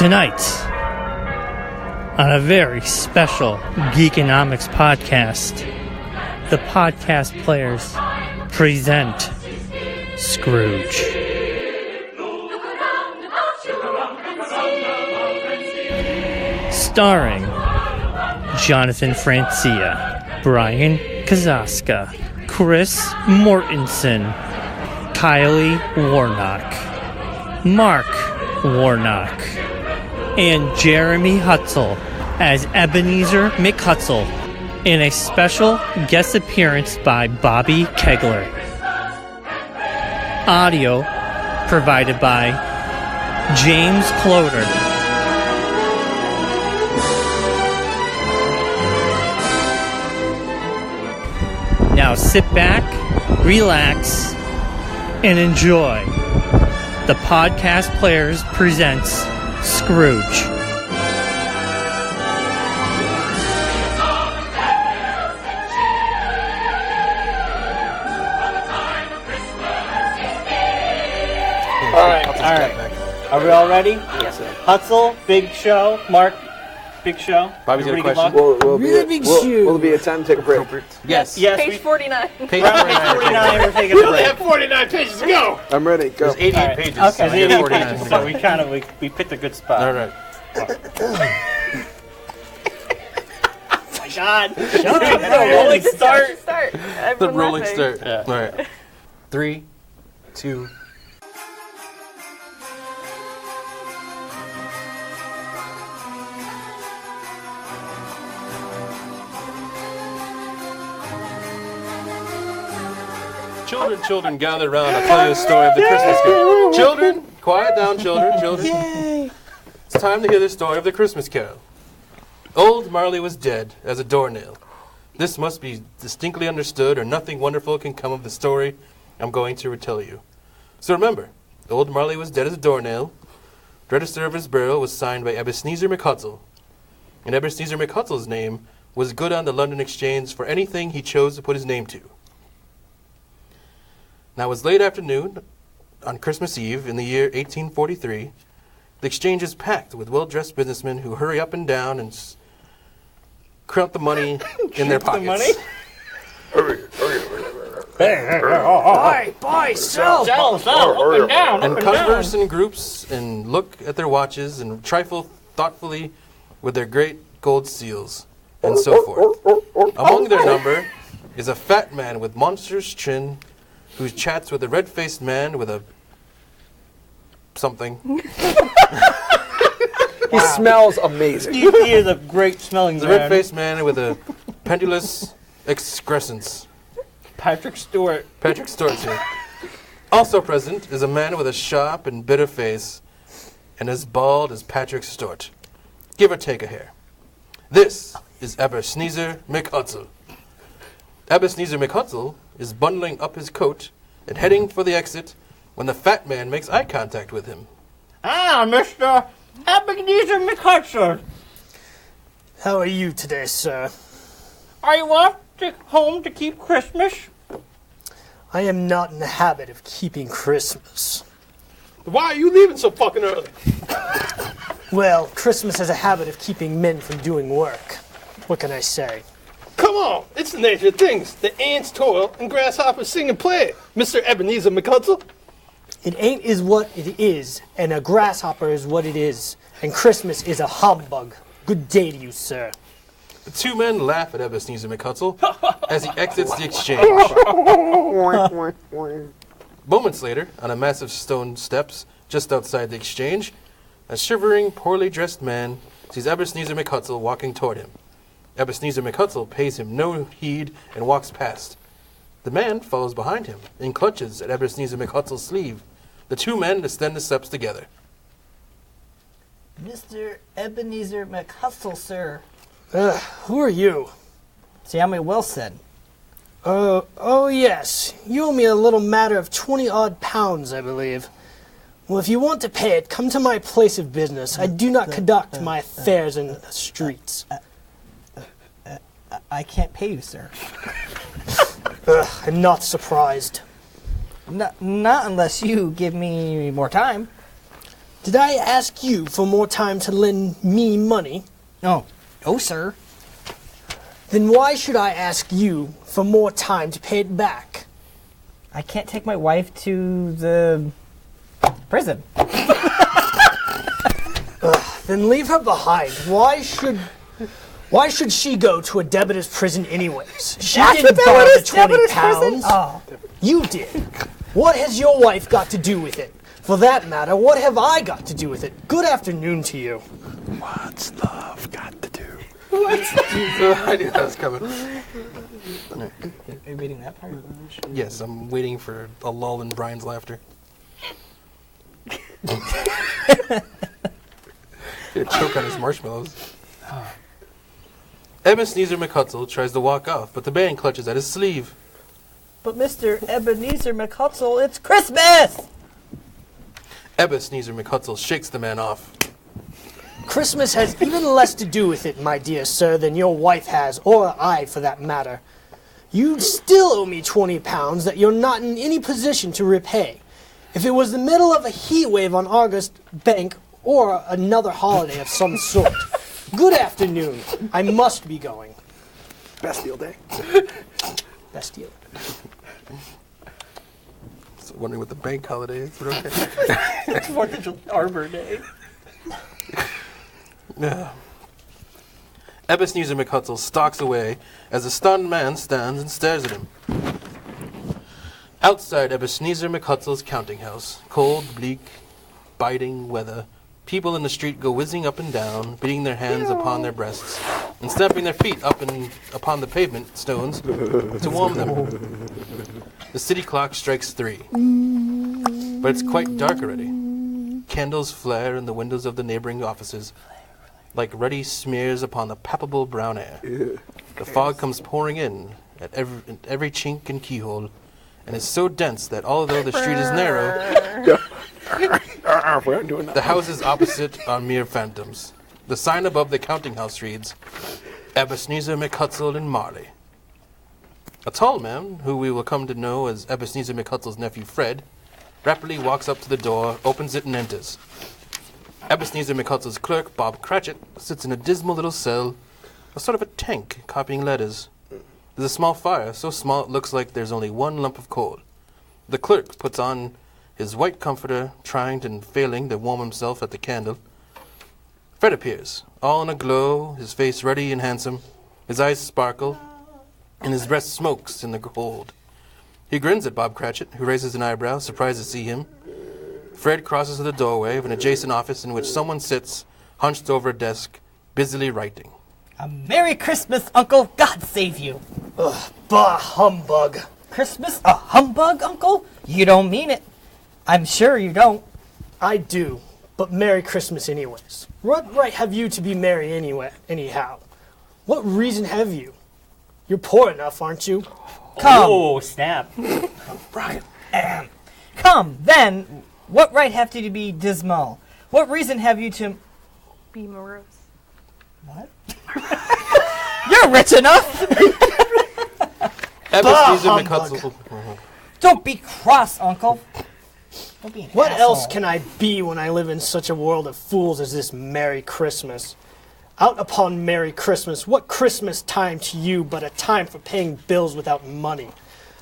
Tonight, on a very special Geekonomics podcast, the podcast players present Scrooge. Starring Jonathan Francia, Bryon Kozaczka, Chris Mortensen, Kylee Warnock, Marc Warnock, and Jeremy Hutsell as Ebenezer McHutsell in a special guest appearance by Bobby Kegler. Audio provided by James Kloter. Now sit back, relax, and enjoy. The Podcast Players presents Scrooge. All right. Are we all ready? Yes, sir. Hutsell, big show. Marc, big show. Bobby's got a Everybody question. good luck? Will it be a time to take a break? Yes. Yes. Page 49. Page We're on page 49. We're taking a break. have 49 pages to go. I'm ready. Go. There's 88 All right. pages. Okay. So So we got 49. so we kind of we picked a good spot. All right. Oh my God! Shut up! Rolling start. Start. The Everyone rolling laughing. start. Yeah. All right. 3, 2. Children, gather around. I'll tell you a story of the Christmas Carol. Children, quiet down, children. Yay. It's time to hear the story of the Christmas Carol. Old Marley was dead as a doornail. This must be distinctly understood, or nothing wonderful can come of the story I'm going to retell you. So remember, old Marley was dead as a doornail. The register of his burial was signed by Ebenezer McHutsell. And Ebenezer McHutsell's name was good on the London Exchange for anything he chose to put his name to. Now it was late afternoon on Christmas Eve in the year 1843. The exchange is packed with well-dressed businessmen who hurry up and down and count the money in their pockets. Boy, sell, up and down, And converse in groups and look at their watches and trifle thoughtfully with their great gold seals and so forth. Among their number is a fat man with monstrous chin who chats with a red-faced man with a something. He smells amazing. He is a great smelling The man. red-faced man with a pendulous excrescence. Patrick Stewart. Patrick Stewart's here. Also present is a man with a sharp and bitter face and as bald as Patrick Stewart. Give or take a hair. This is Ebenezer McHutsell. Ebenezer McHutsell is bundling up his coat and heading for the exit when the fat man makes eye contact with him. Ah, Mr. Ebenezer McHutsell. How are you today, sir? Are you off home to keep Christmas? I am not in the habit of keeping Christmas. Why are you leaving so fucking early? Well, Christmas has a habit of keeping men from doing work. What can I say? Come on, it's the nature of things. The ants toil and grasshoppers sing and play. Mr. Ebenezer McHutsell. It ain't is what it is, and a grasshopper is what it is, and Christmas is a humbug. Good day to you, sir. The two men laugh at Ebenezer McHutsell as he exits the exchange. Moments later, on a massive stone steps just outside the exchange, a shivering, poorly dressed man sees Ebenezer McHutsell walking toward him. Ebenezer McHutsell pays him no heed and walks past. The man follows behind him and clutches at Ebenezer McHutsell's sleeve. The two men descend the steps together. Mr. Ebenezer McHutsell, sir. Who are you? Sammy Wilson. Oh yes. You owe me a little matter of 20-odd pounds, I believe. Well, if you want to pay it, come to my place of business. I do not conduct my affairs in the streets. I can't pay you, sir. I'm not surprised. Not unless you give me more time. Did I ask you for more time to lend me money? Oh, sir. Then why should I ask you for more time to pay it back? I can't take my wife to the prison. Then leave her behind. Why should she go to a debtor's prison anyways? She didn't borrow the 20 pounds. Oh. You did. What has your wife got to do with it? For that matter, what have I got to do with it? Good afternoon to you. What's love got to do? I knew that was coming. Are you reading that part? Yes, I'm waiting for a lull in Bryan's laughter. He'd choke on his marshmallows. Ebenezer McHutsell tries to walk off, but the man clutches at his sleeve. But Mr. Ebenezer McHutsell, it's Christmas! Ebenezer McHutsell shakes the man off. Christmas has even less to do with it, my dear sir, than your wife has, or I for that matter. You still owe me 20 pounds that you're not in any position to repay. If it was the middle of a heat wave on August Bank or another holiday of some sort. Good afternoon. I must be going. Bastille Day. Bastille. So wondering what the bank holiday is, but okay. It's 4th of Arbor Day. Ebenezer McHutsell stalks away as a stunned man stands and stares at him. Outside Ebenezer McHutsell's counting house, cold, bleak, biting weather, people in the street go whizzing up and down, beating their hands upon their breasts, and stamping their feet up and upon the pavement stones to warm them. The city clock strikes 3. But it's quite dark already. Candles flare in the windows of the neighboring offices, like ruddy smears upon the palpable brown air. The fog comes pouring in at every chink and keyhole, and is so dense that although the street is narrow, the houses opposite are mere phantoms. The sign above the counting house reads, Ebenezer McHutsell and Marley. A tall man, who we will come to know as Ebenezer McHutsell's nephew Fred, rapidly walks up to the door, opens it, and enters. Ebenezer McHutsell's clerk, Bob Cratchit, sits in a dismal little cell, a sort of a tank, copying letters. There's a small fire, so small it looks like there's only one lump of coal. The clerk puts on his white comforter, trying and failing to warm himself at the candle. Fred appears, all in a glow, his face ruddy and handsome, his eyes sparkle, and his breath smokes in the cold. He grins at Bob Cratchit, who raises an eyebrow, surprised to see him. Fred crosses to the doorway of an adjacent office in which someone sits, hunched over a desk, busily writing. A Merry Christmas, Uncle. God save you. Ugh, bah, humbug. Christmas? A humbug, Uncle? You don't mean it. I'm sure you don't. I do, but Merry Christmas anyways. What right have you to be merry anyway, anyhow? What reason have you? You're poor enough, aren't you? Come. Oh, snap. Bryan. Come, then. What right have you to be dismal? What reason have you to... Be morose. What? You're rich enough! Ebenezer humbug. McHutsell. Don't be cross, Uncle. Don't be an What asshole. else can I be when I live in such a world of fools as this Merry Christmas? Out upon Merry Christmas, what Christmas time to you but a time for paying bills without money?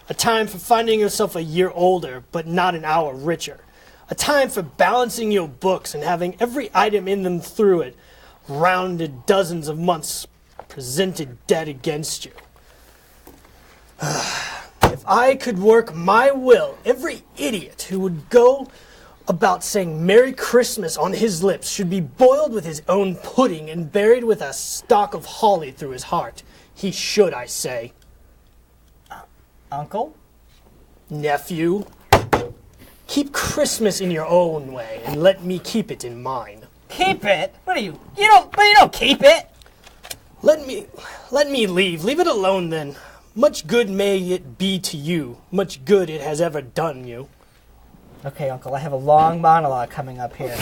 A time for finding yourself a year older but not an hour richer? A time for balancing your books and having every item in them through it rounded dozens of months presented dead against you? If I could work my will, every idiot who would go about saying Merry Christmas on his lips should be boiled with his own pudding and buried with a stalk of holly through his heart. He should, I say. Uncle? Nephew, keep Christmas in your own way and let me keep it in mine. Keep it? What are you? You don't keep it! Let me leave. Leave it alone then. Much good may it be to you. Much good it has ever done you. Okay, Uncle, I have a long monologue coming up here.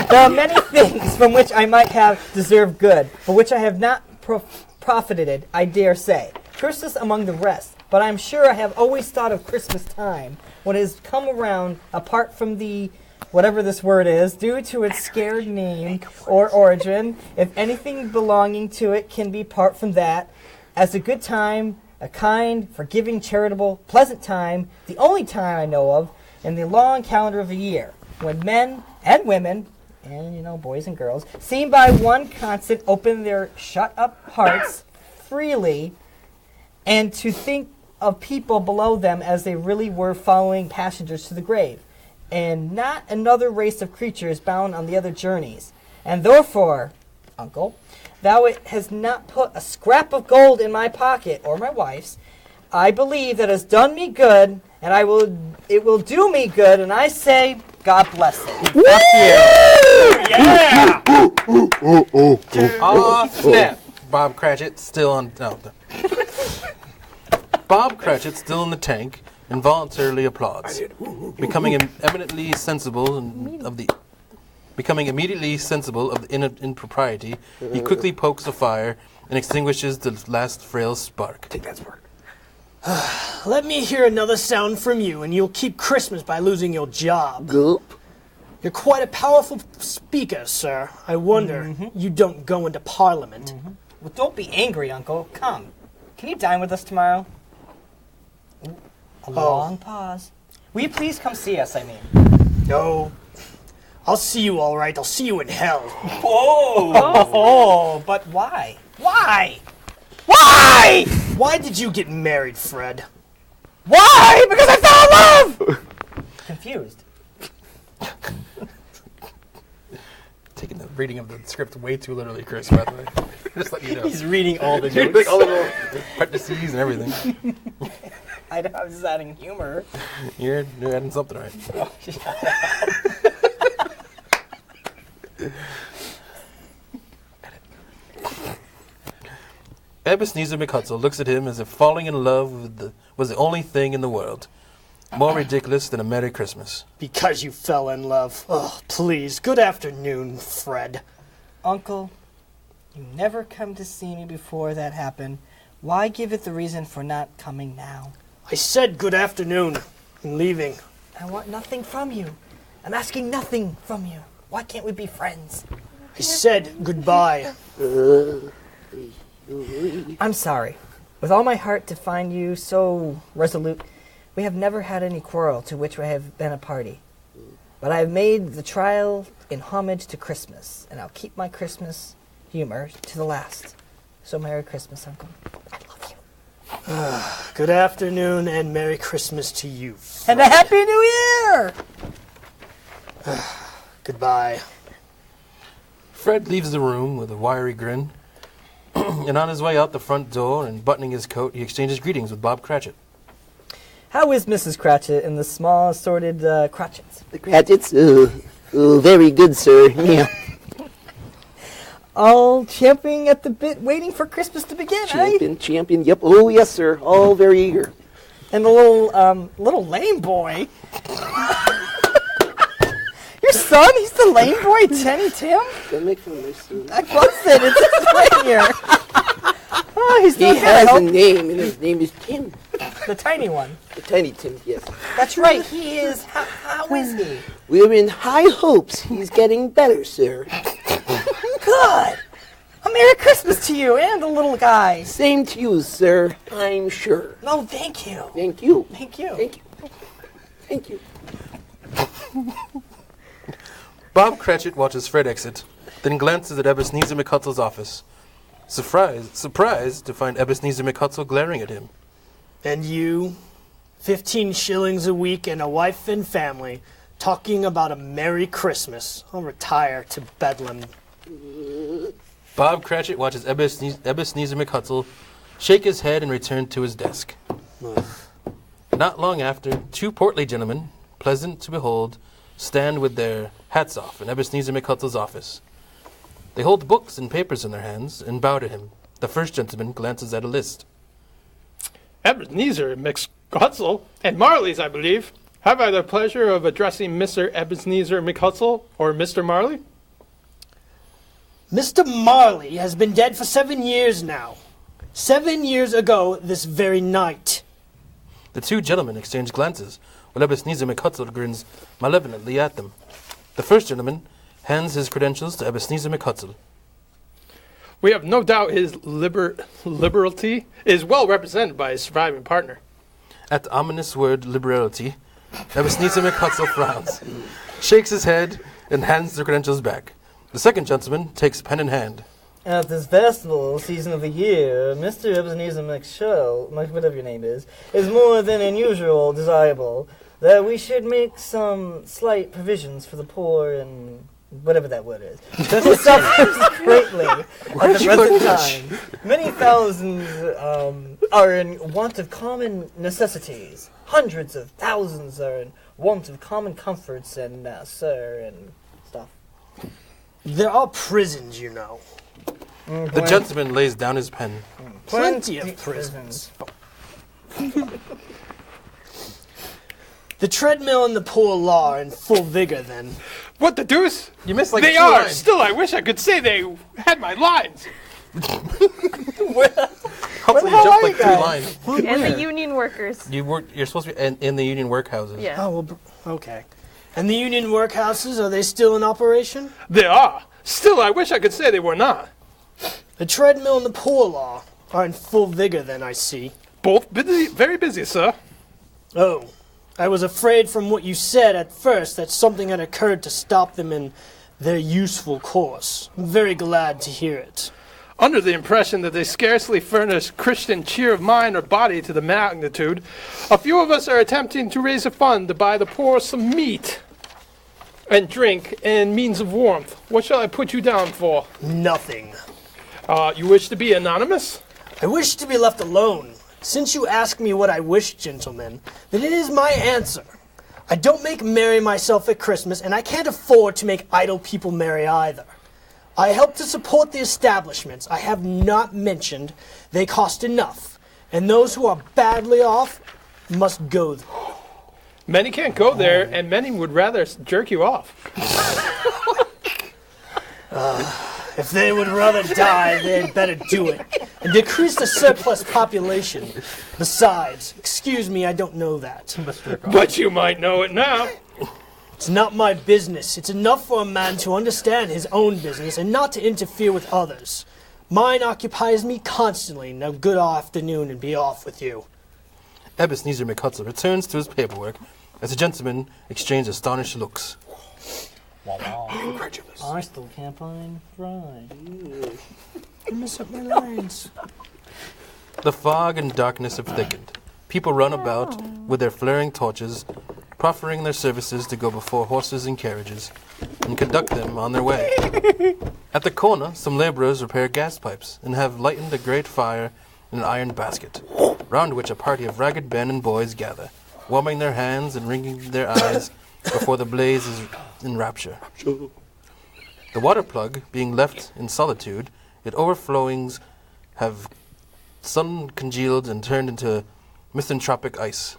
There are many things from which I might have deserved good, for which I have not profited, I dare say. Christmas among the rest, but I am sure I have always thought of Christmas time, when it has come around, apart from the whatever this word is, due to its scared name or origin, if anything belonging to it can be apart from that, as a good time, a kind, forgiving, charitable, pleasant time, the only time I know of in the long calendar of the year, when men and women, and boys and girls, seen by one constant, open their shut-up hearts freely, and to think of people below them as they really were, following passengers to the grave, and not another race of creatures bound on the other journeys. And therefore, Uncle, thou it has not put a scrap of gold in my pocket, or my wife's, I believe that has done me good, and it will do me good, and I say, God bless it. Fuck you. Yeah! Oh, snap. Bob Cratchit still on... No. Bob Cratchit, still in the tank, involuntarily applauds. Becoming immediately sensible of the impropriety, he quickly pokes a fire and extinguishes the last frail spark. Take that spark. Let me hear another sound from you, and you'll keep Christmas by losing your job. Gulp. You're quite a powerful speaker, sir. I wonder you don't go into Parliament. Well, don't be angry, Uncle. Come. Can you dine with us tomorrow? A long pause. Will you please come see us, I mean? No. I'll see you all right. I'll see you in hell. Whoa! Oh, but why? Why? Why? Why did you get married, Fred? Why? Because I fell in love! Confused. Taking the reading of the script way too literally, Chris, by the way. Just let you know. He's reading all the Like notes. all the little parentheses and everything. I was just adding humor. You're adding something right. Ebenezer McHutsell looks at him as if falling in love was the only thing in the world. More ridiculous than a Merry Christmas. Because you fell in love. Oh, please. Good afternoon, Fred. Uncle, you never come to see me before that happened. Why give it the reason for not coming now? I said good afternoon. I'm leaving. I want nothing from you. I'm asking nothing from you. Why can't we be friends? I said goodbye. I'm sorry. With all my heart to find you so resolute, we have never had any quarrel to which we have been a party. But I have made the trial in homage to Christmas, and I'll keep my Christmas humor to the last. So Merry Christmas, Uncle. I love you. Good afternoon and Merry Christmas to you, Fred. And a Happy New Year! Goodbye. Fred leaves the room with a wiry grin, and on his way out the front door and buttoning his coat, he exchanges greetings with Bob Cratchit. How is Mrs. Cratchit and the small assorted Cratchits? The Cratchits? Very good, sir. Yeah. All champing at the bit, waiting for Christmas to begin, Champion, yep. Oh, yes, sir. All very eager. And the little lame boy. Your son? He's the lame boy, Tiny Tim? Don't make fun of my son. I busted. It's just right here. Oh, he's He not gonna has a help. name, and his name is Tim. The tiny one. The Tiny Tim, yes. That's right. He is. How is he? We're in high hopes he's getting better, sir. Good. A Merry Christmas to you and the little guy. Same to you, sir, I'm sure. No, thank you. Thank you. Thank you. Thank you. Thank you. Bob Cratchit watches Fred exit, then glances at Ebenezer McHutsell's office. Surprised to find Ebenezer McHutsell glaring at him. And you, 15 shillings a week and a wife and family, talking about a Merry Christmas. I'll retire to Bedlam. Bob Cratchit watches Ebenezer McHutsell shake his head and return to his desk. Not long after, two portly gentlemen, pleasant to behold, stand with their hats off in Ebenezer McHutsell's office. They hold books and papers in their hands and bow to him. The first gentleman glances at a list. Ebenezer McHutsell and Marley's, I believe. Have I the pleasure of addressing Mr. Ebenezer McHutsell or Mr. Marley? Mr. Marley has been dead for 7 years now. 7 years ago this very night. The two gentlemen exchange glances, while Ebenezer McHutsell grins malevolently at them. The first gentleman hands his credentials to Ebenezer McHutsell. We have no doubt his liberality is well represented by his surviving partner. At the ominous word liberality, Ebenezer McHutsell frowns, shakes his head, and hands the credentials back. The second gentleman takes pen in hand. At this festival season of the year, Mr. Ebenezer McShull, whatever your name is more than unusual desirable that we should make some slight provisions for the poor and whatever that word is. That he suffers greatly at the present time. Many thousands are in want of common necessities. Hundreds of thousands are in want of common comforts and stuff. There are prisons, you know. The gentleman lays down his pen. Plenty of prisons. The treadmill and the poor law are in full vigor, then. What the deuce? You missed like They two are. lines. Still, I wish I could say they had my lines. Hopefully you jumped like 3 lines. And the union workers. You're supposed to be in the union workhouses. Yeah. Oh, well, okay. And the union workhouses, are they still in operation? They are. Still, I wish I could say they were not. The treadmill and the poor law are in full vigor, then, I see. Both busy, very busy, sir. Oh, I was afraid from what you said at first that something had occurred to stop them in their useful course. I'm very glad to hear it. Under the impression that they scarcely furnish Christian cheer of mind or body to the magnitude, a few of us are attempting to raise a fund to buy the poor some meat and drink and means of warmth. What shall I put you down for? Nothing. You wish to be anonymous? I wish to be left alone. Since you ask me what I wish, gentlemen, then it is my answer. I don't make merry myself at Christmas, and I can't afford to make idle people merry either. I help to support the establishments I have not mentioned. They cost enough, and those who are badly off must go there. Many can't go there, and many would rather jerk you off. If they would rather die, they'd better do it, and decrease the surplus population. Besides, excuse me, I don't know that. But you might know it now. It's not my business. It's enough for a man to understand his own business and not to interfere with others. Mine occupies me constantly. Now good afternoon and be off with you. Ebenezer McHutsell returns to his paperwork as the gentlemen exchange astonished looks. I still can't find Bryon. I mess up my lines. The fog and darkness have thickened. People run about with their flaring torches, proffering their services to go before horses and carriages and conduct them on their way. At the corner, some laborers repair gas pipes and have lightened a great fire in an iron basket, round which a party of ragged men and boys gather, warming their hands and wringing their eyes before the blaze is in rapture. The water plug being left in solitude, its overflowings have sun congealed and turned into misanthropic ice.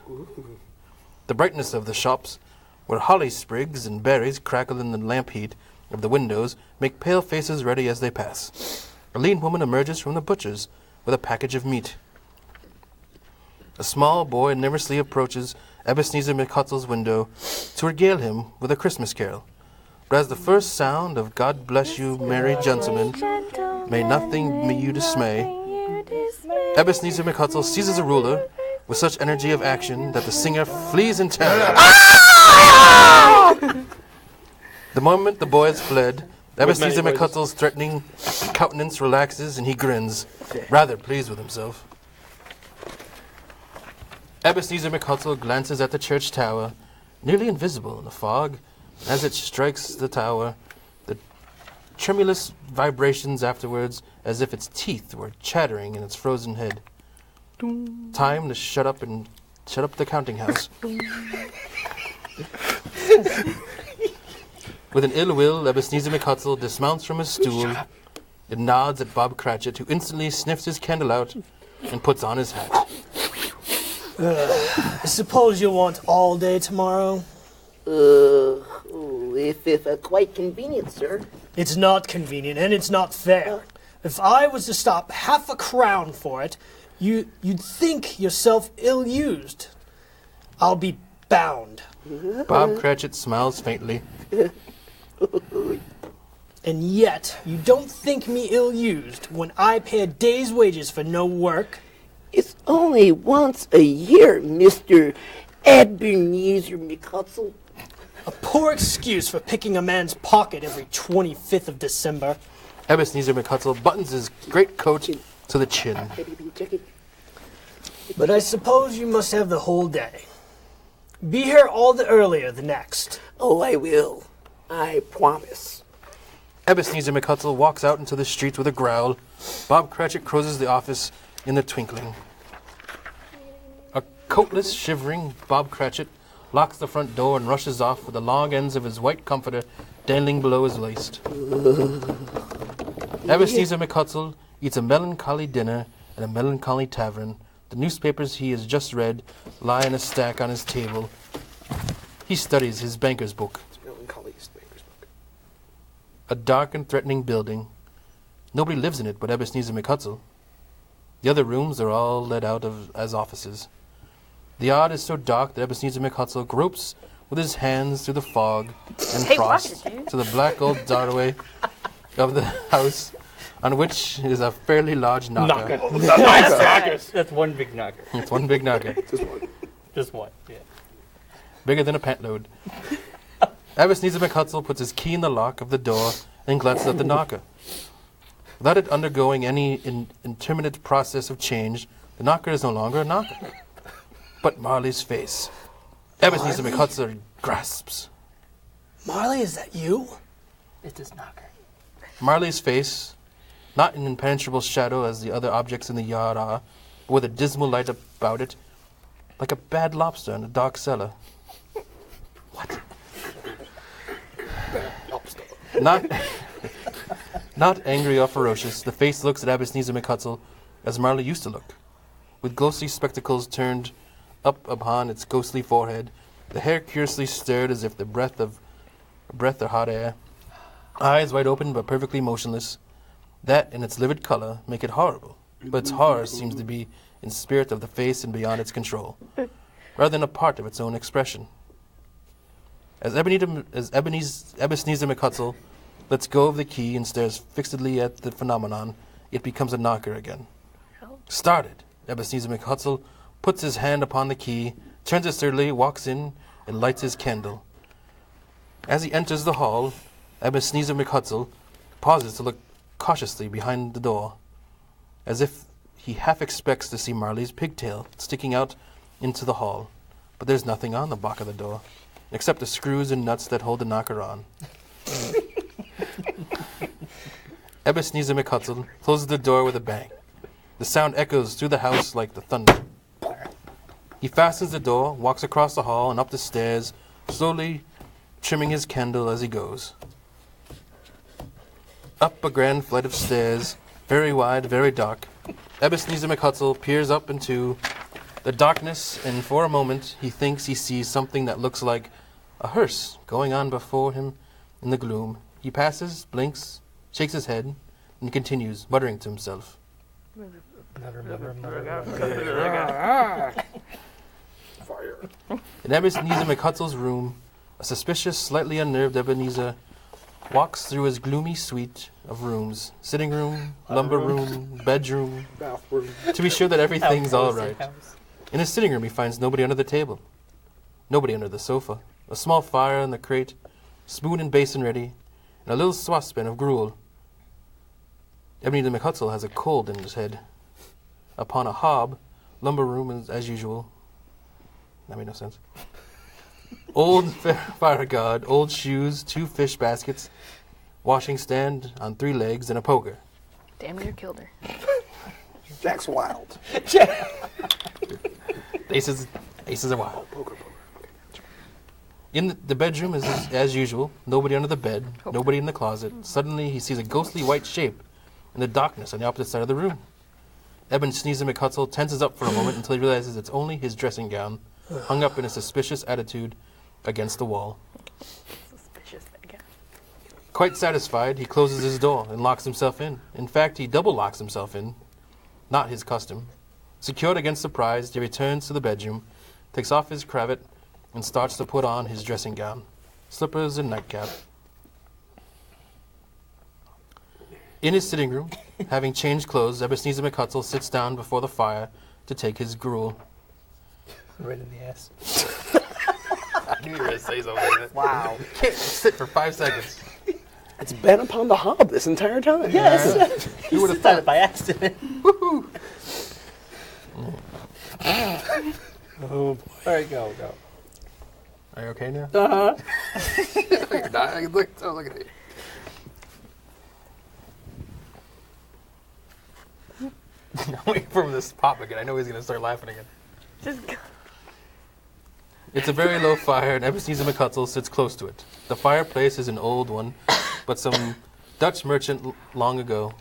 The brightness of the shops, where holly sprigs and berries crackle in the lamp heat of the windows, make pale faces ruddy as they pass. A lean woman emerges from the butcher's with a package of meat. A small boy nervously approaches Ebenezer McHutsell's window to regale him with a Christmas carol. But as the first sound of God bless you, merry gentlemen, may nothing you dismay, Ebenezer McHutsell seizes a ruler with such energy of action that the singer flees in terror. The moment the boy has fled, Ebenezer McHutsell's threatening countenance relaxes and he grins, rather pleased with himself. Ebenezer McHutsell glances at the church tower, nearly invisible in the fog. As it strikes the tower, the tremulous vibrations afterwards, as if its teeth were chattering in its frozen head. Time to shut up the counting house. With an ill will, Ebenezer McHutsell dismounts from his stool and nods at Bob Cratchit, who instantly sniffs his candle out and puts on his hat. I suppose you'll want all day tomorrow? If quite convenient, sir. It's not convenient, and it's not fair. If I was to stop half a crown for it, you'd think yourself ill-used. I'll be bound. Bob Cratchit smiles faintly. And yet, you don't think me ill-used when I pay a day's wages for no work? It's only once a year, Mr. Ebenezer McHutsell. A poor excuse for picking a man's pocket every 25th of December. Ebenezer McHutsell buttons his great coat to the chin. But I suppose you must have the whole day. Be here all the earlier the next. Oh, I will. I promise. Ebenezer McHutsell walks out into the street with a growl. Bob Cratchit closes the office in a twinkling. A coatless, shivering Bob Cratchit locks the front door and rushes off with the long ends of his white comforter dangling below his waist. Ebenezer McHutsell eats a melancholy dinner at a melancholy tavern. The newspapers he has just read lie in a stack on his table. He studies his banker's book. A dark and threatening building. Nobody lives in it but Ebenezer McHutsell. The other rooms are all let out as offices. The yard is so dark that Ebenezer McHutsell gropes with his hands through the fog and frost to the black old doorway of the house, on which is a fairly large knocker. That's one big knocker. It's one big knocker. Just one. Yeah. Bigger than a pant load. Ebenezer McHutsell puts his key in the lock of the door and glances at the knocker. Without it undergoing any intermittent process of change, the knocker is no longer a knocker, but Marley's face. Ebenezer McHutsell grasps. Marley, is that you? It's his knocker. Marley's face, not in impenetrable shadow as the other objects in the yard are, but with a dismal light about it, like a bad lobster in a dark cellar. What? Not angry or ferocious, the face looks at Ebenezer McHutsell as Marley used to look, with ghostly spectacles turned up upon its ghostly forehead, the hair curiously stirred as if the breath of hot air, eyes wide open but perfectly motionless. That and its livid color make it horrible, but its horror seems to be in spirit of the face and beyond its control, rather than a part of its own expression. As Ebenezer McHutsell lets go of the key and stares fixedly at the phenomenon, it becomes a knocker again. Started, Ebenezer McHutsell puts his hand upon the key, turns it sturdily, walks in, and lights his candle. As he enters the hall, Ebenezer McHutsell pauses to look cautiously behind the door, as if he half expects to see Marley's pigtail sticking out into the hall. But there's nothing on the block of the door, except the screws and nuts that hold the knocker on. Ebenezer McHutsell closes the door with a bang. The sound echoes through the house like the thunder. He fastens the door, walks across the hall and up the stairs, slowly trimming his candle as he goes. Up a grand flight of stairs, very wide, very dark, Ebenezer McHutsell peers up into the darkness, and for a moment he thinks he sees something that looks like a hearse going on before him in the gloom. He passes, blinks, shakes his head, and continues, muttering to himself. In Ebenezer McHutsell's room, a suspicious, slightly unnerved Ebenezer walks through his gloomy suite of rooms, sitting room, lumber room, bedroom, to be sure that everything's all right. In his sitting room, he finds nobody under the table, nobody under the sofa, a small fire in the grate, spoon and basin ready, and a little saucepan of gruel. Ebenezer McHutsell has a cold in his head. Upon a hob, lumber room as usual. That made no sense. Old fire guard, old shoes, 2 fish baskets, washing stand on 3 legs, and a poker. Damn near killed her. Jack's wild. Aces are wild. In the bedroom is as usual. Nobody under the bed, nobody in the closet. Suddenly he sees a ghostly white shape in the darkness on the opposite side of the room. Ebenezer McHutsell tenses up for a moment until he realizes it's only his dressing gown, hung up in a suspicious attitude against the wall. Suspicious again. Quite satisfied, he closes his door and locks himself in. In fact, he double locks himself in. Not his custom. Secured against surprise, he returns to the bedroom, takes off his cravat, and starts to put on his dressing gown, slippers and nightcap. In his sitting room, having changed clothes, Ebenezer McHutsell sits down before the fire to take his gruel. Right in the ass. I knew you were going to say something like that. Wow. You can't sit for 5 seconds. It's been upon the hob this entire time. Yes. Who would have Done thought? it by accident. Woohoo! Oh boy. All right, go. Are you okay now? Uh-huh. You're not. Look at it. I'm waiting for him to pop again. I know he's going to start laughing again. Just go. It's a very low fire, and Ebenezer McHutsell sits close to it. The fireplace is an old one, but some Dutch merchant long ago,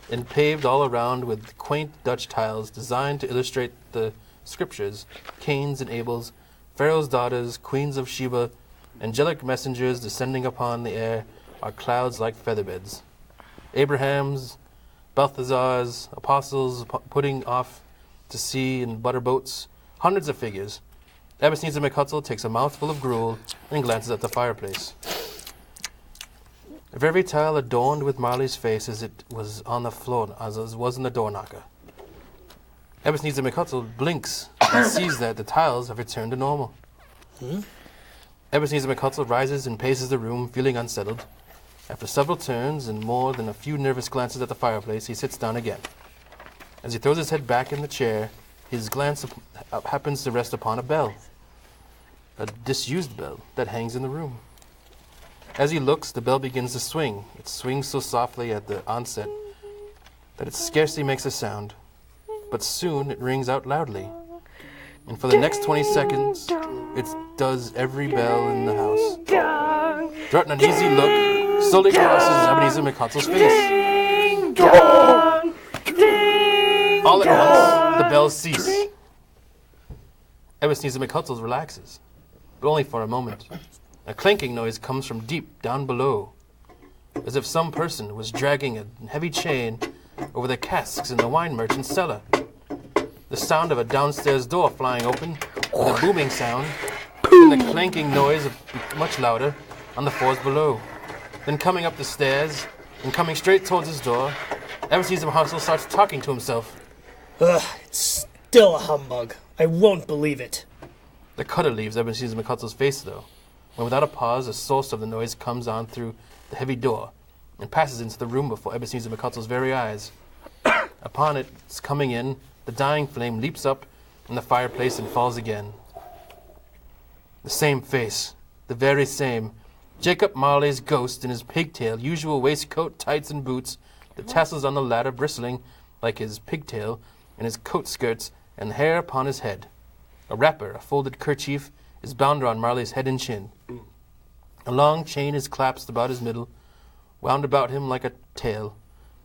and paved all around with quaint Dutch tiles designed to illustrate the scriptures, Cains and Abels, Pharaoh's daughters, queens of Sheba, angelic messengers descending upon the air are clouds like featherbeds. Abraham's, Balthazar's, apostles putting off to sea in butter boats, hundreds of figures. Ebenezer McHutsell takes a mouthful of gruel and glances at the fireplace. Every tile adorned with Marley's face as it was on the floor, as it was in the door knocker. Ebenezer McHutsell blinks and sees that the tiles have returned to normal. Ebenezer McHutsell rises and paces the room, feeling unsettled. After several turns and more than a few nervous glances at the fireplace, he sits down again. As he throws his head back in the chair, his glance happens to rest upon a bell. A disused bell that hangs in the room. As he looks, the bell begins to swing. It swings so softly at the onset that it scarcely makes a sound. But soon it rings out loudly. And for the next 20 seconds, it does every bell in the house. Drawing an uneasy look slowly crosses Ebenezer McHutsell's face. All at once, the bells cease. Ebenezer McHutsell relaxes, but only for a moment. A clanking noise comes from deep down below, as if some person was dragging a heavy chain over the casks in the wine merchant's cellar. The sound of a downstairs door flying open with a booming sound, and the clanking noise much louder on the floors below. Then coming up the stairs and coming straight towards his door, Ebenezer McHutsell starts talking to himself. It's still a humbug. I won't believe it. The cutter leaves Ebenezer McHutsell's face, though, when without a pause the source of the noise comes on through the heavy door and passes into the room before Ebenezer McHutsell's very eyes. Upon its coming in, the dying flame leaps up in the fireplace and falls again. The same face, the very same. Jacob Marley's ghost in his pigtail, usual waistcoat, tights, and boots, the tassels on the latter bristling like his pigtail, and his coat skirts, and the hair upon his head. A wrapper, a folded kerchief, is bound around Marley's head and chin. A long chain is clasped about his middle, wound about him like a tail,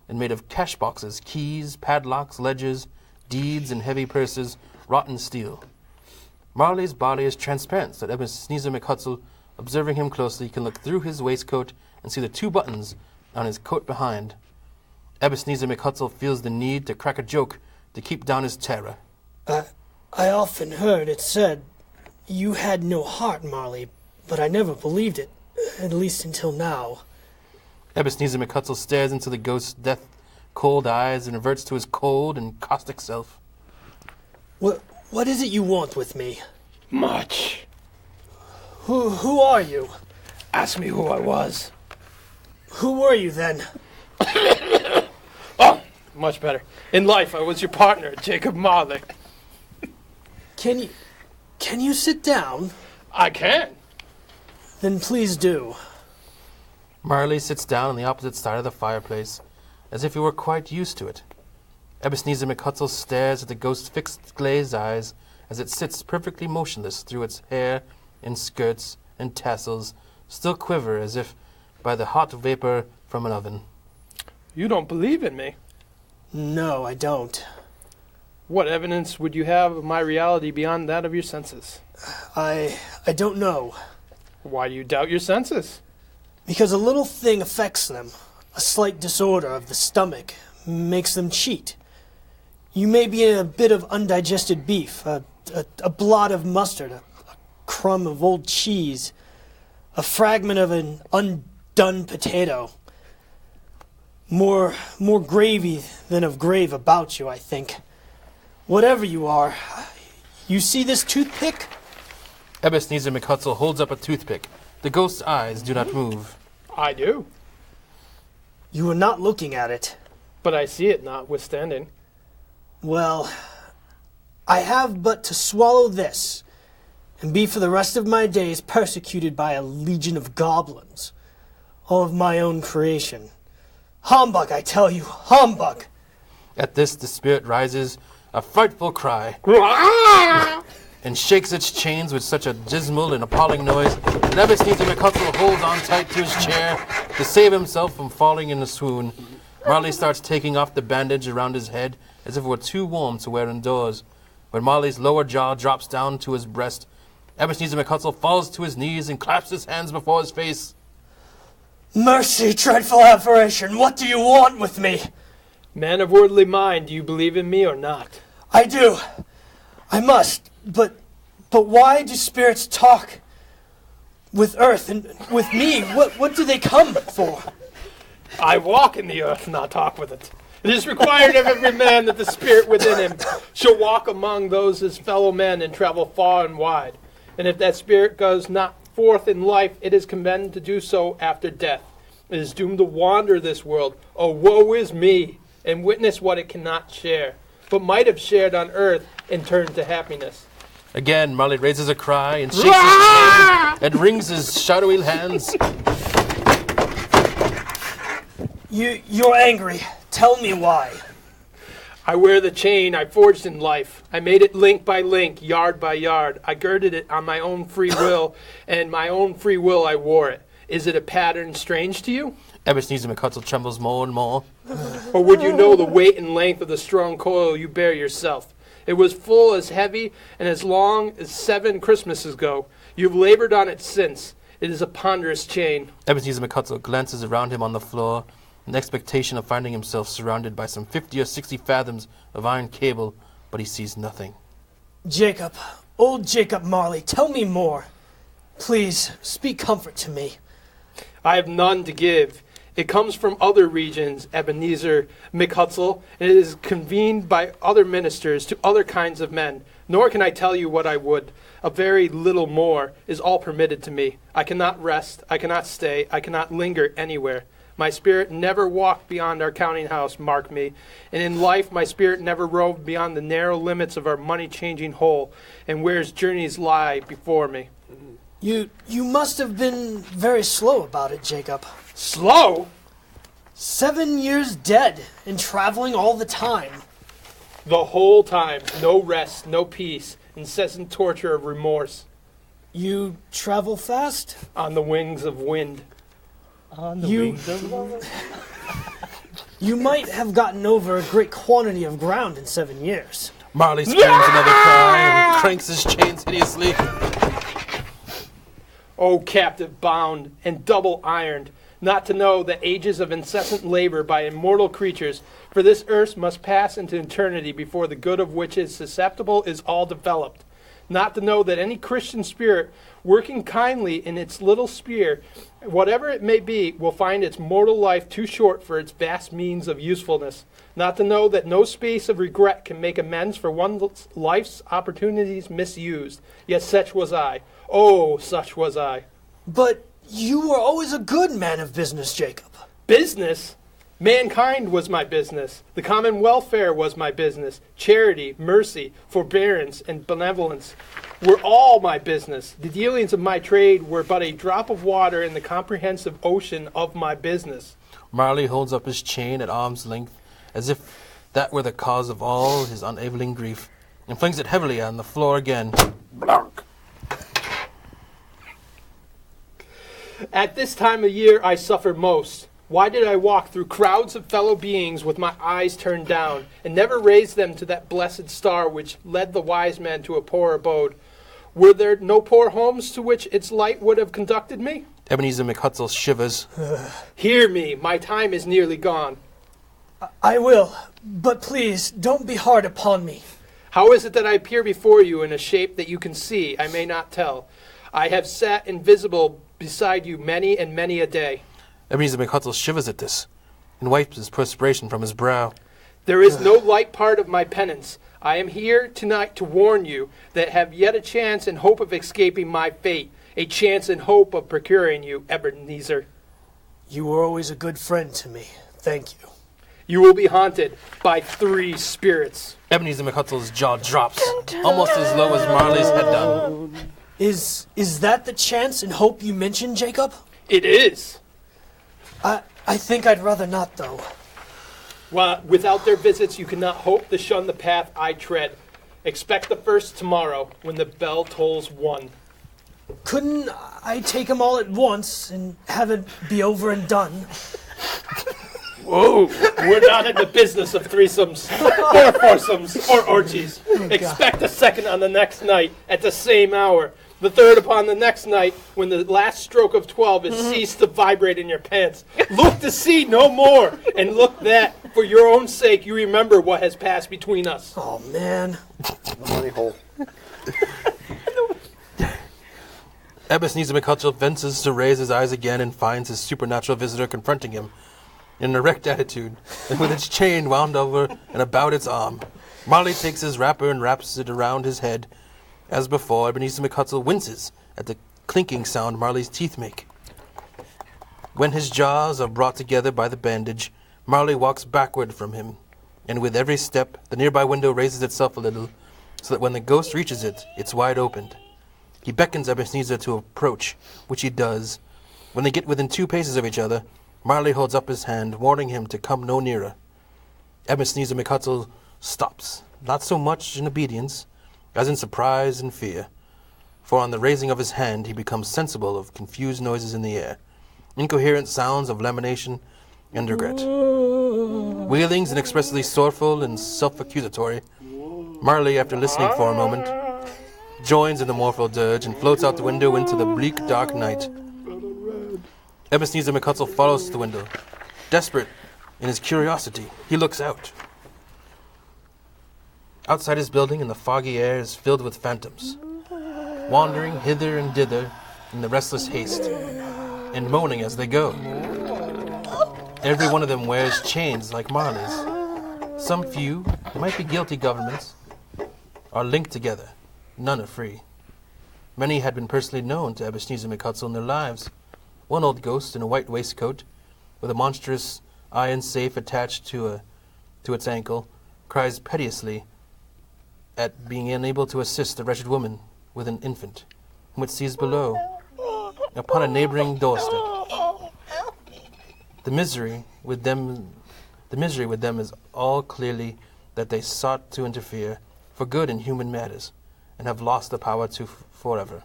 and made of cash boxes, keys, padlocks, ledgers, deeds, and heavy purses, wrought in steel. Marley's body is transparent, so that Ebenezer McHutsell, observing him closely, can look through his waistcoat and see the 2 buttons on his coat behind. Ebenezer McHutsell feels the need to crack a joke to keep down his terror. I often heard it said you had no heart, Marley, but I never believed it, at least until now. Ebenezer McHutsell stares into the ghost's death-cold eyes and reverts to his cold and caustic self. What is it you want with me? Much. Who are you? Ask me who I was. Who were you then? Oh, much better. In life, I was your partner, Jacob Marley. Can you sit down? I can. Then please do. Marley sits down on the opposite side of the fireplace, as if he were quite used to it. Ebenezer McHutsell stares at the ghost's fixed glazed eyes as it sits perfectly motionless through its hair and skirts and tassels, still quiver as if by the hot vapor from an oven. You don't believe in me. No, I don't. What evidence would you have of my reality beyond that of your senses? I don't know. Why do you doubt your senses? Because a little thing affects them. A slight disorder of the stomach makes them cheat. You may be in a bit of undigested beef, a blot of mustard, a crumb of old cheese, a fragment of an undone potato. More gravy than of grave about you, I think. Whatever you are, you see this toothpick? Ebenezer McHutsell holds up a toothpick. The ghost's eyes do not move. I do, You are not looking at it. but I see it notwithstanding. Well, I have but to swallow this, and be for the rest of my days persecuted by a legion of goblins, all of my own creation. Humbug, I tell you, humbug! At this, the spirit rises, a frightful cry, and shakes its chains with such a dismal and appalling noise that Ebenezer McHutsell holds on tight to his chair to save himself from falling in a swoon. Marley starts taking off the bandage around his head as if it were too warm to wear indoors. When Marley's lower jaw drops down to his breast, Ebenezer McHutsell falls to his knees and claps his hands before his face. Mercy, dreadful aberration, what do you want with me? Man of worldly mind, do you believe in me or not? I do. I must, but why do spirits talk with earth and with me? What do they come for? I walk in the earth, not talk with it. It is required of every man that the spirit within him shall walk among those his fellow men and travel far and wide. And if that spirit goes not forth in life, it is condemned to do so after death. It is doomed to wander this world. Oh, woe is me! And witness what it cannot share, but might have shared on earth and turned to happiness. Again, Marley raises a cry and shakes his chains and wrings his shadowy hands. You're angry. Tell me why. I wear the chain I forged in life. I made it link by link, yard by yard. I girded it on my own free will, and my own free will I wore it. Is it a pattern strange to you? Ebenezer McHutsell trembles more and more. Or would you know the weight and length of the strong coil you bear yourself? It was full as heavy and as long as 7 Christmases ago. You've labored on it since. It is a ponderous chain. Ebenezer McHutsell glances around him on the floor in expectation of finding himself surrounded by some 50 or 60 fathoms of iron cable, but he sees nothing. Jacob, old Jacob Marley, tell me more. Please, speak comfort to me. I have none to give. It comes from other regions, Ebenezer McHutsell, and it is convened by other ministers to other kinds of men. Nor can I tell you what I would. A very little more is all permitted to me. I cannot rest, I cannot stay, I cannot linger anywhere. My spirit never walked beyond our counting house, mark me, and in life my spirit never roved beyond the narrow limits of our money-changing hole, and where's journeys lie before me. You must have been very slow about it, Jacob. Slow? 7 years dead and traveling all the time. The whole time, no rest, no peace, incessant torture of remorse. You travel fast? On the wings of wind. On the You- wings of love. You might have gotten over a great quantity of ground in 7 years. Marley screams another cry and cranks his chains hideously. O captive bound and double ironed, not to know that ages of incessant labor by immortal creatures, for this earth must pass into eternity before the good of which is susceptible is all developed. Not to know that any Christian spirit, working kindly in its little sphere, whatever it may be, will find its mortal life too short for its vast means of usefulness. Not to know that no space of regret can make amends for one's life's opportunities misused. Yet such was I. Oh, such was I. But you were always a good man of business, Jacob. Business? Mankind was my business. The common welfare was my business. Charity, mercy, forbearance, and benevolence were all my business. The dealings of my trade were but a drop of water in the comprehensive ocean of my business. Marley holds up his chain at arm's length, as if that were the cause of all his unavailing grief, and flings it heavily on the floor again. Blank. At this time of year I suffer most. Why did I walk through crowds of fellow beings with my eyes turned down, and never raise them to that blessed star which led the wise men to a poor abode? Were there no poor homes to which its light would have conducted me? Ebenezer McHutsell shivers. Hear me, my time is nearly gone. I will, but please, don't be hard upon me. How is it that I appear before you in a shape that you can see? I may not tell. I have sat invisible beside you many and many a day. Ebenezer McHutsell shivers at this. and wipes his perspiration from his brow. There is no light part of my penance. I am here tonight to warn you that have yet a chance and hope of escaping my fate, a chance and hope of procuring you, Ebenezer. You were always a good friend to me. Thank you. You will be haunted by 3 spirits. Ebenezer McHutzell's jaw drops, almost as low as Marley's had done. Is that the chance and hope you mentioned, Jacob? It is. I think I'd rather not, though. Well, without their visits, you cannot hope to shun the path I tread. Expect the first tomorrow, when the bell tolls 1. Couldn't I take them all at once and have it be over and done? Whoa! We're not in the business of threesomes, or foursomes, or orgies. Expect a second on the next night, at the same hour. The third upon the next night, when the last stroke of 12 has ceased to vibrate in your pants. Look to see no more, and look that, for your own sake, you remember what has passed between us. Oh, man. Money hole. Ebenezer McHutchell fences to raise his eyes again and finds his supernatural visitor confronting him in an erect attitude, and with its chain wound over and about its arm. Marley takes his wrapper and wraps it around his head. As before, Ebenezer McHutchell winces at the clinking sound Marley's teeth make. When his jaws are brought together by the bandage, Marley walks backward from him, and with every step, the nearby window raises itself a little, so that when the ghost reaches it, it's wide opened. He beckons Ebenezer to approach, which he does. When they get within 2 paces of each other, Marley holds up his hand, warning him to come no nearer. Ebenezer McHutchell stops, not so much in obedience, as in surprise and fear, for on the raising of his hand he becomes sensible of confused noises in the air, incoherent sounds of lamentation and regret. Wailings inexpressibly sorrowful and self-accusatory. Marley, after listening for a moment, joins in the mournful dirge and floats out the window into the bleak, dark night. Ebenezer McHutchell follows to the window. Desperate in his curiosity, he looks out. Outside his building, in the foggy air, is filled with phantoms, wandering hither and thither in the restless haste, and moaning as they go. Every one of them wears chains like Marley's. Some few, who might be guilty governments, are linked together. None are free. Many had been personally known to Ebenezer McHutchell in their lives. One old ghost in a white waistcoat, with a monstrous iron safe attached to its ankle, cries piteously at being unable to assist a wretched woman with an infant, whom it sees below, upon a neighboring doorstep. The misery with them is all clearly that they sought to interfere for good in human matters, and have lost the power to forever.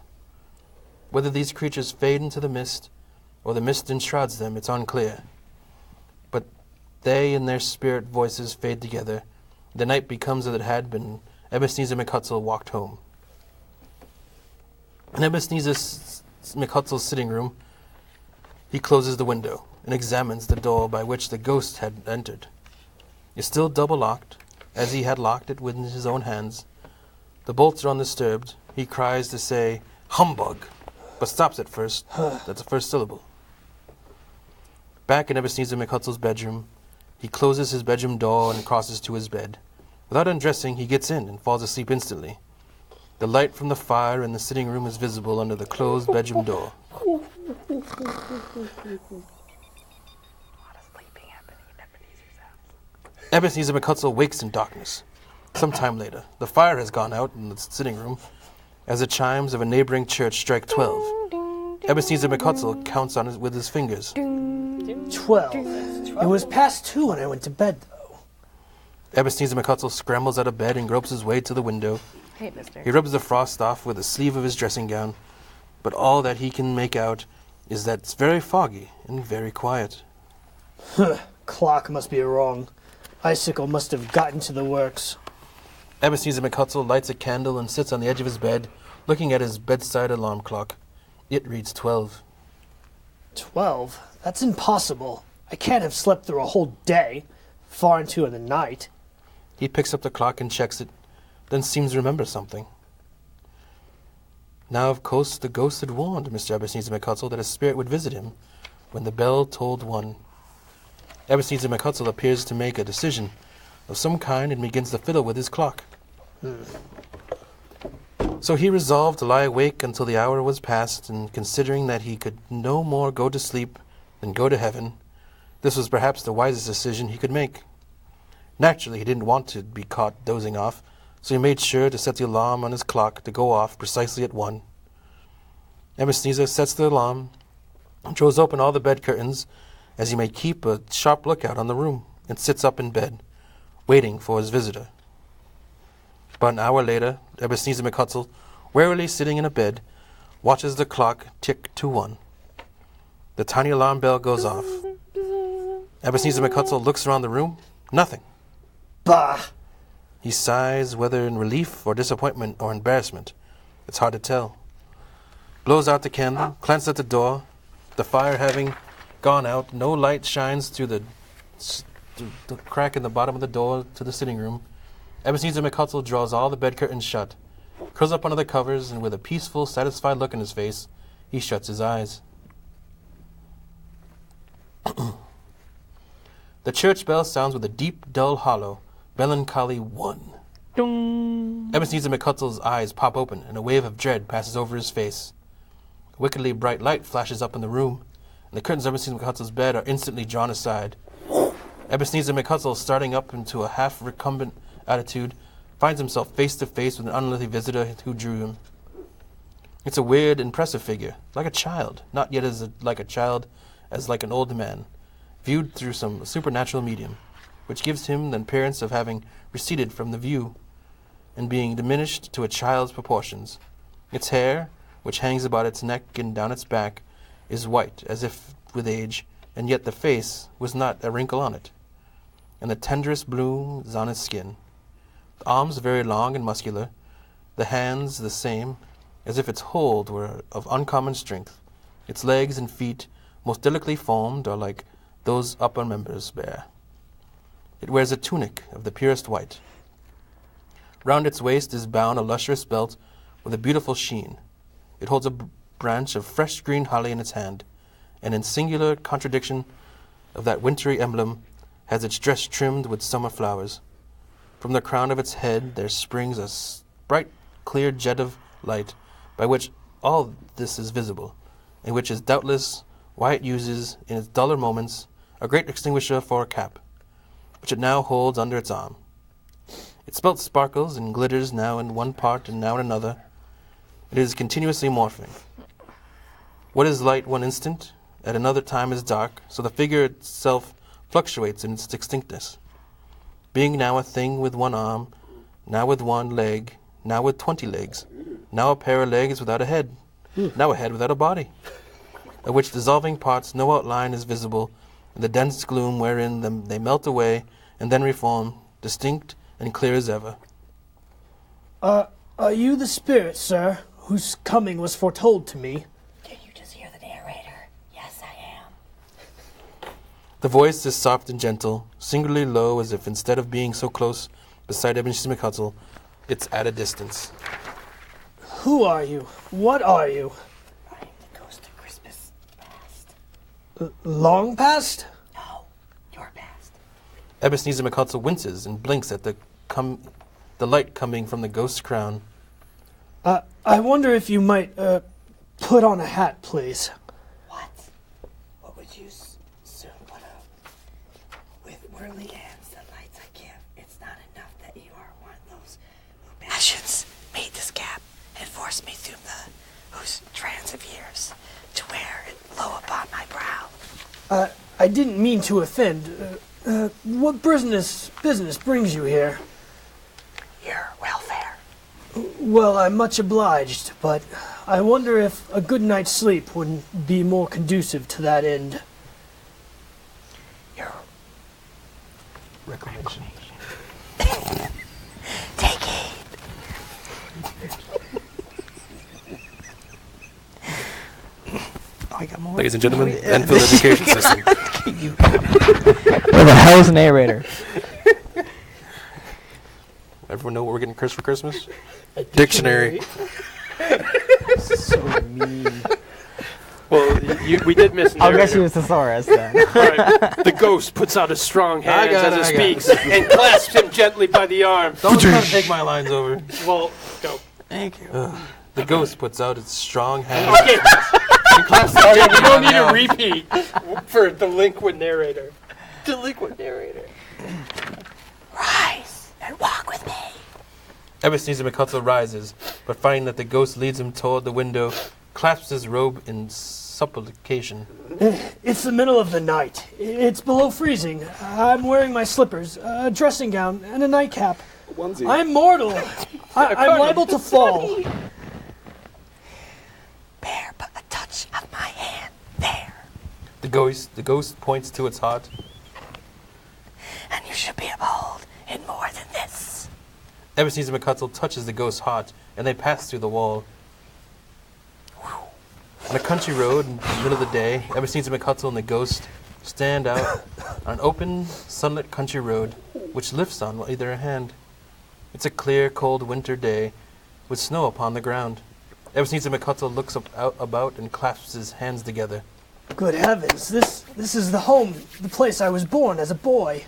Whether these creatures fade into the mist, or the mist enshrouds them, it's unclear. But they and their spirit voices fade together. The night becomes as it had been. Ebenezer McHutchell walked home. In Ebenezer McHutchell's sitting room, he closes the window and examines the door by which the ghost had entered. It's still double-locked, as he had locked it with his own hands. The bolts are undisturbed. He cries to say, "Humbug!" but stops at first. That's the first syllable. Back in Ebenezer McHutchell's bedroom, he closes his bedroom door and crosses to his bed. Without undressing, he gets in and falls asleep instantly. The light from the fire in the sitting room is visible under the closed bedroom door. A lot of sleeping happening in Ebenezer's house. Ebenezer McHutchell wakes in darkness. Some time later, the fire has gone out in the sitting room as the chimes of a neighboring church strike 12. Ebenezer McHutchell counts on it with his fingers. 12. It was past 2 when I went to bed, though. Ebenezer McHutchell scrambles out of bed and gropes his way to the window. Hey, mister. He rubs the frost off with the sleeve of his dressing gown, but all that he can make out is that it's very foggy and very quiet. Clock must be wrong. Icicle must have gotten to the works. Ebenezer McHutchell lights a candle and sits on the edge of his bed, looking at his bedside alarm clock. It reads 12. 12? That's impossible. I can't have slept through a whole day, far into the night. He picks up the clock and checks it, then seems to remember something. Now, of course, the ghost had warned Mr. Ebenezer McHutchell that his spirit would visit him when the bell tolled 1. Ebenezer McHutsell appears to make a decision of some kind and begins to fiddle with his clock. So he resolved to lie awake until the hour was past, and considering that he could no more go to sleep than go to heaven, this was perhaps the wisest decision he could make. Naturally, he didn't want to be caught dozing off, so he made sure to set the alarm on his clock to go off precisely at 1. Ebenezer sets the alarm and throws open all the bed curtains, as he may keep a sharp lookout on the room, and sits up in bed, waiting for his visitor. About an hour later, Ebenezer McHutsell, warily sitting in a bed, watches the clock tick to 1. The tiny alarm bell goes off. Ebenezer McHutsell looks around the room. Nothing. Bah! He sighs, whether in relief or disappointment or embarrassment. It's hard to tell. Blows out the candle, glances at the door. The fire having gone out, no light shines through the crack in the bottom of the door to the sitting room. Ebenezer McHutsell draws all the bed curtains shut, curls up under the covers, and with a peaceful, satisfied look in his face, he shuts his eyes. The church bell sounds with a deep, dull hollow, melancholy 1. Ebenezer McHutsell's eyes pop open, and a wave of dread passes over his face. A wickedly bright light flashes up in the room, and the curtains of Ebenezer McHutsell's bed are instantly drawn aside. Ebenezer McHutsell, starting up into a half-recumbent attitude, finds himself face to face with an unlikely visitor who drew him. It's a weird, impressive figure, like a child, not yet like a child, as like an old man, viewed through some supernatural medium, which gives him the appearance of having receded from the view and being diminished to a child's proportions. Its hair, which hangs about its neck and down its back, is white, as if with age, and yet the face was not a wrinkle on it, and the tenderest bloom is on its skin. The arms very long and muscular, the hands the same, as if its hold were of uncommon strength. Its legs and feet, most delicately formed, are like those upper members bear. It wears a tunic of the purest white. Round its waist is bound a lustrous belt with a beautiful sheen. It holds a branch of fresh green holly in its hand, and in singular contradiction of that wintry emblem, has its dress trimmed with summer flowers. From the crown of its head there springs a bright, clear jet of light, by which all this is visible, and which is doubtless why it uses, in its duller moments, a great extinguisher for a cap, which it now holds under its arm. Its belt sparkles and glitters now in one part and now in another. It is continuously morphing. What is light one instant, at another time is dark, so the figure itself fluctuates in its distinctness, being now a thing with one arm, now with one leg, now with 20 legs, now a pair of legs without a head, now a head without a body, of which dissolving parts no outline is visible, in the dense gloom wherein they melt away and then reform, distinct and clear as ever. Are you the spirit, sir, whose coming was foretold to me? Can you just hear the narrator? Yes, I am. The voice is soft and gentle, singularly low, as if instead of being so close beside Ebenezer McHutsell, it's at a distance. Who are you? What are you? I am the ghost of Christmas past. Long past? No, your past. Ebenezer McHutsell winces and blinks at the light coming from the ghost's crown. I wonder if you might, put on a hat, please. What? What would you soon put up? With whirly hands, the lights I give, it's not enough that you are one of those who passions made this cap and forced me through whose trance of years to wear it low upon my brow. I didn't mean to offend. What business brings you here? Your welfare. Well, I'm much obliged, but I wonder if a good night's sleep wouldn't be more conducive to that end. Your Reclamation. take heed. Oh, I got more. Ladies and gentlemen, Enfield Education System. Where the hell's the narrator? Everyone know what we're getting for Christmas? Dictionary. So mean. Well, we did miss an I'll guess narrator. you was thesaurus then. All right. The ghost puts out his strong hands as it speaks and clasps him gently by the arm. Don't try to take my lines over. Well, go. Thank you. The ghost puts out its strong hand. Okay. And clasps him You gently by don't the need a arm. repeat for delinquent narrator. Delinquent narrator. Rise and walk with me. Ebenezer McCutcheon rises, but finding that the ghost leads him toward the window, clasps his robe in supplication. It's the middle of the night. It's below freezing. I'm wearing my slippers, a dressing gown, and a nightcap. Onesie. I'm mortal. I'm liable to fall. Bear, put a touch of my hand there. The ghost points to its heart. And you should be bold in more than this. Ebenezer McCutcheon touches the ghost's heart, and they pass through the wall. On a country road in the middle of the day, Ebenezer McCutcheon and the ghost stand out on an open, sunlit country road, which lifts on either hand. It's a clear, cold winter day, with snow upon the ground. Ebenezer McCutcheon looks out about and clasps his hands together. Good heavens, this is the home, the place I was born as a boy.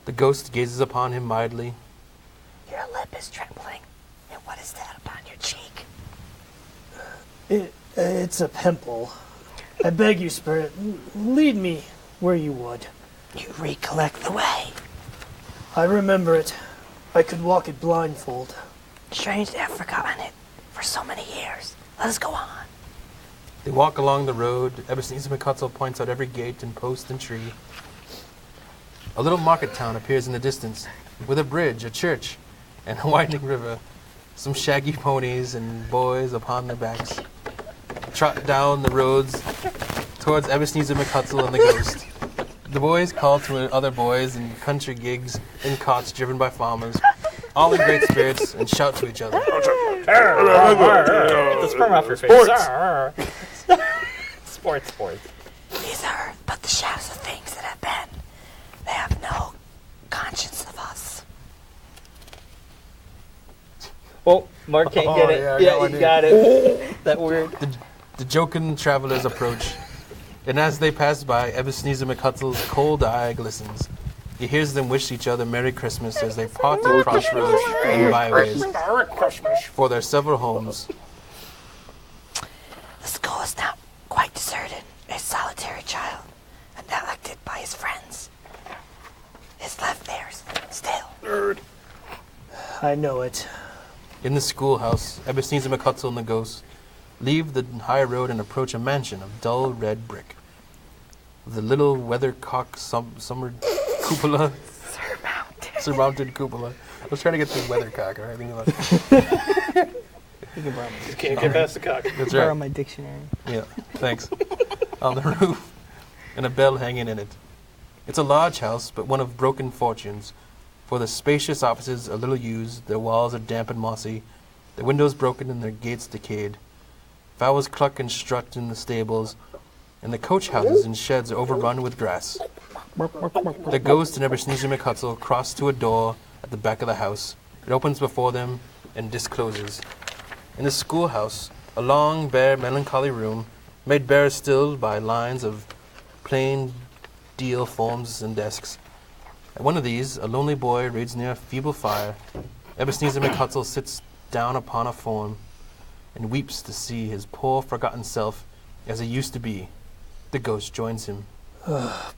The ghost gazes upon him mildly. Your lip is trembling. And what is that upon your cheek? It's a pimple. I beg you, Spirit, lead me where you would. You recollect the way. I remember it. I could walk it blindfold. Strange to have forgotten it for so many years. Let us go on. They walk along the road. Ebenezer McCutcheon points out every gate and post and tree. A little market town appears in the distance, with a bridge, a church, and a winding river. Some shaggy ponies and boys upon their backs trot down the roads towards Ebenezer McCutcheon and the ghost. The boys call to other boys in country gigs and carts driven by farmers, all in great spirits, and shout to each other. The sperm off your face. Sports. These are but the shadows of things that have been. They have no conscience of us. Well, Mark can't get it. Yeah, you got it. That word. The jocund travelers approach, and as they pass by, Ebenezer McCutcheon's cold eye glistens. He hears them wish each other Merry Christmas as they part the crossroads and byways for their several homes. The school is now quite deserted. A solitary child, and neglected by his friends, is left there still. I know it. In the schoolhouse, Ebenezer McCutcheon and the ghost leave the high road and approach a mansion of dull red brick. With a little weathercock summer cupola. Surmounted cupola. I was trying to get the weathercock, all right? You can't get past the cock. That's Borrow right. my dictionary. Yeah, thanks. On the roof, and a bell hanging in it. It's a large house, but one of broken fortunes. For the spacious offices are little used, their walls are damp and mossy, their windows broken and their gates decayed. Fowls cluck and strut in the stables, and the coach houses and sheds are overrun with grass. The ghost and Ebenezer McCutcheon cross to a door at the back of the house. It opens before them and discloses. In the schoolhouse, a long, bare, melancholy room, made bare still by lines of plain deal forms and desks. At one of these, a lonely boy reads near a feeble fire. Ebenezer McCutcheon sits down upon a form and weeps to see his poor, forgotten self as he used to be. The ghost joins him.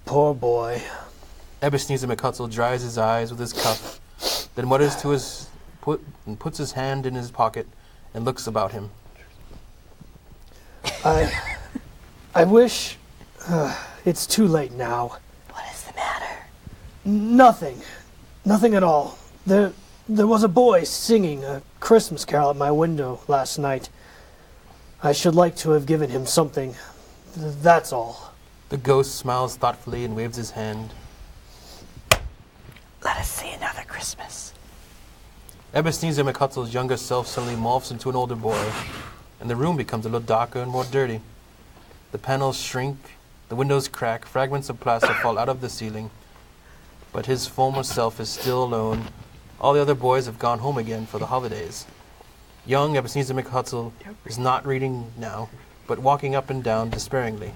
Poor boy. Ebenezer McCutcheon dries his eyes with his cuff, then mutters to his puts his hand in his pocket and looks about him. I wish it's too late now. What is the matter? Nothing at all. There was a boy singing a Christmas carol at my window last night. I should like to have given him something. That's all. The ghost smiles thoughtfully and waves his hand. Let us see another Christmas. Ebenezer McCutcheon's younger self suddenly morphs into an older boy, and the room becomes a little darker and more dirty. The panels shrink, the windows crack, fragments of plaster fall out of the ceiling, but his former self is still alone. All the other boys have gone home again for the holidays. Young Ebenezer McCutcheon is not reading now. but walking up and down despairingly.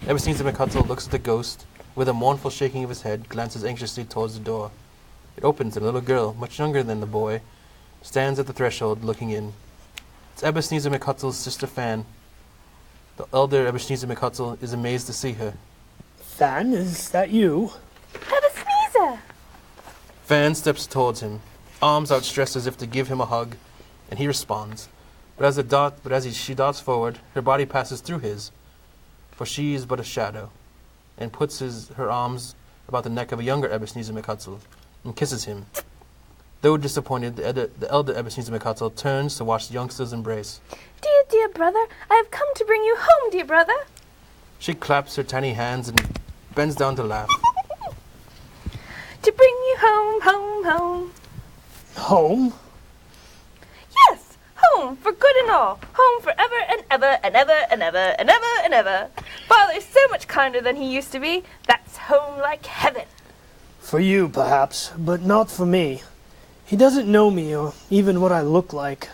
Ebenezer McHutsell looks at the ghost, with a mournful shaking of his head, glances anxiously towards the door. It opens, and a little girl, much younger than the boy, stands at the threshold looking in. It's Ebenezer McHutsell's sister Fan. The elder Ebenezer McHutsell is amazed to see her. Fan, is that you? Ebenezer! Fan steps towards him, arms outstretched as if to give him a hug, and he responds. But as she darts forward, her body passes through his, for she is but a shadow, and puts her arms about the neck of a younger Ebenezer McHutsell and kisses him. Though disappointed, the elder Ebenezer McHutsell turns to watch the youngsters embrace. Dear, dear brother, I have come to bring you home, dear brother. She claps her tiny hands and bends down to laugh. To bring you home, home, home. Home? Yes, home, for good and all. Home forever and ever and ever and ever and ever and ever. Father's so much kinder than he used to be. That's home like heaven. For you, perhaps, but not for me. He doesn't know me or even what I look like.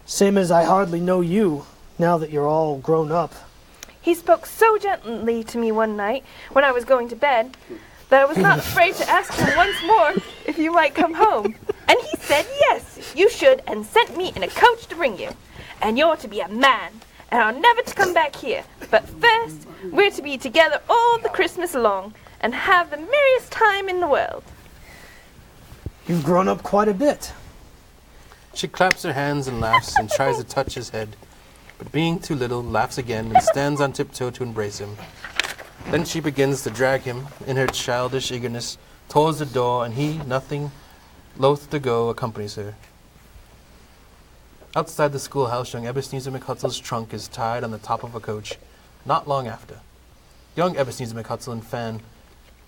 Same as I hardly know you, now that you're all grown up. He spoke so gently to me one night when I was going to bed that I was not afraid to ask him once more if you might come home. And he said yes, you should, and sent me in a coach to bring you. And you're to be a man, and are never to come back here. But first, we're to be together all the Christmas long, and have the merriest time in the world. You've grown up quite a bit. She claps her hands and laughs and tries to touch his head, but being too little, laughs again and stands on tiptoe to embrace him. Then she begins to drag him, in her childish eagerness, towards the door, and he, nothing loath to go, accompanies her. Outside the schoolhouse, young Ebenezer McHutsell's trunk is tied on the top of a coach. Not long after, young Ebenezer McHutsell and Fan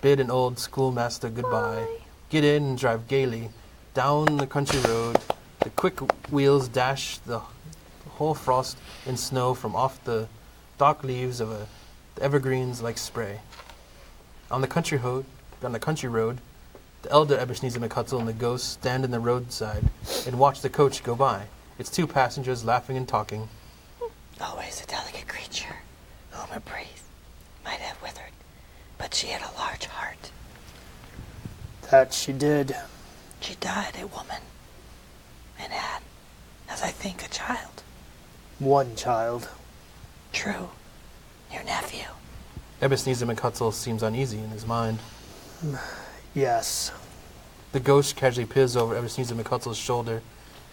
bid an old schoolmaster goodbye, get in and drive gaily down the country road. The quick wheels dash the whole frost and snow from off the dark leaves of the evergreens like spray. On the country road, the elder Ebenezer McHutsell and the ghost stand in the roadside and watch the coach go by, its two passengers laughing and talking. Always a delicate creature, whom a breeze might have withered, but she had a large heart. That she did. She died a woman, and had, as I think, a child. One child. True, your nephew. Ebenezer McHutsell seems uneasy in his mind. Yes. The ghost casually peers over Ebenezer McHutsell's shoulder,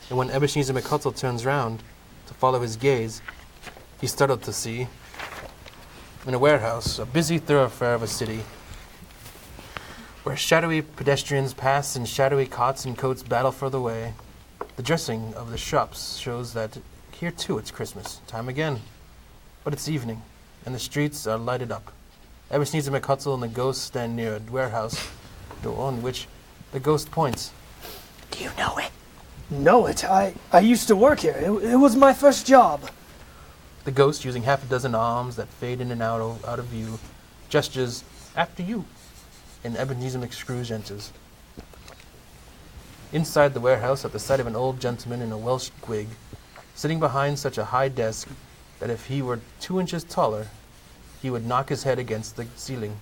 and when Ebenezer McHutsell turns round to follow his gaze, he's startled to see, in a warehouse, a busy thoroughfare of a city, where shadowy pedestrians pass and shadowy cots and coats battle for the way. The dressing of the shops shows that here too it's Christmas time again. But it's evening, and the streets are lighted up. Ebenezer McHutsell and the ghost stand near a warehouse door on which the ghost points. Do you know it? Know it? I used to work here. It was my first job. The ghost, using half a dozen arms that fade in and out of view, gestures, "After you," and Ebenezer McScrooge enters. Inside the warehouse, at the sight of an old gentleman in a Welsh wig, sitting behind such a high desk that if he were 2 inches taller, he would knock his head against the ceiling.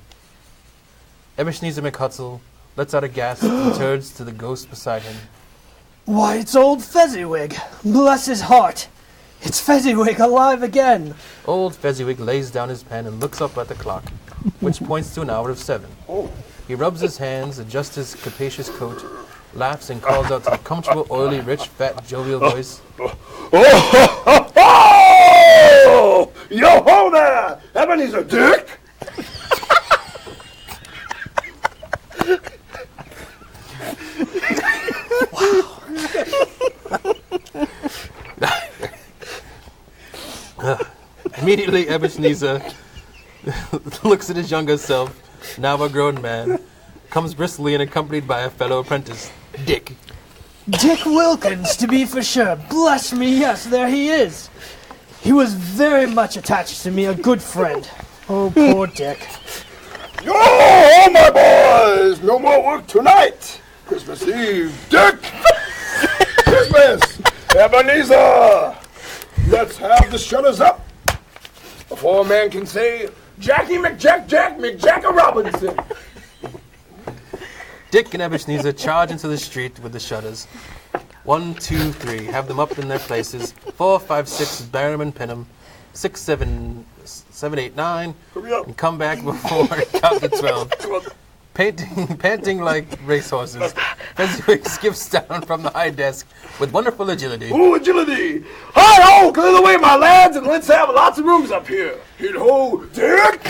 Ebenezer McHutsell lets out a gasp and turns to the ghost beside him. Why, it's old Fezziwig. Bless his heart. It's Fezziwig alive again. Old Fezziwig lays down his pen and looks up at the clock, which points to an hour of 7. He rubs his hands, adjusts his capacious coat, laughs, and calls out to the comfortable, oily, rich, fat, jovial voice. Oh! Yo-ho there! Ebenezer Dick! Immediately, Ebenezer looks at his younger self, now a grown man, comes briskly and accompanied by a fellow apprentice, Dick. Dick Wilkins, to be for sure. Bless me, yes, there he is. He was very much attached to me, a good friend. Oh, poor Dick. Yo, my boys! No more work tonight! Christmas Eve, Dick! Christmas! Ebenezer! Let's have the shutters up before a man can say, Jackie McJacka Robinson. Dick and Ebenezer charge into the street with the shutters. 1, 2, 3, have them up in their places. 4, 5, 6, bear 'em and pin 'em. 6, 7, 8, 9, Hurry up. and come back before count to 12. Panting like racehorses, Fezziwig skips down from the high desk with wonderful agility. Ooh, agility. Hi-ho, clear the way, my lads, and let's have lots of rooms up here. Hit-ho, Dick.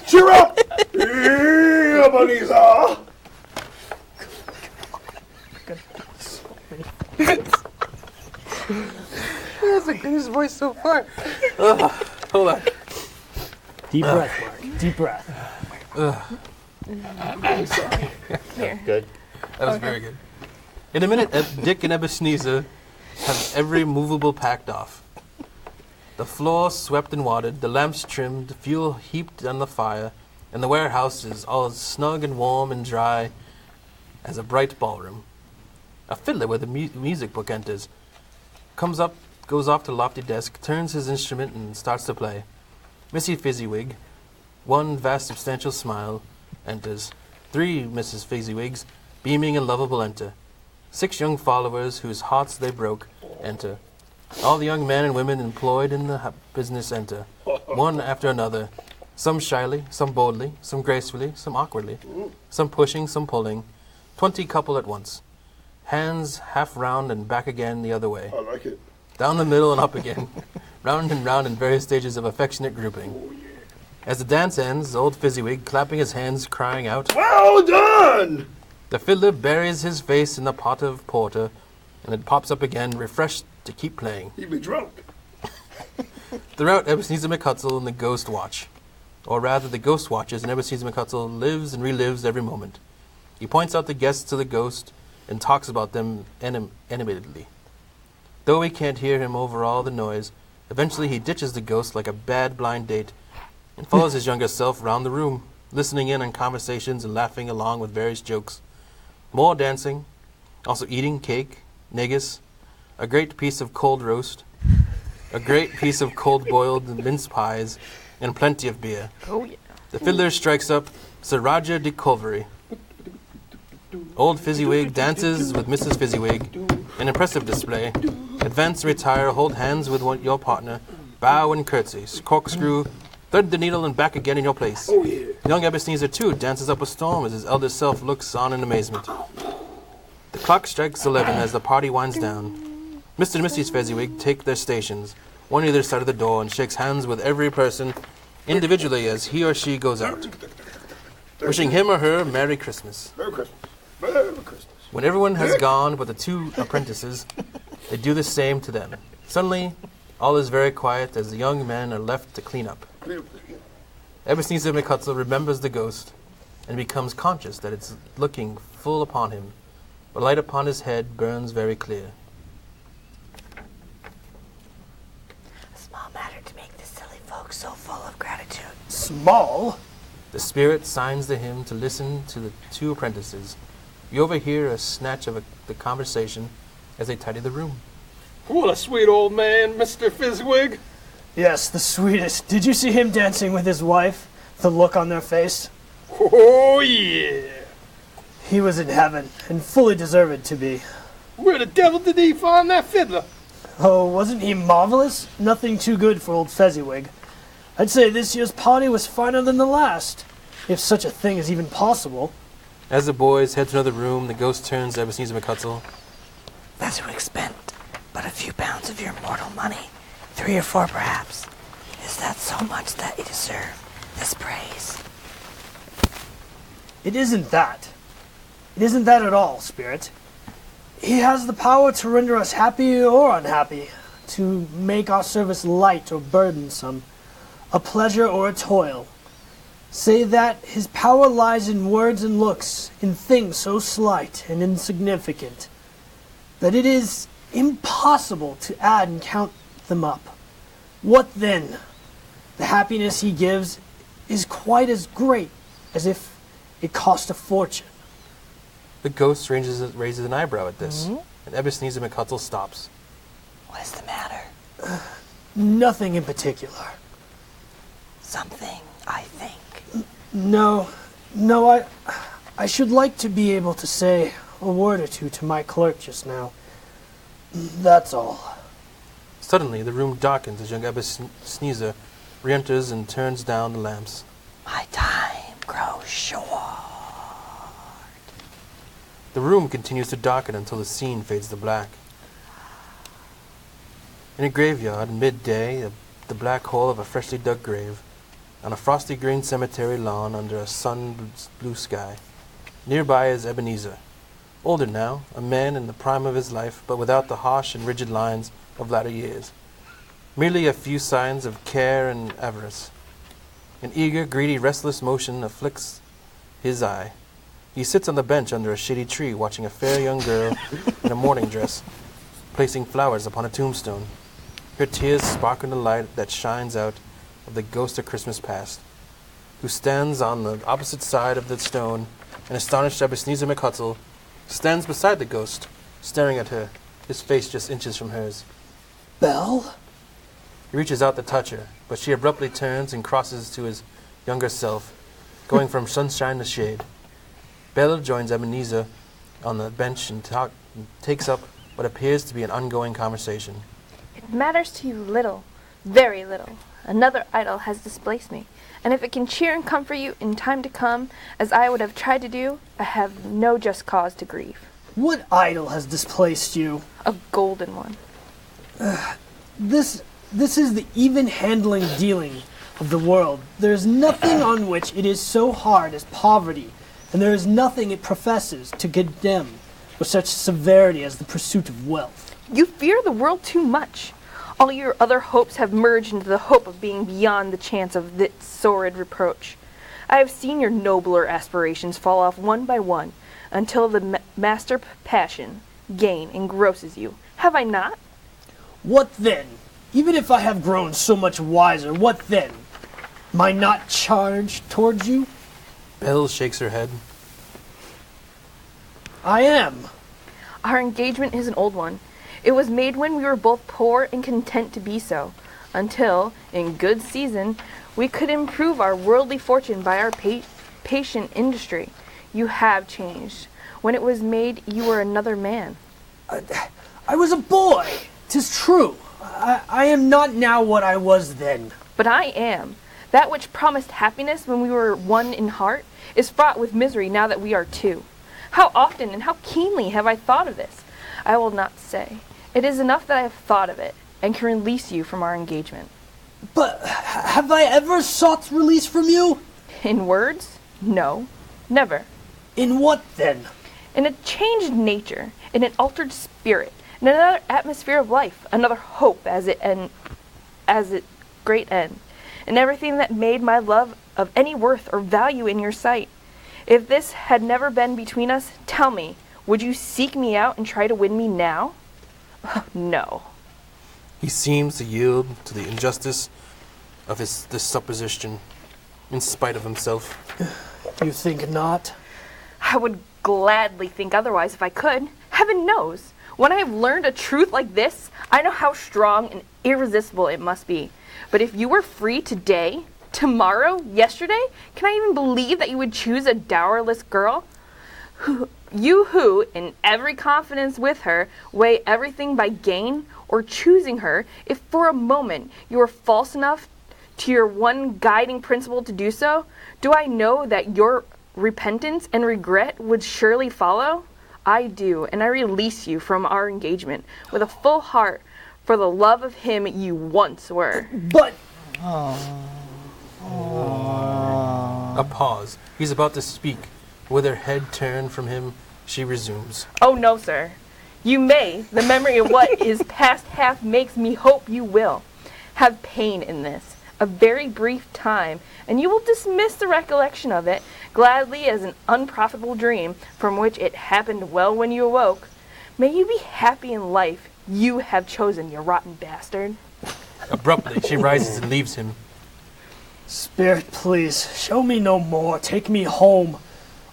Cheer up. Yeah, Ebenezer. That's the greatest voice so far. Hold on. Deep breath, Mark. Deep breath. Good. That was very good. In a minute, Dick and Ebenezer have every movable packed off. The floor swept and watered, the lamps trimmed, the fuel heaped on the fire, and the warehouse is all as snug and warm and dry as a bright ballroom. A fiddler with a music book enters, comes up, goes off to the lofty desk, turns his instrument and starts to play. Missy Fezziwig, one vast substantial smile, enters. 3 Mrs. Fezziwigs, beaming and lovable, enter. 6 young followers whose hearts they broke, enter. All the young men and women employed in the business enter, one after another, some shyly, some boldly, some gracefully, some awkwardly, some pushing, some pulling, 20 couple at once. Hands half round and back again the other way. I like it. Down the middle and up again, round and round in various stages of affectionate grouping. As the dance ends, old Fezziwig, clapping his hands, crying out, Well done! the fiddler buries his face in the pot of porter, and it pops up again, refreshed to keep playing. He'd be drunk. Throughout, Ebenezer McHutsell and the Ghost watch. Or rather, the Ghost watches, and Ebenezer McHutsell lives and relives every moment. He points out the guests to the Ghost and talks about them animatedly. Though he can't hear him over all the noise, eventually he ditches the Ghost like a bad blind date and follows his younger self round the room, listening in on conversations and laughing along with various jokes. More dancing, also eating cake, negus, a great piece of cold roast, a great piece of cold-boiled mince pies, and plenty of beer. Oh, yeah. The fiddler strikes up Sir Roger de Coverley. Old Fezziwig dances with Mrs. Fezziwig, an impressive display. Advance, retire, hold hands with your partner, bow and curtsy, corkscrew, thread the needle and back again in your place. Oh, yeah. Young Ebenezer, too, dances up a storm as his elder self looks on in amazement. The clock strikes 11 as the party winds down. Mr. and Mrs. Fezziwig take their stations, one either side of the door, and shakes hands with every person individually as he or she goes out, wishing him or her Merry Christmas. Merry Christmas. Merry Christmas. When everyone has gone but the 2 apprentices, they do the same to them. Suddenly, all is very quiet as the young men are left to clean up. Ebenezer McHutsell remembers the Ghost and becomes conscious that it's looking full upon him. The light upon his head burns very clear. A small matter to make the silly folks so full of gratitude. Small? The spirit signs to him to listen to the 2 apprentices. You overhear a snatch of the conversation as they tidy the room. What a sweet old man, Mr. Fezziwig. Yes, the sweetest. Did you see him dancing with his wife? The look on their face? Oh, yeah. He was in heaven, and fully deserved to be. Where the devil did he find that fiddler? Oh, wasn't he marvelous? Nothing too good for old Fezziwig. I'd say this year's party was finer than the last, if such a thing is even possible. As the boys head to another room, the Ghost turns to Ebenezer McHutsell. Fezziwig spent but a few pounds of your mortal money. 3 or 4 perhaps. Is that so much that you deserve this praise? It isn't that. It isn't that at all, Spirit. He has the power to render us happy or unhappy, to make our service light or burdensome, a pleasure or a toil. Say that his power lies in words and looks, in things so slight and insignificant, that it is impossible to add and count them up. What then? The happiness he gives is quite as great as if it cost a fortune. The Ghost raises an eyebrow at this, and Ebenezer McHutsell stops. What is the matter? Nothing in particular. something, I think. No, I should like to be able to say a word or two to my clerk just now. That's all. Suddenly, the room darkens as young Ebenezer re-enters and turns down the lamps. My time grows short. The room continues to darken until the scene fades to black. In a graveyard, midday, the black hole of a freshly dug grave, on a frosty green cemetery lawn under a sun-blue sky. Nearby is Ebenezer, older now, a man in the prime of his life, but without the harsh and rigid lines of latter years. Merely a few signs of care and avarice. An eager, greedy, restless motion afflicts his eye. He sits on the bench under a shady tree, watching a fair young girl in a mourning dress, placing flowers upon a tombstone. Her tears sparkle in the light that shines out of the ghost of Christmas past, who stands on the opposite side of the stone, and astonished Ebenezer Hutsell stands beside the ghost, staring at her, his face just inches from hers. Belle? He reaches out to touch her, but she abruptly turns and crosses to his younger self, going from sunshine to shade. Belle joins Ebenezer on the bench and takes up what appears to be an ongoing conversation. It matters to you little, very little. Another idol has displaced me, and if it can cheer and comfort you in time to come, as I would have tried to do, I have no just cause to grieve. What idol has displaced you? A golden one. This is the even-handling dealing of the world. There is nothing on which it is so hard as poverty, and there is nothing it professes to condemn with such severity as the pursuit of wealth. You fear the world too much. All your other hopes have merged into the hope of being beyond the chance of this sordid reproach. I have seen your nobler aspirations fall off one by one, until the master passion, gain, engrosses you. Have I not? What then? Even if I have grown so much wiser, what then? Am I not charged towards you? Belle shakes her head. I am. Our engagement is an old one. It was made when we were both poor and content to be so, until, in good season, we could improve our worldly fortune by our patient industry. You have changed. When it was made, you were another man. I was a boy. 'Tis true. I am not now what I was then. But I am. That which promised happiness when we were one in heart is fraught with misery now that we are two. How often and how keenly have I thought of this? I will not say. It is enough that I have thought of it, and can release you from our engagement. But have I ever sought release from you? In words? No. Never. In what then? In a changed nature, in an altered spirit, in another atmosphere of life, another hope as its great end, and everything that made my love of any worth or value in your sight. If this had never been between us, tell me, would you seek me out and try to win me now? No. He seems to yield to the injustice of this supposition, in spite of himself. You think not? I would gladly think otherwise if I could. Heaven knows. When I have learned a truth like this, I know how strong and irresistible it must be. But if you were free today, tomorrow, yesterday, can I even believe that you would choose a dowerless girl? You who, in every confidence with her, weigh everything by gain, or choosing her, if for a moment you are false enough to your one guiding principle to do so, do I know that your repentance and regret would surely follow? I do, and I release you from our engagement with a full heart for the love of him you once were. But... A pause. He's about to speak. With her head turned from him, she resumes. Oh no, sir. You may. The memory of what is past half makes me hope you will. Have pain in this, a very brief time, and you will dismiss the recollection of it gladly as an unprofitable dream from which it happened well when you awoke. May you be happy in life you have chosen, you rotten bastard. Abruptly, she rises and leaves him. Spirit, please, show me no more. Take me home.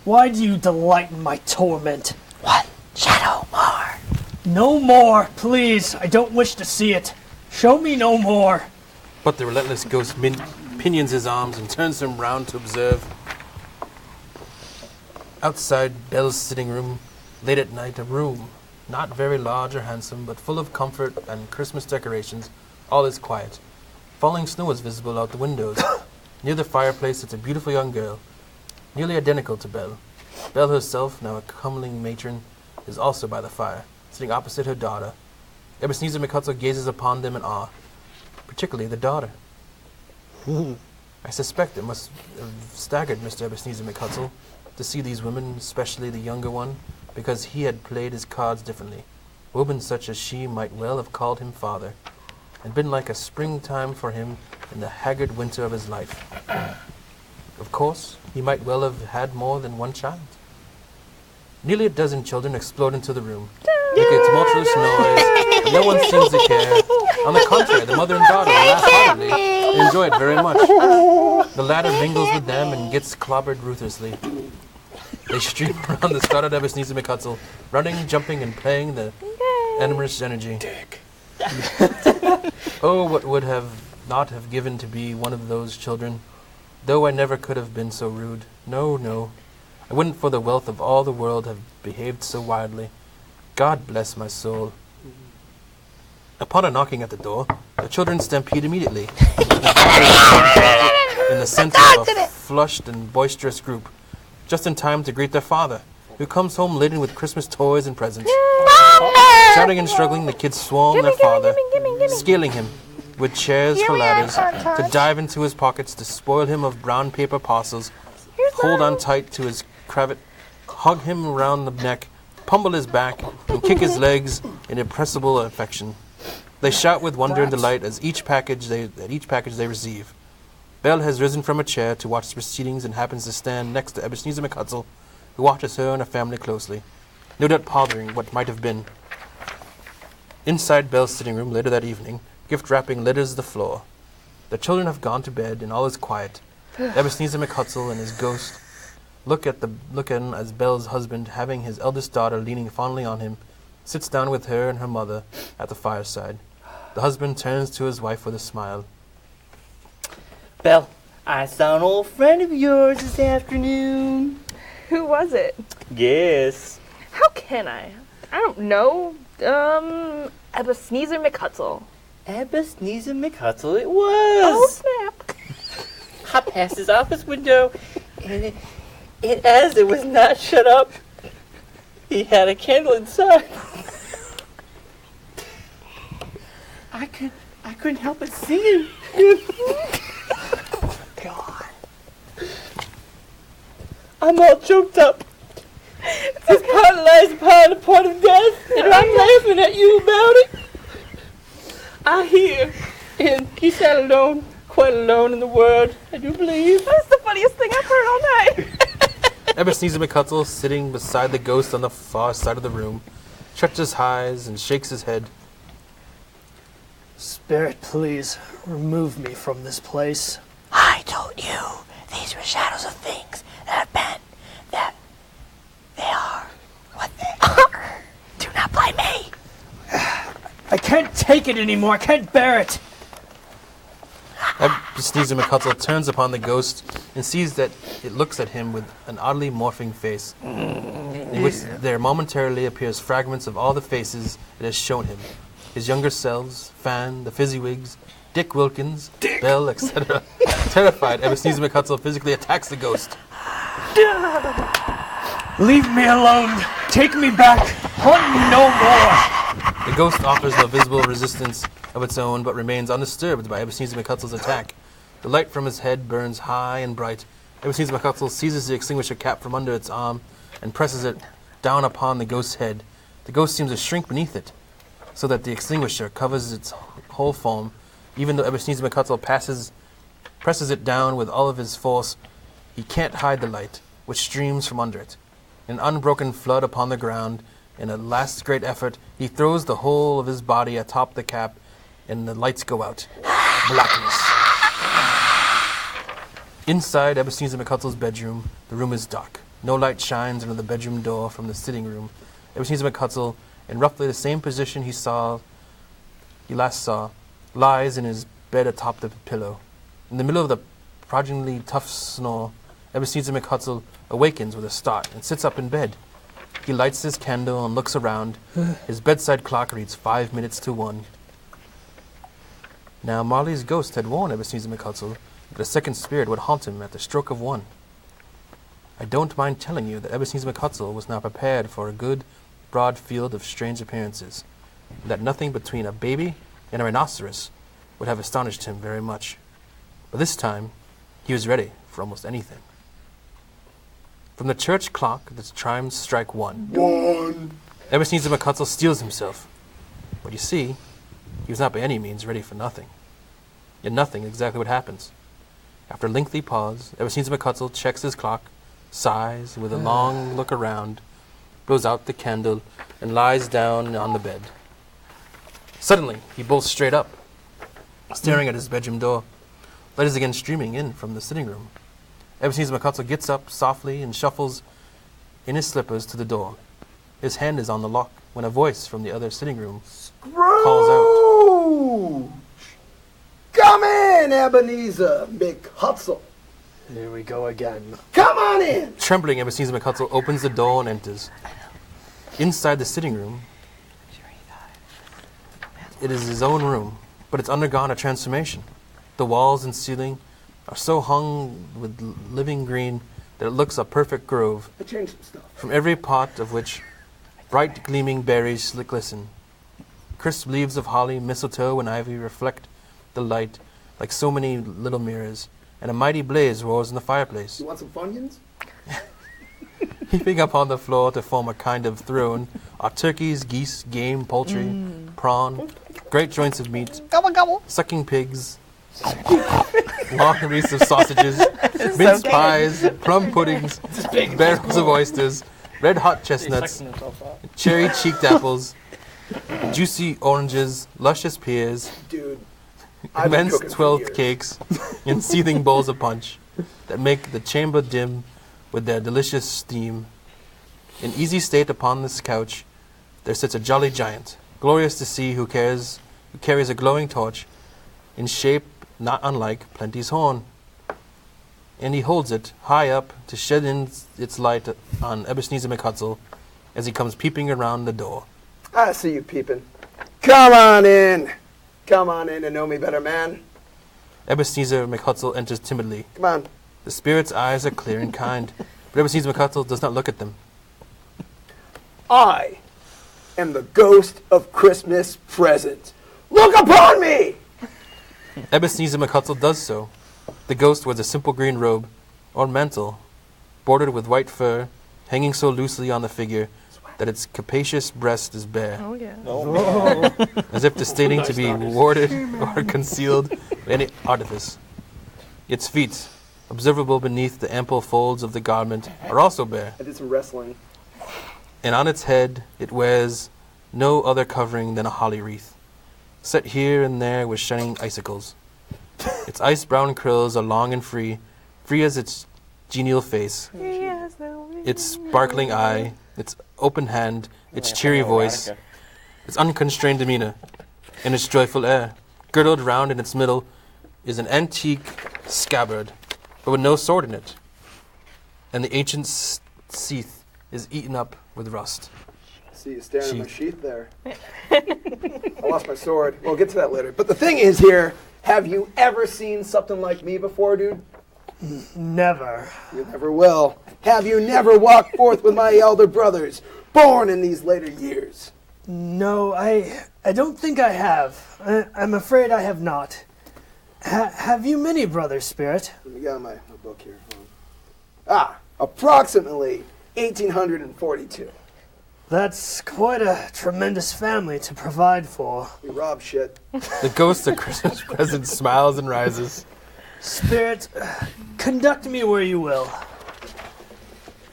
Why do you delight in my torment? One shadow more. No more, please. I don't wish to see it. Show me no more. But the relentless ghost pinions his arms, and turns him round to observe. Outside Belle's sitting room, late at night, a room, not very large or handsome, but full of comfort and Christmas decorations. All is quiet. Falling snow is visible out the windows. Near the fireplace sits a beautiful young girl, nearly identical to Belle. Belle herself, now a comely matron, is also by the fire, sitting opposite her daughter. Ebenezer McHutsell gazes upon them in awe, particularly the daughter. I suspect it must have staggered Mr. Ebenezer McHutsell to see these women, especially the younger one, because he had played his cards differently. Women such as she might well have called him father, and been like a springtime for him in the haggard winter of his life. Of course, he might well have had more than one child. Nearly a dozen children explode into the room, make a tumultuous noise, and no one seems to care. On the contrary, the mother and daughter laugh heartily and enjoy it very much. The latter mingles with them and gets clobbered ruthlessly. They stream around the startled Ebenezer McHutsell, running, jumping, and playing the animus energy. Oh, what would have not have given to be one of those children, though I never could have been so rude. No, no. I wouldn't for the wealth of all the world have behaved so wildly. God bless my soul. Upon a knocking at the door, the children stampede immediately. In the center of a flushed and boisterous group, just in time to greet their father, who comes home laden with Christmas toys and presents. Shouting and struggling, the kids swarm their father, scaling him with chairs for ladders, to dive into his pockets to spoil him of brown paper parcels, hold on tight to his cravat, hug him around the neck, pummel his back, and kick his legs in irrepressible affection. They shout with wonder and delight at each package they receive. Belle has risen from a chair to watch the proceedings and happens to stand next to Ebenezer McHutsell, who watches her and her family closely, no doubt pondering what might have been. Inside Belle's sitting room later that evening, gift wrapping litters the floor. The children have gone to bed and all is quiet. Ebenezer McHutsell and his ghost look at him as Belle's husband, having his eldest daughter leaning fondly on him, sits down with her and her mother at the fireside. The husband turns to his wife with a smile. Belle, I saw an old friend of yours this afternoon. Who was it? Yes. How can I? I don't know. Ebenezer McHutsell. Ebenezer McHutsell it was. Oh, snap. I passed his office window, and as it was not shut up, he had a candle inside. I couldn't help but singing. God. I'm all choked up. This part lies upon the point of death, and I'm laughing at you about it. I hear, and he sat alone, quite alone in the world, I do believe. That's the funniest thing I've heard all night. Ebenezer McHutsell, sitting beside the ghost on the far side of the room, shuts his eyes and shakes his head. Spirit, please, remove me from this place. I told you these were shadows of things that have been, that they are what they are. Do not blame me. I can't take it anymore. I can't bear it. Ebenezer McHutsell turns upon the ghost and sees that it looks at him with an oddly morphing face, in which there momentarily appears fragments of all the faces it has shown him. His younger selves, Fan, the Fezziwigs, Dick Wilkins, Belle, etc. Terrified, Ebenezer McHutsell physically attacks the ghost. Leave me alone. Take me back. Hunt me no more. The ghost offers no visible resistance of its own, but remains undisturbed by Ebenezer McHutsell's attack. The light from his head burns high and bright. Ebenezer McHutsell seizes the extinguisher cap from under its arm and presses it down upon the ghost's head. The ghost seems to shrink beneath it, so that the extinguisher covers its whole form. Even though Ebenezer McHutsell presses it down with all of his force, he can't hide the light, which streams from under it. In an unbroken flood upon the ground, in a last great effort, he throws the whole of his body atop the cap, and the lights go out. Blackness. Inside Ebenezer McHutsell's bedroom, the room is dark. No light shines under the bedroom door from the sitting room. Ebenezer McHutsell, in roughly the same position he last saw, lies in his bed atop the pillow. In the middle of the prodigially tough snore, Ebenezer McHutsell awakens with a start and sits up in bed. He lights his candle and looks around. His bedside clock reads 5 minutes to 1. Now Marley's ghost had warned Ebenezer McHutsell that a second spirit would haunt him at the stroke of 1. I don't mind telling you that Ebenezer McHutsell was now prepared for a good, broad field of strange appearances, and that nothing between a baby and a rhinoceros would have astonished him very much. But this time, he was ready for almost anything. From the church clock, the chimes strike 1. 1. Ebenezer McHutsell steels himself. But you see, he was not by any means ready for nothing. Yet nothing is exactly what happens. After a lengthy pause, Ebenezer McHutsell checks his clock, sighs with a long look around, blows out the candle, and lies down on the bed. Suddenly, he bolts straight up, staring at his bedroom door. Light is again streaming in from the sitting room. Ebenezer McHutsell gets up softly and shuffles in his slippers to the door. His hand is on the lock when a voice from the other sitting room calls out. Come in, Ebenezer McHutsell. Here we go again. Come on in. Trembling, Ebenezer McHutsell opens the door and enters. Inside the sitting room, it is his own room, but it's undergone a transformation. The walls and ceiling are so hung with living green that it looks a perfect grove, I changed some stuff. from every pot of which bright gleaming berries glisten. Crisp leaves of holly, mistletoe, and ivy reflect the light like so many little mirrors, and a mighty blaze roars in the fireplace. You want some Funyuns? Heaping up on the floor to form a kind of throne are turkeys, geese, game, poultry, prawn, great joints of meat, sucking pigs, long wreaths of sausages, mince pies, plum puddings, barrels of oysters, red-hot chestnuts, cherry-cheeked apples, juicy oranges, luscious pears, Dude, I've been immense cooking for 12th years. cakes, and seething bowls of punch that make the chamber dim with their delicious steam. In easy state upon this couch, there sits a jolly giant, glorious to see, who carries a glowing torch, in shape not unlike Plenty's horn. And he holds it high up to shed in its light on Ebenezer McHutsell as he comes peeping around the door. I see you peeping. Come on in. Come on in and know me better, man. Ebenezer McHutsell enters timidly. Come on. The spirit's eyes are clear and kind, but Ebenezer McHutsell does not look at them. I am the ghost of Christmas present. Look upon me! Ebenezer McHutsell does so. The ghost wears a simple green robe, ornamental, bordered with white fur, hanging so loosely on the figure that its capacious breast is bare, Oh, yeah. as if disdaining to be warded or concealed by any artifice. Its feet, observable beneath the ample folds of the garment, are also bare, I did some wrestling. and on its head it wears no other covering than a holly wreath, set here and there with shining icicles. Its ice-brown curls are long and free as its genial face, Yes, its sparkling eye, its open hand, its cheery voice, its unconstrained demeanor, and its joyful air. Girdled round in its middle is an antique scabbard, but with no sword in it, and the ancient sheath is eaten up with rust. I see you staring at my sheath there. I lost my sword. We'll get to that later. But the thing is here, have you ever seen something like me before, dude? Never. You never will. Have you never walked forth with my elder brothers, born in these later years? No, I don't think I have. I'm afraid I have not. Have you many brothers, Spirit? Let me get my book here. Hold on. Approximately 1842. That's quite a tremendous family to provide for. We rob shit. The ghost of Christmas present smiles and rises. Spirit, conduct me where you will.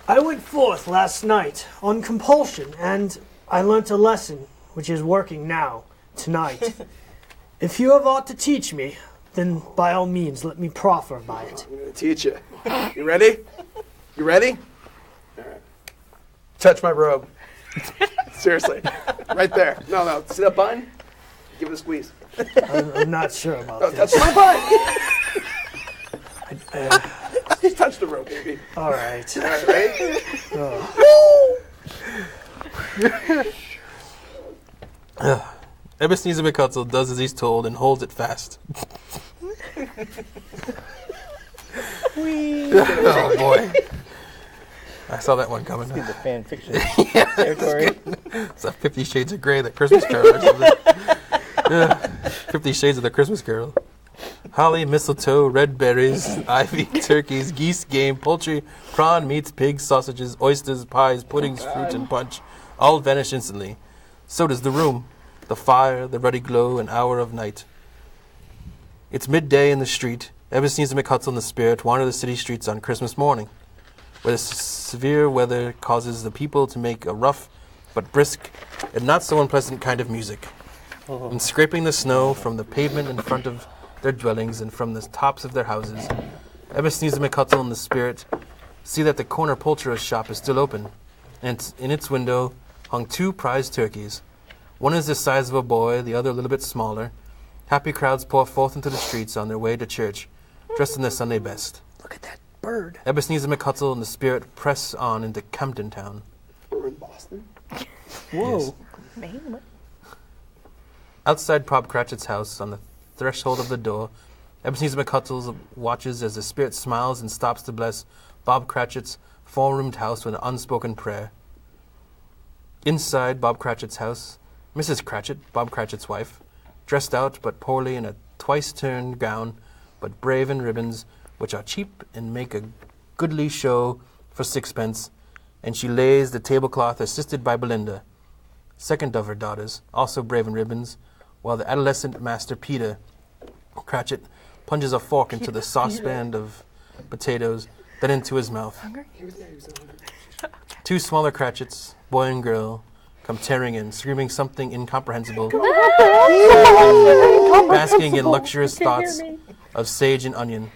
I went forth last night on compulsion, and I learnt a lesson, which is working now, tonight. If you have aught to teach me, then by all means let me proffer by it. I'm going to teach you. You ready? You ready? All right. Touch my robe. Seriously. Right there. No. See that button? Give it a squeeze. I'm not sure about No, this. touch my button. I Just touch the rope, baby. All right. All right, ready? Ebenezer McHutsell does as he's told and holds it fast. Oh boy. I saw that one coming. The fan fiction Yeah, territory. it's a 50 Shades of Grey, the Christmas Carol or something. 50 Shades of the Christmas Carol. Holly, mistletoe, red berries, ivy, turkeys, geese, game, poultry, prawn, meats, pigs, sausages, oysters, pies, puddings, fruit, and punch all vanish instantly. So does the room, the fire, the ruddy glow, an hour of night. It's midday in the street. Ebenezer McHutsell and the spirit wander the city streets on Christmas morning, where the severe weather causes the people to make a rough but brisk and not so unpleasant kind of music. And scraping the snow from the pavement in front of their dwellings and from the tops of their houses, Ebenezer McHutsell and the spirit see that the corner poulterer's shop is still open, and in its window hung 2 prize turkeys. One is the size of a boy, the other a little bit smaller. Happy crowds pour forth into the streets on their way to church, dressed in their Sunday best. Look at that bird. Ebenezer McHutsell and the spirit press on into Camden Town. We're in Boston. Whoa. Yes. Outside Bob Cratchit's house, on the threshold of the door, Ebenezer McHutsell watches as the spirit smiles and stops to bless Bob Cratchit's 4-roomed house with an unspoken prayer. Inside Bob Cratchit's house, Mrs. Cratchit, Bob Cratchit's wife, dressed out but poorly in a twice-turned gown, but brave in ribbons, which are cheap and make a goodly show for 6pence, and she lays the tablecloth assisted by Belinda, second of her daughters, also brave in ribbons, while the adolescent master Peter Cratchit plunges a fork into the saucepan of potatoes, then into his mouth. 2 smaller Cratchits, boy and girl, come tearing in, screaming something incomprehensible, basking in luxurious thoughts of sage and onion.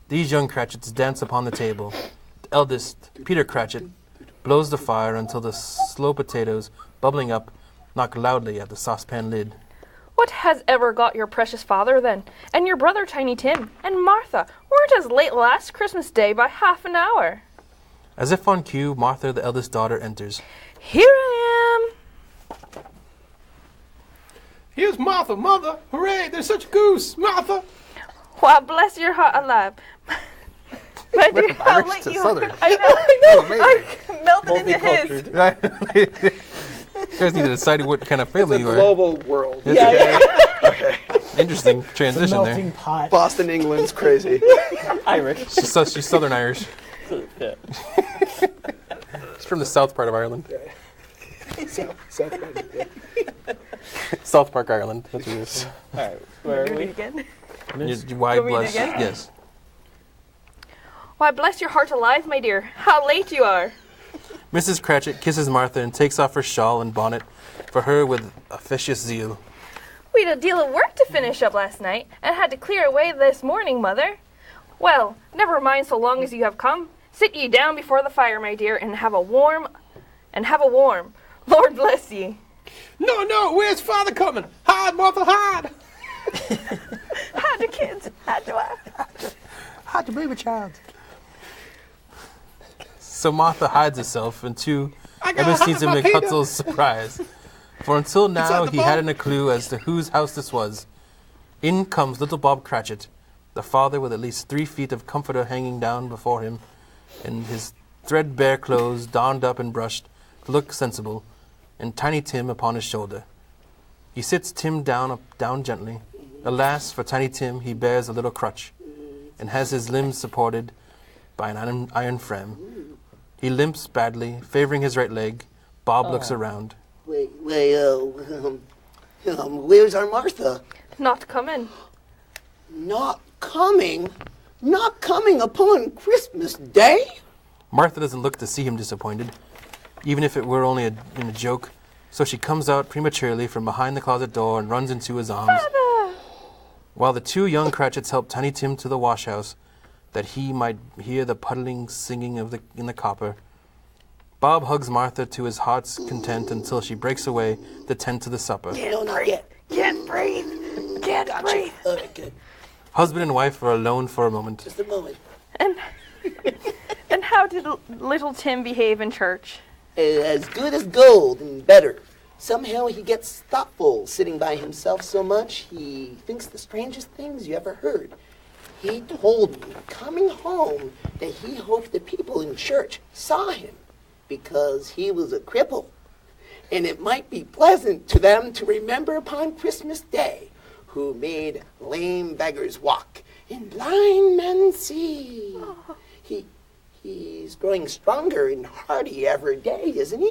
These young Cratchits dance upon the table. The eldest, Peter Cratchit, blows the fire until the slow potatoes, bubbling up, knock loudly at the saucepan lid. What has ever got your precious father, then, and your brother Tiny Tim, and Martha weren't as late last Christmas Day by half an hour? As if on cue, Martha, the eldest daughter, enters. Here I am. Here's Martha, mother. Hooray, there's such a goose. Martha. Why, bless your heart alive. My dear, how Irish late to you Southern. are. I know. I melted into his. You guys need to decide what kind of family you are. Global world. Yeah. Okay. Interesting transition Melting there. pot. Boston, England's crazy. Irish. She's Southern Irish. Yeah. She's from the south part of Ireland. South Park, Ireland. That's what it is. All right. Where are Do we? it again. Why Can we do it bless? again? Yes. Why, bless your heart alive, my dear. How late you are. Mrs. Cratchit kisses Martha and takes off her shawl and bonnet for her with officious zeal. We'd a deal of work to finish up last night, and had to clear away this morning, Mother. Well, never mind so long as you have come. Sit ye down before the fire, my dear, and have a warm. Lord bless ye. No, where's father coming? Hide, Martha, hide. Hide the kids. Hide the wife. Hide the baby child. So Martha hides herself, and to Ebenezer McHutsell's surprise, for until now he hadn't a clue as to whose house this was. In comes little Bob Cratchit, the father with at least 3 feet of comforter hanging down before him, and his threadbare clothes donned up and brushed to look sensible, and Tiny Tim upon his shoulder. He sits Tim down gently. Alas, for Tiny Tim, he bears a little crutch, and has his limbs supported by an iron frame. He limps badly, favoring his right leg. Bob looks around. Where's our Martha? Not coming. Not coming? Not coming upon Christmas Day? Martha doesn't look to see him disappointed, even if it were only in a joke, so she comes out prematurely from behind the closet door and runs into his arms. Father! While the 2 young Cratchits help Tiny Tim to the wash-house, that he might hear the puddling singing in the copper, Bob hugs Martha to his heart's content until she breaks away to tend to the supper. No, not yet. Can't breathe. Can't breathe. All right, good. Husband and wife are alone for a moment. Just a moment. And how did little Tim behave in church? As good as gold and better. Somehow he gets thoughtful, sitting by himself so much he thinks the strangest things you ever heard. He told me, coming home, that he hoped the people in church saw him because he was a cripple. And it might be pleasant to them to remember upon Christmas Day who made lame beggars walk and blind men see. Oh. He's growing stronger and hardy every day, isn't he?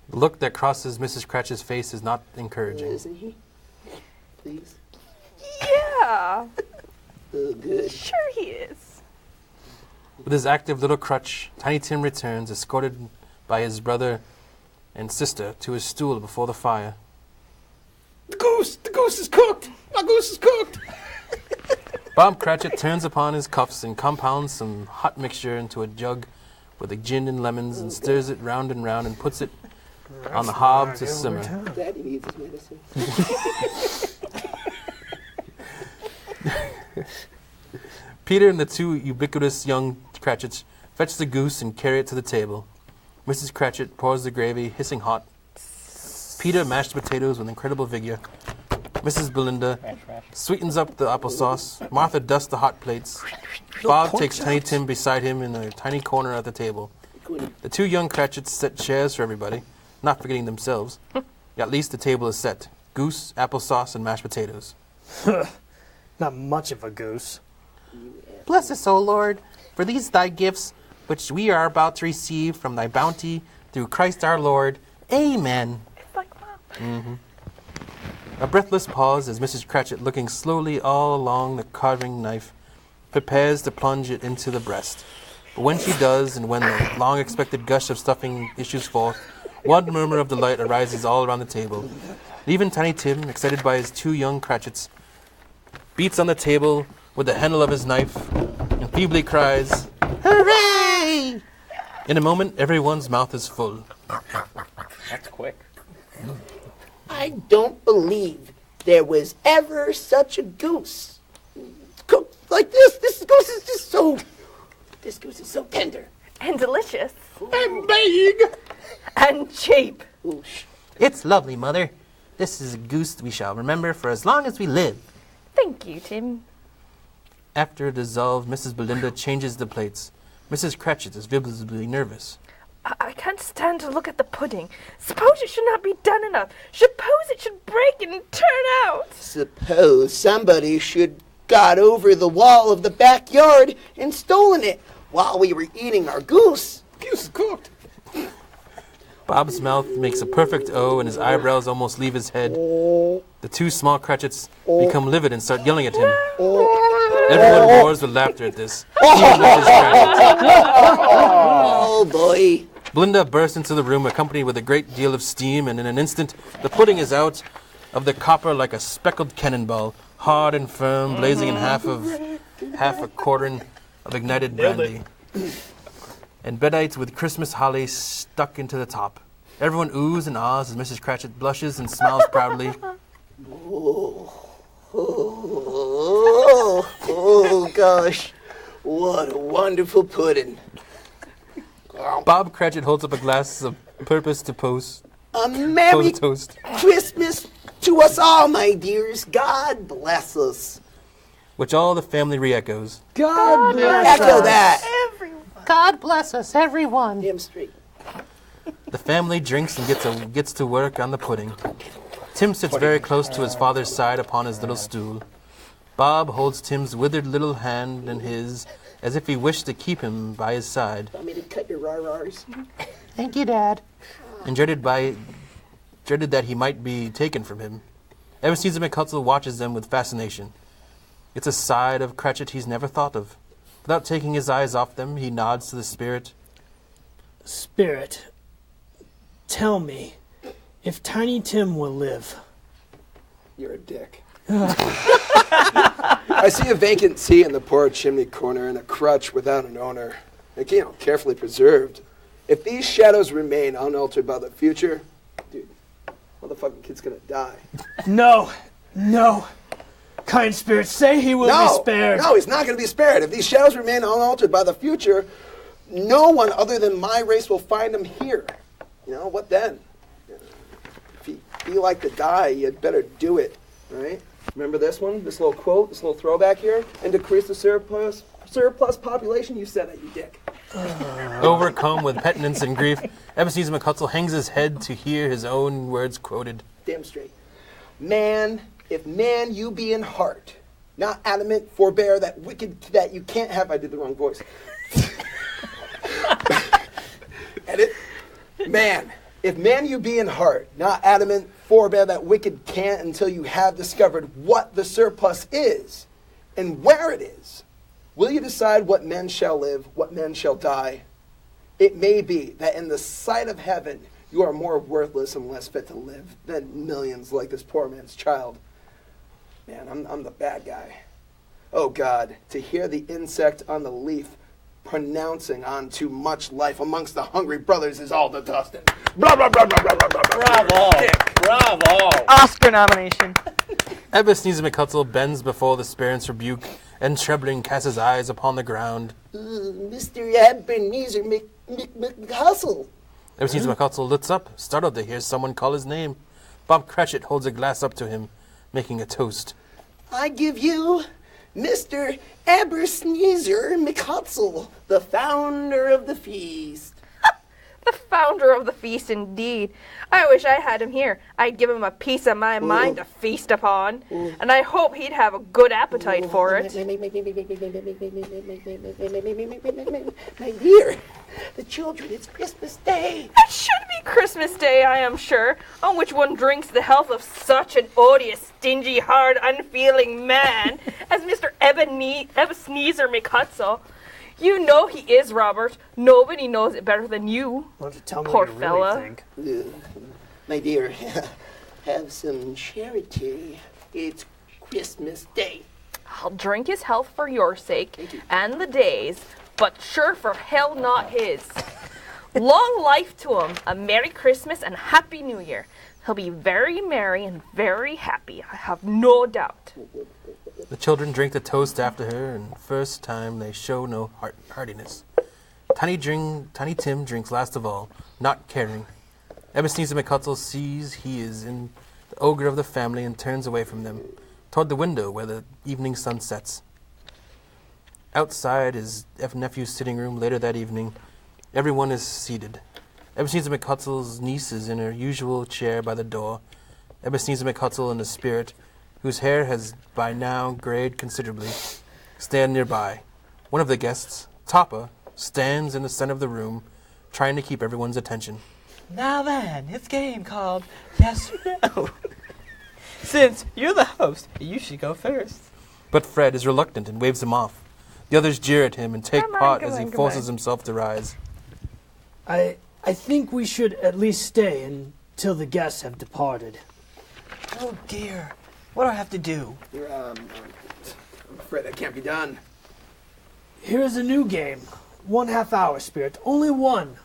The look that crosses Mrs. Cratchit's face is not encouraging. Isn't he? Please? Yeah. Oh, good. Sure he is. With his active little crutch, Tiny Tim returns, escorted by his brother and sister to his stool before the fire. The goose is cooked! My goose is cooked! Bob Cratchit turns upon his cuffs and compounds some hot mixture into a jug with a gin and lemons and stirs it round and puts it on the hob to simmer. Daddy needs his medicine. Peter and the two ubiquitous young Cratchits fetch the goose and carry it to the table. Mrs. Cratchit pours the gravy, hissing hot. Peter mashed potatoes with incredible vigor. Mrs. Belinda sweetens up the applesauce. Martha dusts the hot plates. Bob takes Tiny Tim beside him in a tiny corner at the table. The two young Cratchits set chairs for everybody, not forgetting themselves. At least the table is set. Goose, applesauce, and mashed potatoes. Not much of a goose. Bless us, O Lord, for these thy gifts, which we are about to receive from thy bounty through Christ our Lord. Amen. It's like Mom. Mm-hmm. A breathless pause as Mrs. Cratchit, looking slowly all along the carving knife, prepares to plunge it into the breast. But when she does, and when the long-expected gush of stuffing issues forth, one murmur of delight arises all around the table. Even Tiny Tim, excited by his two young Cratchits, beats on the table with the handle of his knife and feebly cries, "Hooray!" In a moment, everyone's mouth is full. That's quick. I don't believe there was ever such a goose. Cooked like this. This goose is so tender. And delicious. And big! And cheap. Oosh. It's lovely, Mother. This is a goose we shall remember for as long as we live. Thank you, Tim. After dissolve, Mrs. Belinda changes the plates. Mrs. Cratchit is visibly nervous. I can't stand to look at the pudding. Suppose it should not be done enough. Suppose it should break and turn out. Suppose somebody should got over the wall of the backyard and stolen it while we were eating our goose. Goose is cooked. Bob's mouth makes a perfect O and his eyebrows almost leave his head. The two small Cratchits become livid and start yelling at him. Everyone roars with laughter at this. Even Mrs. Cratchit. Oh, boy. Belinda bursts into the room accompanied with a great deal of steam, and in an instant the pudding is out of the copper like a speckled cannonball, hard and firm, blazing in half a quartern of ignited brandy, and bedight with Christmas holly stuck into the top. Everyone oohs and ahs as Mrs. Cratchit blushes and smiles proudly. Oh, gosh. What a wonderful pudding. Bob Cratchit holds up a glass of purpose to post. A Merry toast. Christmas to us all, my dears. God bless us. Which all the family re-echoes. God bless Echo us. that. Everyone. God bless us, everyone. Damn straight. The family drinks and gets to work on the pudding. Tim sits very close to his father's side upon his little stool. Bob holds Tim's withered little hand in his, as if he wished to keep him by his side, Want me to cut your rah-rahs? Thank you, Dad. and dreaded that he might be taken from him. Ever since Hutsell watches them with fascination. It's a side of Cratchit he's never thought of. Without taking his eyes off them, he nods to the spirit. Spirit, tell me, if Tiny Tim will live. You're a dick. I see a vacant seat in the poor chimney corner and a crutch without an owner. Like, carefully preserved. If these shadows remain unaltered by the future, dude, motherfucking kid's gonna die. No. kind spirits say he will be spared. No, he's not going to be spared. If these shadows remain unaltered by the future, no one other than my race will find him here. You know, what then? If you feel like to die, you'd better do it, right? Remember this one? This little quote, this little throwback here? And decrease the surplus population? You said that, you dick. Overcome with penitence and grief, Ebenezer McHutsell hangs his head to hear his own words quoted. Damn straight. Man, if man you be in heart, not adamant, forbear that wicked that you can't have. I did the wrong voice. Edit. Man, if man you be in heart, not adamant, forbear that wicked can't until you have discovered what the surplus is and where it is. Will you decide what men shall live, what men shall die? It may be that in the sight of heaven you are more worthless and less fit to live than millions like this poor man's child. Man, I'm the bad guy. Oh God, to hear the insect on the leaf pronouncing on too much life amongst the hungry brothers is all the dust. Blah, blah, blah, blah, blah, blah, blah, blah. Bravo! Bravo! Oscar nomination. Ebenezer McHutsell bends before the spirit's rebuke, and trembling casts his eyes upon the ground. Mr. Ebenezer McHutsell. Ebenezer McHutsell looks up, startled to hear someone call his name. Bob Cratchit holds a glass up to him, making a toast. I give you Mr. Ebenezer McHutsell, the founder of the feast. The founder of the feast, indeed. I wish I had him here. I'd give him a piece of my mind to feast upon, and I hope he'd have a good appetite for it. My dear, the children, it's Christmas Day. It should be Christmas Day, I am sure, on which one drinks the health of such an odious, stingy, hard, unfeeling man as Mr. Ebenezer McHutsell. You know he is, Robert. Nobody knows it better than you. Why don't you tell me Poor what you fella. really think? My dear, have some charity. It's Christmas Day. I'll drink his health for your sake and the day's, but sure for hell not his. Long life to him, a Merry Christmas and Happy New Year. He'll be very merry and very happy, I have no doubt. The children drink the toast after her, and first time they show no heartiness. Tiny Tim drinks last of all, not caring. Ebenezer McHutsell sees he is in the ogre of the family and turns away from them, toward the window where the evening sun sets. Outside his nephew's sitting room later that evening, everyone is seated. Ebenezer McHutsell's niece is in her usual chair by the door. Ebenezer McHutsell and the spirit, whose hair has by now grayed considerably, stand nearby. One of the guests, Toppa, stands in the center of the room, trying to keep everyone's attention. Now then, it's a game called Yes or No. Since you're the host, you should go first. But Fred is reluctant and waves him off. The others jeer at him and take part as he forces himself to rise. I think we should at least stay until the guests have departed. Oh dear, what do I have to do? I'm afraid that can't be done. Here's a new game. 1/2 hour, Spirit. Only one.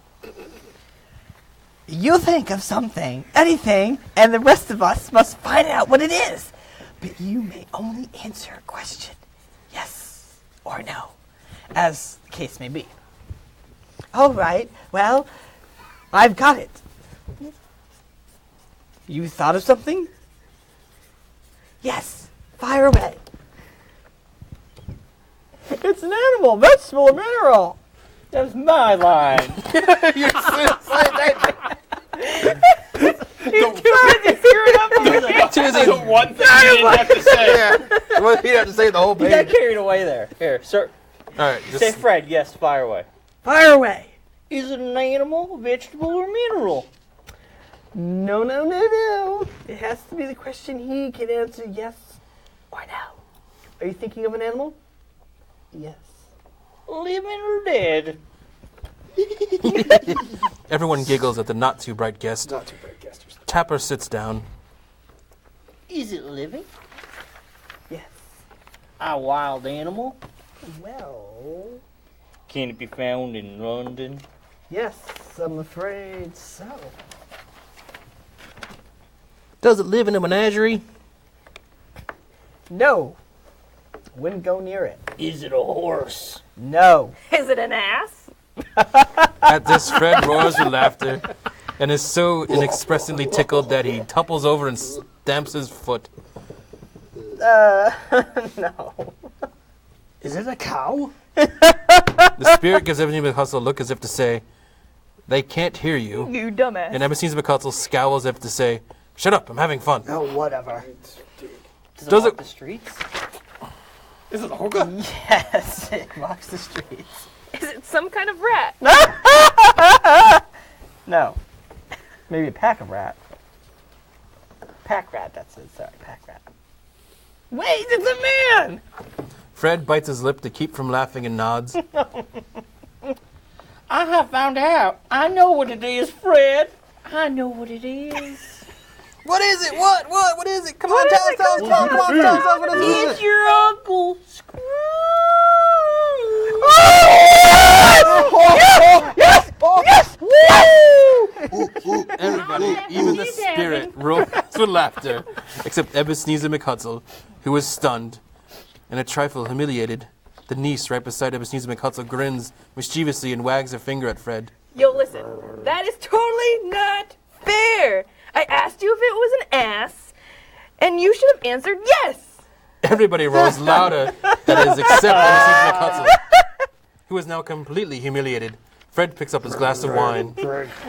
You think of something, anything, and the rest of us must find out what it is. But you may only answer a question, yes or no, as the case may be. All right, well, I've got it. You thought of something? Yes, fire away. It's an animal, vegetable, or mineral. That's my line. You're The one thing you didn't have to say. Well, you have to say the whole You page. got carried away there. Here, sir. All right, Say Fred, yes, fire away. Fire away. Is it an animal, vegetable, or mineral? No, no, no, no. It has to be the question he can answer yes or no. Are you thinking of an animal? Yes. Living or dead? Everyone giggles at the not too bright guest. Not too bright guest. Tapper sits down. Is it living? Yes. A wild animal? Well, Can it be found in London? yes, I'm afraid so. Does it live in a menagerie? No. Wouldn't go near it. Is it a horse? No. Is it an ass? At this, Fred roars with laughter and is so inexpressibly tickled that he topples over and stamps his foot. No. Is it a cow? The spirit gives Ebenezer McHustle a look as if to say, they can't hear you. You dumbass. And Ebenezer McHustle scowls as if to say, shut up, I'm having fun. Oh, whatever. Does it- walk the streets? Is it a hookah? Yes, it walks the streets. Is it some kind of rat? No. Maybe a pack of rat. Pack rat, that's it. Sorry, pack rat. Wait, it's a man! Fred bites his lip to keep from laughing and nods. I have found out. I know what it is, Fred. I know what it is. What is it? What is it? Come on, tell us, tell us what it is. It's your Uncle Scrooge. Everybody, even the spirit, roars with laughter, except Ebenezer McHustle, who is stunned and a trifle humiliated. The niece right beside Ebenezer McHustle grins mischievously and wags her finger at Fred. Yo, listen. That is totally not fair. I asked you if it was an ass, and you should have answered yes. Everybody roars louder, that is, except Ebenezer McHustle, who is now completely humiliated. Fred picks up his glass of wine.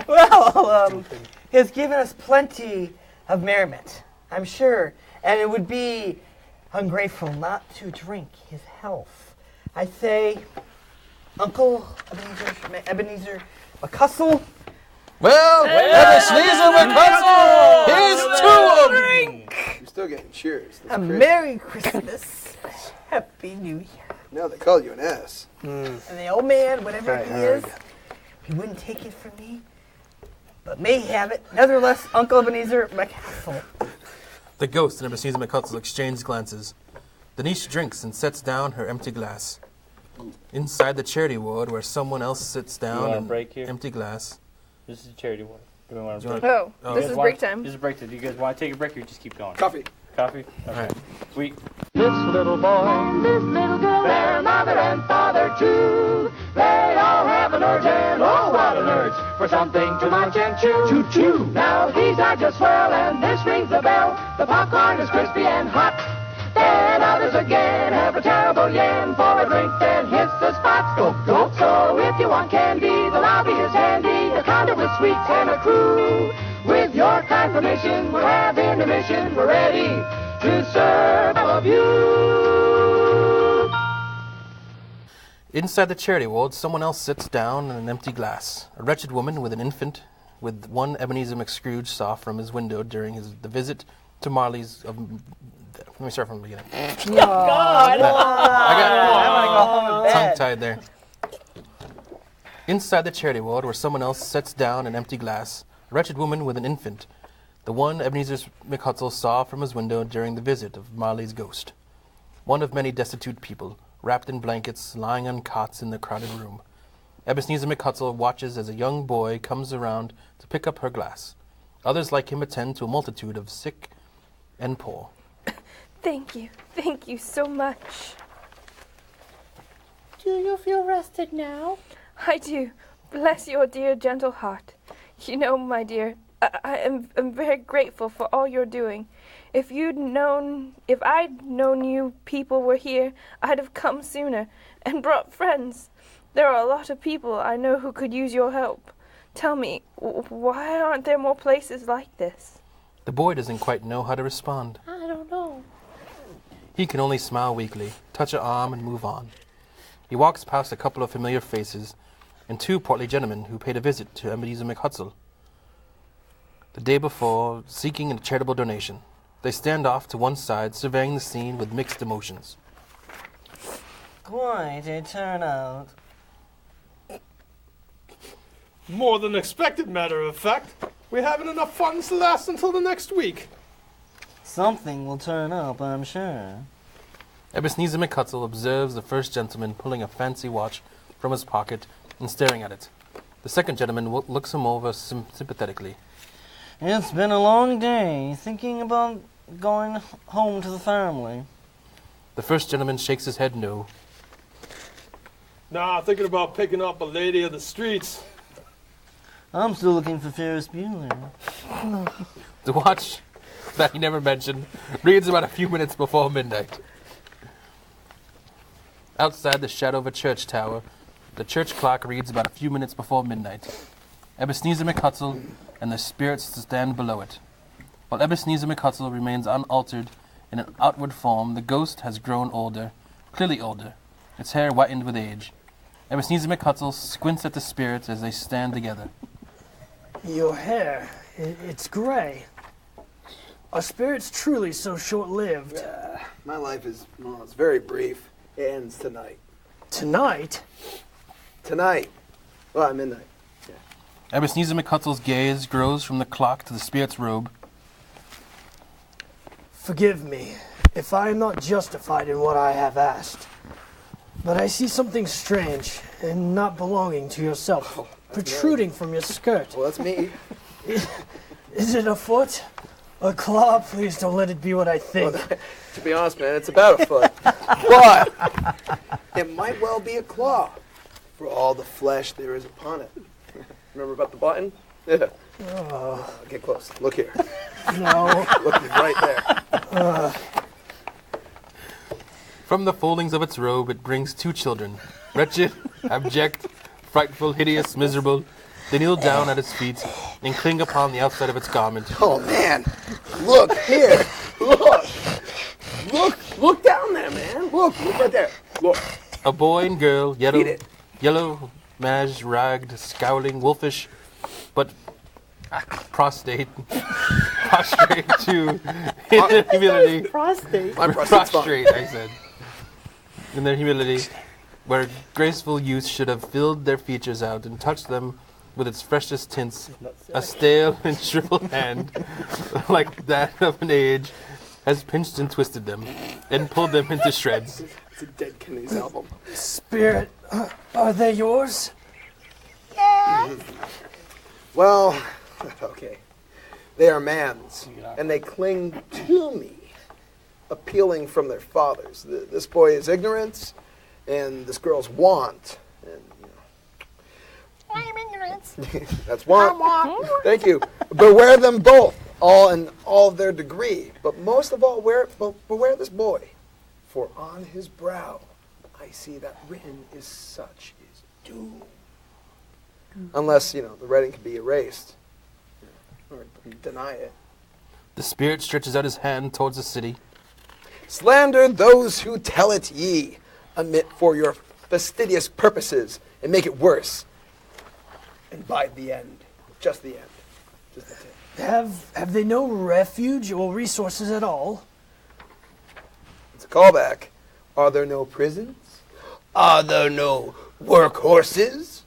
Well, he's given us plenty of merriment, I'm sure, and it would be ungrateful not to drink his health. I say, Uncle Ebenezer McHustle. Well, Ebenezer McHustle, here's to him! You're still getting cheers. That's A crazy. Merry Christmas. Happy New Year. No, they called you an ass. And the old man, whatever he is, he wouldn't take it from me, but may have it. Nevertheless, Uncle Ebenezer McHustle. The ghost and Ebenezer McHustle exchange glances. The niece drinks and sets down her empty glass. Inside the charity ward, where someone else sits down want a and break here? empty glass. This is a charity one. Do we want Do to you break? want- Oh, Oh. this You is guys break want- time. This is break time. Do you guys want to take a break or just keep going? Coffee. Coffee? Okay. Alright. Sweet. This little boy and this little girl, their mother and father too. They all have an urge, and oh, what an urge for something to munch and chew. Choo-choo. Now these are just swell, and this rings the bell. The popcorn is crispy and hot. Then others again have a terrible yen for a drink, then hits the spot. Go, go. So if you want candy, the lobby is handy. A counter with sweets and a crew. With your kind permission, we'll have intermission. We're ready to serve all of you. Inside the charity ward, someone else sits down in an empty glass. A wretched woman with an infant, with one Ebenezer McScrooge saw from his window during the visit to Marley's. Let me start from the beginning. God! I got tongue-tied there. Inside the charity ward, where someone else sets down an empty glass, a wretched woman with an infant, the one Ebenezer McHustle saw from his window during the visit of Marley's ghost. One of many destitute people, wrapped in blankets, lying on cots in the crowded room. Ebenezer McHustle watches as a young boy comes around to pick up her glass. Others like him attend to a multitude of sick and poor. Thank you so much. Do you feel rested now? I do. Bless your dear gentle heart. You know, my dear, I am very grateful for all you're doing. If I'd known you people were here, I'd have come sooner and brought friends. There are a lot of people I know who could use your help. Tell me, why aren't there more places like this? The boy doesn't quite know how to respond. I don't know. He can only smile weakly, touch an arm, and move on. He walks past a couple of familiar faces and two portly gentlemen who paid a visit to Ebenezer McHustle the day before, seeking a charitable donation. They stand off to one side, surveying the scene with mixed emotions. Quite a turnout. More than expected, matter of fact. We haven't enough funds to last until the next week. Something will turn up, I'm sure. Ebenezer McHustle observes the first gentleman pulling a fancy watch from his pocket and staring at it. The second gentleman looks him over sympathetically. It's been a long day, thinking about going home to the family. The first gentleman shakes his head no. Nah, thinking about picking up a lady of the streets. I'm still looking for Ferris Bueller. The watch that he never mentioned reads about a few minutes before midnight. Outside the shadow of a church tower, the church clock reads about a few minutes before midnight. Ebenezer McHutsell and the spirits stand below it. While Ebenezer McHutsell remains unaltered in an outward form, the ghost has grown older, clearly older, its hair whitened with age. Ebenezer McHutsell squints at the spirits as they stand together. Your hair, it's gray. Are spirits truly so short-lived? My life is, well, it's very brief. It ends tonight. Tonight? Tonight. Well, midnight. Yeah. Ebenezer McHutsell's gaze grows from the clock to the spirit's robe. Forgive me if I am not justified in what I have asked, but I see something strange and not belonging to yourself protruding from your skirt. Well, that's me. Is it a foot? A claw? Please don't let it be what I think. Well, to be honest, man, it's about a foot. But it might well be a claw for all the flesh there is upon it. Remember about the button? Yeah. Get close. Look here. No. Look right there. From the foldings of its robe, it brings two children, wretched, abject, frightful, hideous, miserable. They kneel down at its feet and cling upon the outside of its garment. Oh, man. Look here. Look. Look down there, man. Look right there. Look. A boy and girl, Eat yellow, maj, ragged, scowling, wolfish, but prostrate to in their humility. Prostate. My prostate's fine. Prostrate, I said. In their humility, where graceful youth should have filled their features out and touched them with its freshest tints, a stale and shriveled hand, like that of an age, has pinched and twisted them, and pulled them into shreds. It's a Dead Kennedys album. Spirit, are they yours? Well, okay. They are man's, and they cling to me, appealing from their fathers. This boy is ignorance, and this girl's want. And, I'm ignorant. that's want. Thank you. Beware them both, all in all their degree. But most of all, beware this boy. For on his brow I see that written is such is doom. Unless, the writing can be erased. Or deny it. The spirit stretches out his hand towards the city. Slander those who tell it ye. Omit for your fastidious purposes, and make it worse. And by the end. Just the end. Just the tip. Have they no refuge or resources at all? It's a callback. Are there no prisons? Are there no workhorses?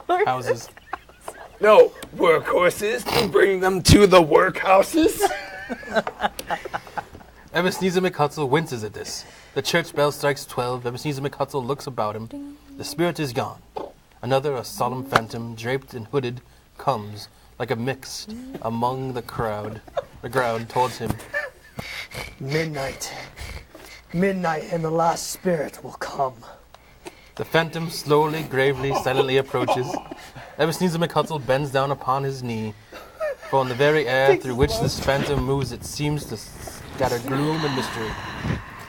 Houses. No workhorses to bring them to the workhouses? Ebenezer McHutsell winces at this. The church bell strikes 12. Ebenezer McHutsell looks about him. The spirit is gone. Another, a solemn phantom, draped and hooded, comes, like a mist, among the ground towards him. Midnight, and the last spirit will come. The phantom slowly, gravely, silently approaches. Ebenezer McHutsell bends down upon his knee, for in the very air through which this phantom moves it seems to scatter gloom and mystery.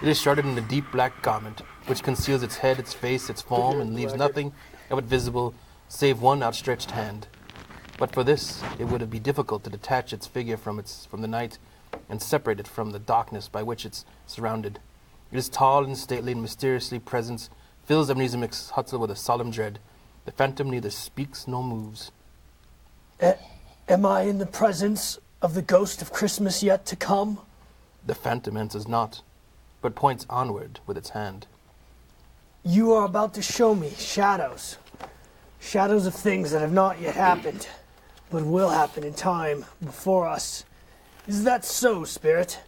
It is shrouded in a deep black garment, which conceals its head, its face, its form, and leaves nothing of it visible save one outstretched hand. But for this, it would be difficult to detach its figure from the night and separate it from the darkness by which it's surrounded. It is tall and stately, and mysteriously presence fills Ebenezer McHutsell with a solemn dread. The phantom neither speaks nor moves. Am I in the presence of the ghost of Christmas yet to come? The phantom answers not, but points onward with its hand. You are about to show me shadows. Shadows of things that have not yet happened, but will happen in time before us. Is that so, Spirit?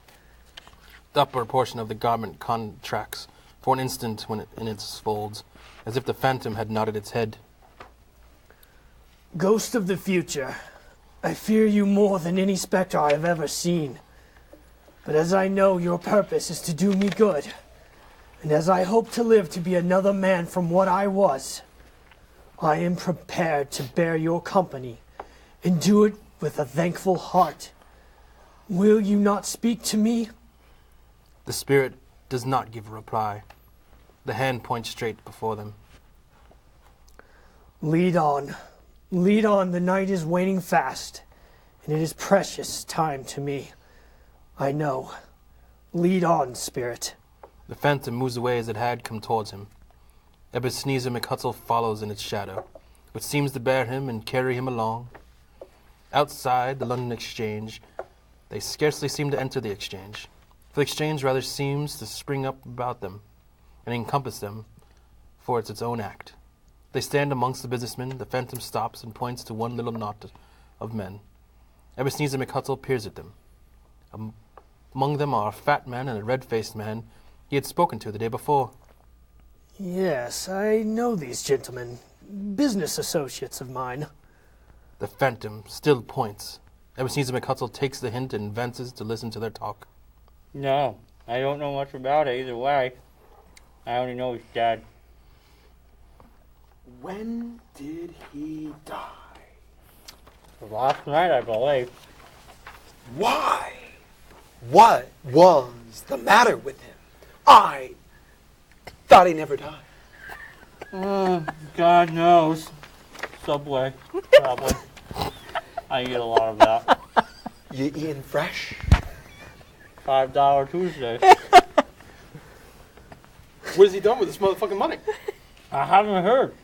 The upper portion of the garment contracts for an instant in its folds, as if the phantom had nodded its head. Ghost of the future, I fear you more than any specter I have ever seen. But as I know your purpose is to do me good, And as I hope to live to be another man from what I was, I am prepared to bear your company and do it with a thankful heart. Will you not speak to me? The spirit does not give a reply. The hand points straight before them. Lead on. Lead on. The night is waning fast, and it is precious time to me. I know. Lead on, spirit. The phantom moves away as it had come towards him. Ebenezer McHutsell follows in its shadow, which seems to bear him and carry him along. Outside the London Exchange, they scarcely seem to enter the exchange, for the exchange rather seems to spring up about them and encompass them, for it's its own act. They stand amongst the businessmen. The phantom stops and points to one little knot of men. Ebenezer McHutsell peers at them. Among them are a fat man and a red-faced man he had spoken to the day before. Yes, I know these gentlemen. Business associates of mine. The phantom still points. Ebenezer McHutsell takes the hint and advances to listen to their talk. No, I don't know much about it either way. I only know he's dead. When did he die? Last night, I believe. Why? What was the matter with him? I thought he never died. God knows. Subway, probably. I eat a lot of that. You eating fresh? $5 Tuesday. What has he done with this motherfucking money? I haven't heard.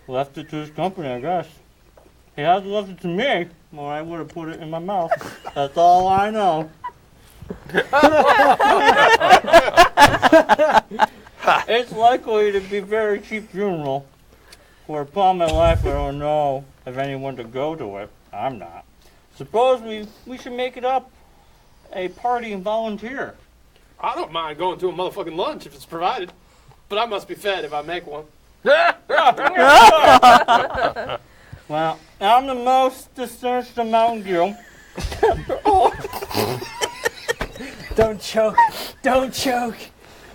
Left it to his company, I guess. He hasn't left it to me, or I would have put it in my mouth. That's all I know. It's likely to be a very cheap funeral. For upon my life, I don't know of anyone to go to it. I'm not. Suppose we should make it up a party and volunteer. I don't mind going to a motherfucking lunch if it's provided, but I must be fed if I make one. Well, I'm the most discerning among you. Don't choke. Don't choke.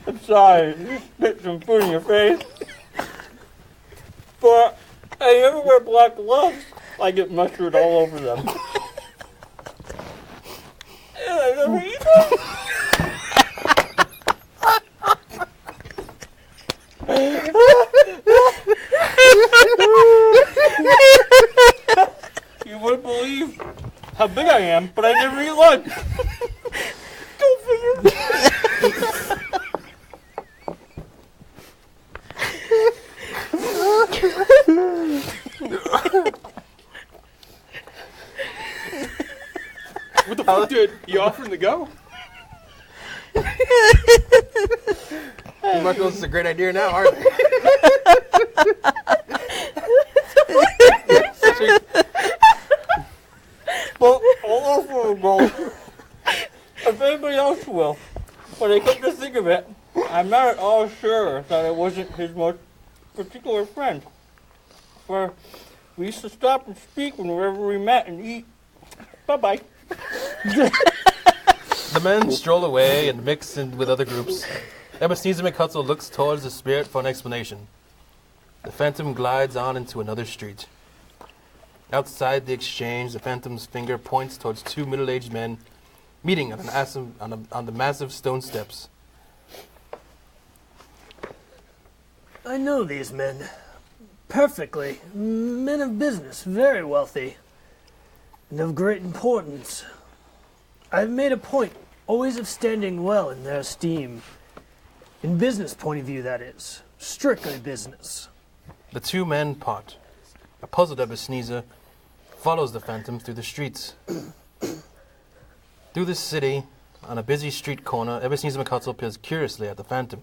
I'm sorry, you spit some food in your face. But I never wear black gloves. I get mustard all over them. And I never eat them. You wouldn't believe how big I am, but I never eat lunch. Go figure. What the fuck, dude? You offering to go? You must know this is a great idea now, aren't you? Well, I'll offer a goal. If anybody else will. But I come to think of it, I'm not at all sure that I wasn't his most particular friend. For we used to stop and speak whenever we met and eat. Bye-bye. The men stroll away and mix in with other groups. Ebenezer McHutsell looks towards the spirit for an explanation. The phantom glides on into another street. Outside the exchange, the phantom's finger points towards two middle-aged men meeting on the massive stone steps. I know these men. Perfectly. Men of business, very wealthy. And of great importance. I've made a point always of standing well in their esteem. In business point of view, that is. Strictly business. The two men part. A puzzled Ebenezer follows the phantom through the streets. Through the city, on a busy street corner, Ebenezer McHutsell peers curiously at the phantom.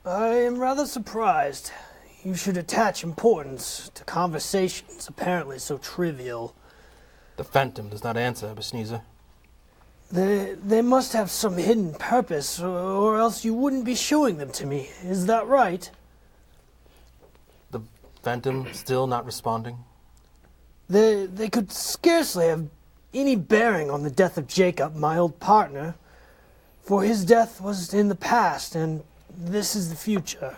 I am rather surprised. You should attach importance to conversations apparently so trivial. The phantom does not answer Ebenezer. They must have some hidden purpose, or else you wouldn't be showing them to me. Is that right? The phantom still not responding. They could scarcely have any bearing on the death of Jacob, my old partner, for his death was in the past, and this is the future.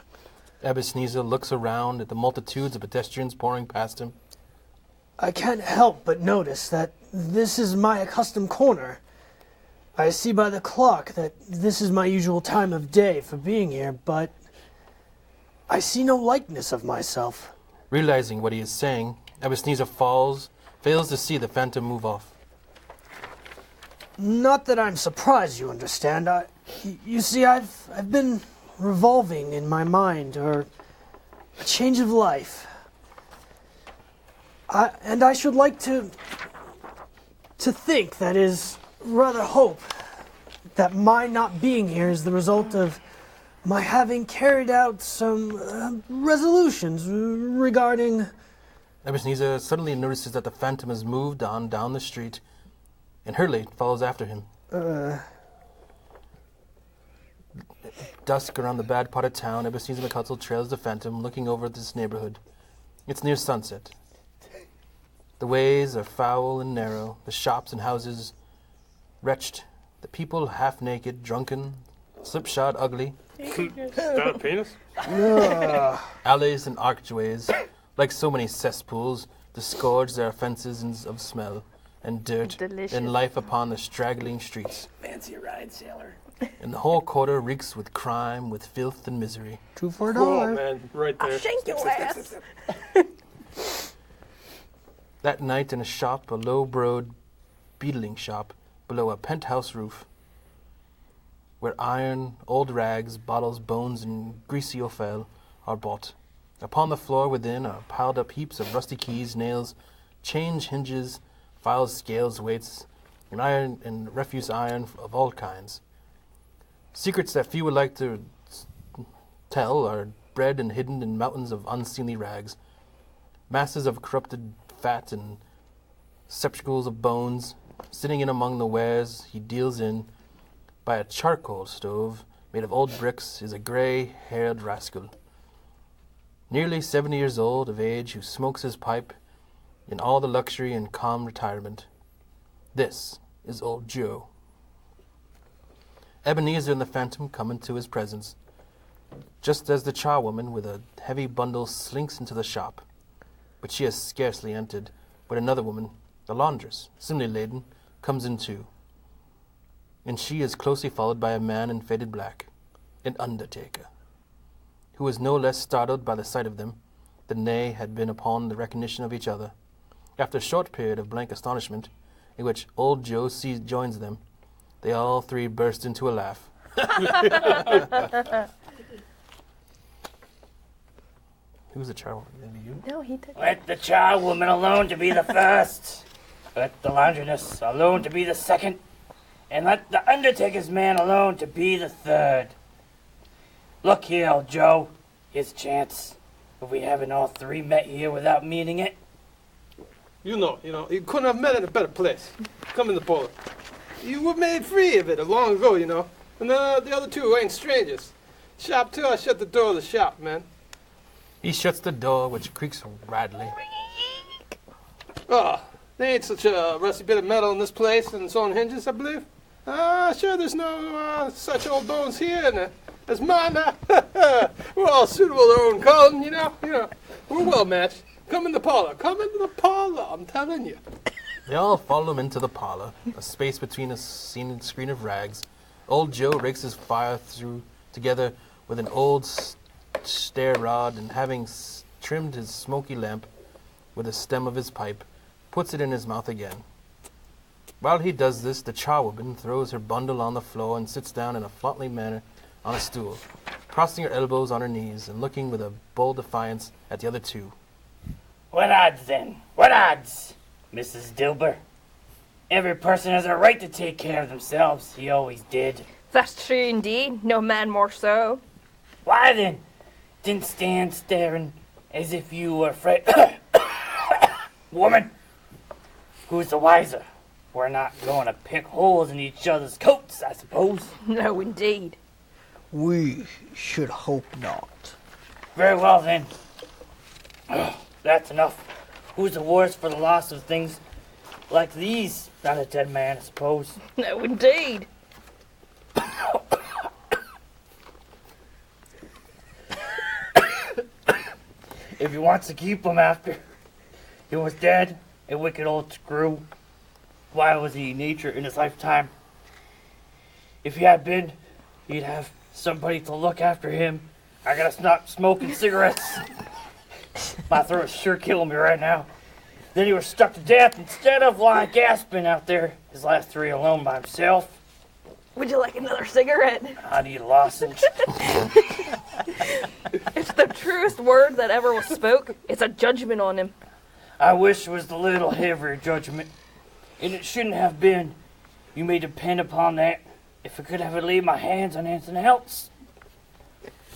Ebenezer looks around at the multitudes of pedestrians pouring past him. I can't help but notice that this is my accustomed corner. I see by the clock that this is my usual time of day for being here, but I see no likeness of myself. Realizing what he is saying, Ebenezer fails to see the phantom move off. Not that I'm surprised, you understand. You see, I've been revolving in my mind, or a change of life. I should like to think, that is, rather hope, that my not being here is the result of my having carried out some resolutions regarding... Ebenezer suddenly notices that the phantom has moved on down the street, and Hurley follows after him. Dusk around the bad part of town, Ebenezer McHutsell trails the phantom, looking over this neighborhood. It's near sunset. The ways are foul and narrow, the shops and houses wretched, the people half-naked, drunken, slipshod, ugly. Got a penis? Alleys and archways, like so many cesspools, disgorge their offences of smell and dirt and life upon the straggling streets. Fancy ride, sailor. And the whole quarter reeks with crime, with filth and misery. 2 for $1. Oh, man, right there. I'll shank your ass. That night in a shop, a low-browed beetling shop, below a penthouse roof, where iron, old rags, bottles, bones, and greasy offal are bought. Upon the floor within are piled up heaps of rusty keys, nails, change hinges, files, scales, weights, and iron and refuse iron of all kinds. Secrets that few would like to tell are bred and hidden in mountains of unseemly rags, masses of corrupted fat and sepulchres of bones. Sitting in among the wares he deals in, by a charcoal stove made of old bricks, is a grey-haired rascal, nearly 70 years old of age, who smokes his pipe in all the luxury and calm retirement. This is old Joe. Ebenezer and the phantom come into his presence, just as the charwoman with a heavy bundle slinks into the shop. But she has scarcely entered, when another woman, the laundress, similarly laden, comes in too. And she is closely followed by a man in faded black, an undertaker, who was no less startled by the sight of them than they had been upon the recognition of each other. After a short period of blank astonishment, in which old Joe joins them, they all three burst into a laugh. Who's the charwoman? Maybe you? No, he did. Let the charwoman alone to be the first. Let the laundress alone to be the second. And let the undertaker's man alone to be the third. Look here, old Joe. Here's a chance. If we haven't all three met here without meaning it. You couldn't have met in a better place. Come in the parlor. You were made free of it long ago, you know. And the other two ain't strangers. Shop too, I shut the door of the shop, man. He shuts the door, which creaks radly. Oh, there ain't such a rusty bit of metal in this place and its own hinges, I believe. Sure, there's no such old bones here as mine. We're all suitable to our own calling, you know. We're well matched. Come in the parlor. Come into the parlor, I'm telling you. They all follow him into the parlor, a space between a screen of rags. Old Joe rakes his fire together with an old stair rod, and having trimmed his smoky lamp with the stem of his pipe, puts it in his mouth again. While he does this, the charwoman throws her bundle on the floor and sits down in a flaunting manner on a stool, crossing her elbows on her knees and looking with a bold defiance at the other two. What odds then? What odds, Mrs. Dilber? Every person has a right to take care of themselves. He always did. That's true indeed. No man more so. Why then? Didn't stand staring as if you were afraid. Woman, who's the wiser? We're not going to pick holes in each other's coats, I suppose. No, indeed. We should hope not. Very well then. That's enough. Who's the worse for the loss of things like these? Not a dead man, I suppose. No, indeed. if he wants to keep him after he was dead, a wicked old screw, why was he nature in his lifetime? If he had been, he'd have somebody to look after him. I gotta stop smoking cigarettes. My throat's sure killing me right now. Then he was stuck to death instead of lying gasping out there his last 3 alone by himself. Would you like another cigarette? I need a lozenge. It's the truest word that ever was spoke. It's a judgment on him. I wish it was the little heavier judgment, and it shouldn't have been. You may depend upon that. If I could have laid my hands on anything else.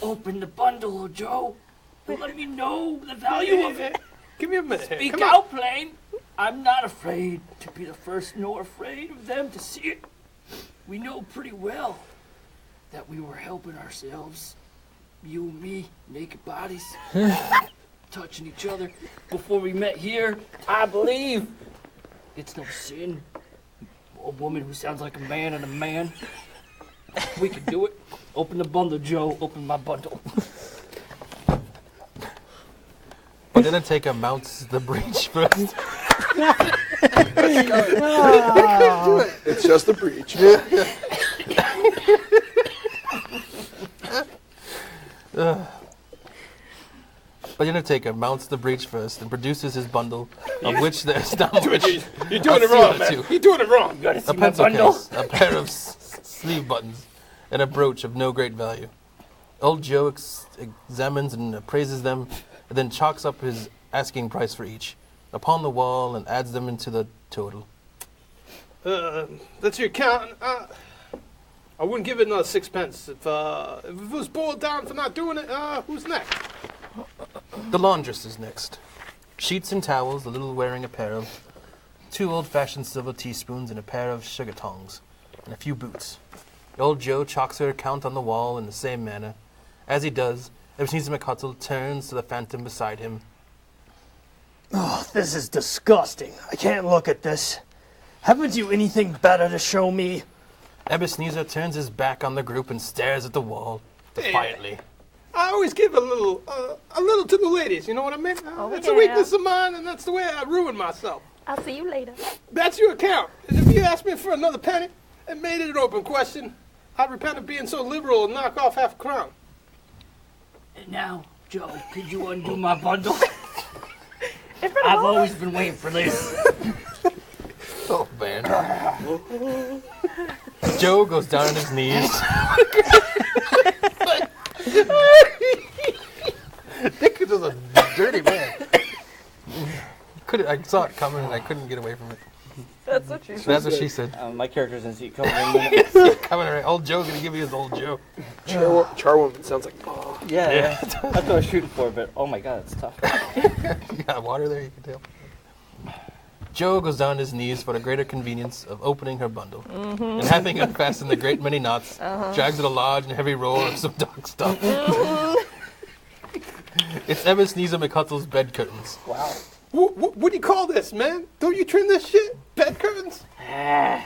Open the bundle, Joe. Let me know the value of it. Give me a minute. Speak Come out, plain. I'm not afraid to be the first, nor afraid of them to see it. We know pretty well that we were helping ourselves. You and me, naked bodies, touching each other before we met here. I believe it's no sin. A woman who sounds like a man and a man. We can do it. Open the bundle, Joe. Open my bundle. But then Undertaker mounts the breach first. It's just a breach. But the Undertaker mounts the breach first and produces his bundle, of which there's not much. You're doing it wrong, man. You're doing it wrong. A pencil case, a pair of sleeve buttons, and a brooch of no great value. Old Joe examines and appraises them, and then chalks up his asking price for each upon the wall and adds them into the total. That's your count. I wouldn't give it another 6 pence. If it was boiled down for not doing it, who's next? The laundress is next. Sheets and towels, a little wearing apparel, 2 old-fashioned silver teaspoons and a pair of sugar tongs, and a few boots. Old Joe chalks her account on the wall in the same manner. As he does, Ebenezer McHutsell turns to the phantom beside him. Oh, this is disgusting. I can't look at this. Haven't you anything better to show me? Ebenezer turns his back on the group and stares at the wall defiantly. I always give a little to the ladies. You know what I mean? It's a weakness of mine, and that's the way I ruin myself. I'll see you later. That's your account. And if you asked me for another penny and made it an open question, I'd repent of being so liberal and knock off half a crown. And now, Joe, could you undo my bundle? I've always been waiting for this. Oh, man. Joe goes down on his knees. Dick is a dirty man. I saw it coming and I couldn't get away from it. That's what she said. That's what she said. My character's in seat coming in a minute. Coming right. Old Joe's gonna give you his old Joe. Charwoman sounds like, oh. Yeah. That's what I was shooting for, but oh my god, it's tough. You got water there, you can tell. Joe goes down on his knees for the greater convenience of opening her bundle. And having unfastened the great many knots, drags it a large and heavy roll of some dark stuff. It's Ebenezer McHutsell's bed curtains. Wow. What do you call this, man? Don't you trim this shit? Bed curtains?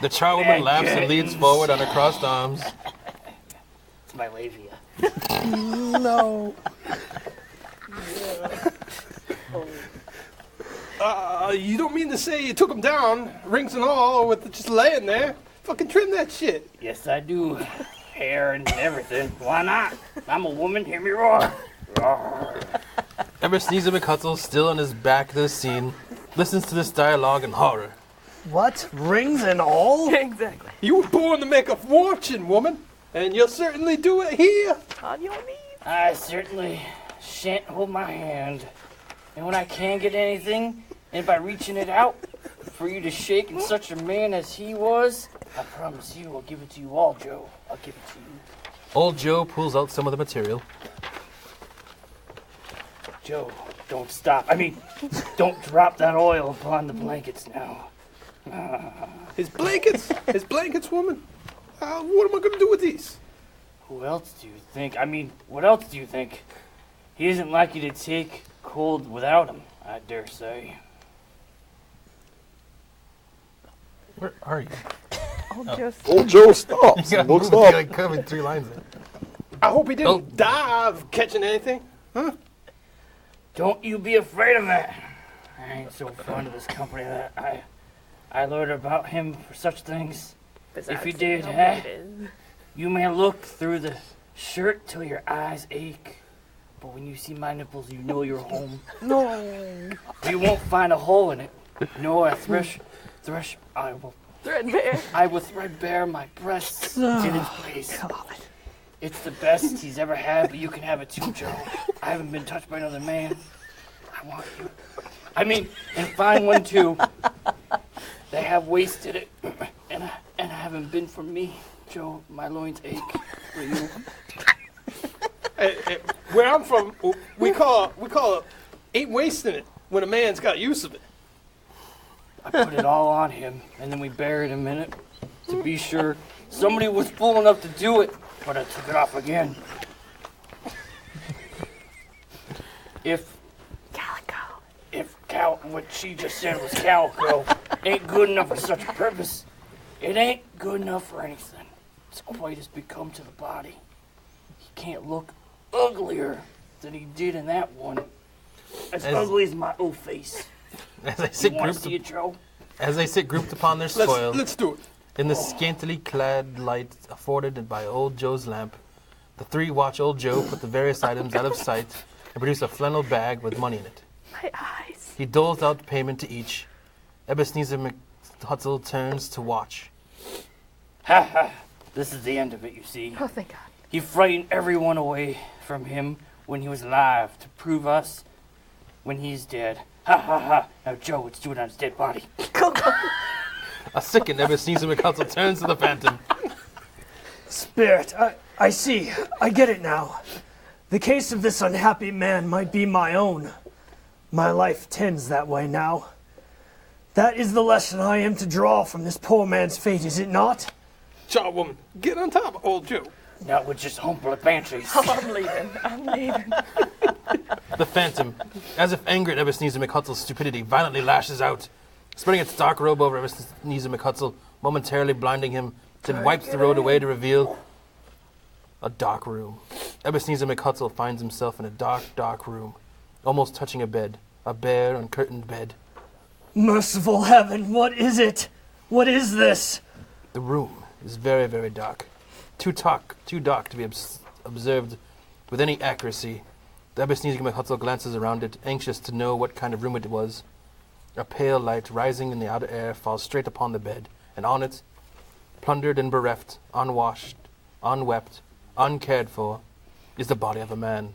The charwoman laughs and leans forward on her crossed arms. It's my labia. No. You don't mean to say you took them down, rings and all, with just laying there? Fucking trim that shit. Yes, I do. Hair and everything. Why not? I'm a woman. Hear me roar. Roar. Ebenezer McHutsell, still on his back to the scene, listens to this dialogue in horror. What? Rings and all? Exactly. You were born to make a fortune, woman, and you'll certainly do it here. On your knees. I certainly shan't hold my hand. And when I can get anything, and by reaching it out for you to shake in such a man as he was, I promise you I'll give it to you all, Joe. I'll give it to you. Old Joe pulls out some of the material. Joe, don't stop. Don't drop that oil upon the blankets now. His blankets? His blankets, woman? What am I going to do with these? Who else do you think? What else do you think? He isn't likely to take cold without him, I dare say. Where are you? Old Joe stops. You Looks got up. like coming 3 lines in. I hope he didn't die of catching anything. Huh? Don't you be afraid of that. I ain't so fond of this company that I learned about him for such things. If you did, you may look through the shirt till your eyes ache. But when you see my nipples, you know you're home. No. You won't find a hole in it. No, I will threadbare my breasts in its place. It's the best he's ever had, but you can have it too, Joe. I haven't been touched by another man. I want you. I mean, and find one too. They have wasted it, and I haven't been for me, Joe. My loins ache for you. Where I'm from, we call it ain't wasting it when a man's got use of it. I put it all on him, and then we buried him in it to be sure somebody was fool enough to do it, but I took it off again. If what she just said was calico ain't good enough for such a purpose, it ain't good enough for anything. It's quite as become to the body. He can't look uglier than he did in that one. As ugly as my old face. As they sit grouped upon their spoil, let's do it. In the scantily clad light afforded by old Joe's lamp, the three watch old Joe put the various items out of sight and produce a flannel bag with money in it. My eyes. He doles out payment to each. Ebenezer Hutsell turns to watch. Ha ha! This is the end of it, you see. Oh, thank God. He frightened everyone away from him when he was alive to prove us when he's dead. Ha ha ha! Now, Joe, let's do it on his dead body. A sickened Ebenezer McHutsell turns to the Phantom. Spirit, I see. I get it now. The case of this unhappy man might be my own. My life tends that way now. That is the lesson I am to draw from this poor man's fate, is it not? Charwoman, get on top of old Joe. Now we're just humble banshees. Oh, I'm leaving. The Phantom, as if angered at Ebenezer McHutsell's stupidity, violently lashes out, spreading its dark robe over Ebenezer McHutsell, momentarily blinding him, then wipes the road away to reveal a dark room. Ebenezer McHutsell finds himself in a dark, dark room, almost touching a bed, a bare, uncurtained bed. Merciful heaven, what is it? What is this? The room is very, very dark. Too dark to be observed with any accuracy. The Ebenezer McHutsell glances around it, anxious to know what kind of room it was. A pale light rising in the outer air falls straight upon the bed, and on it, plundered and bereft, unwashed, unwept, uncared for, is the body of a man.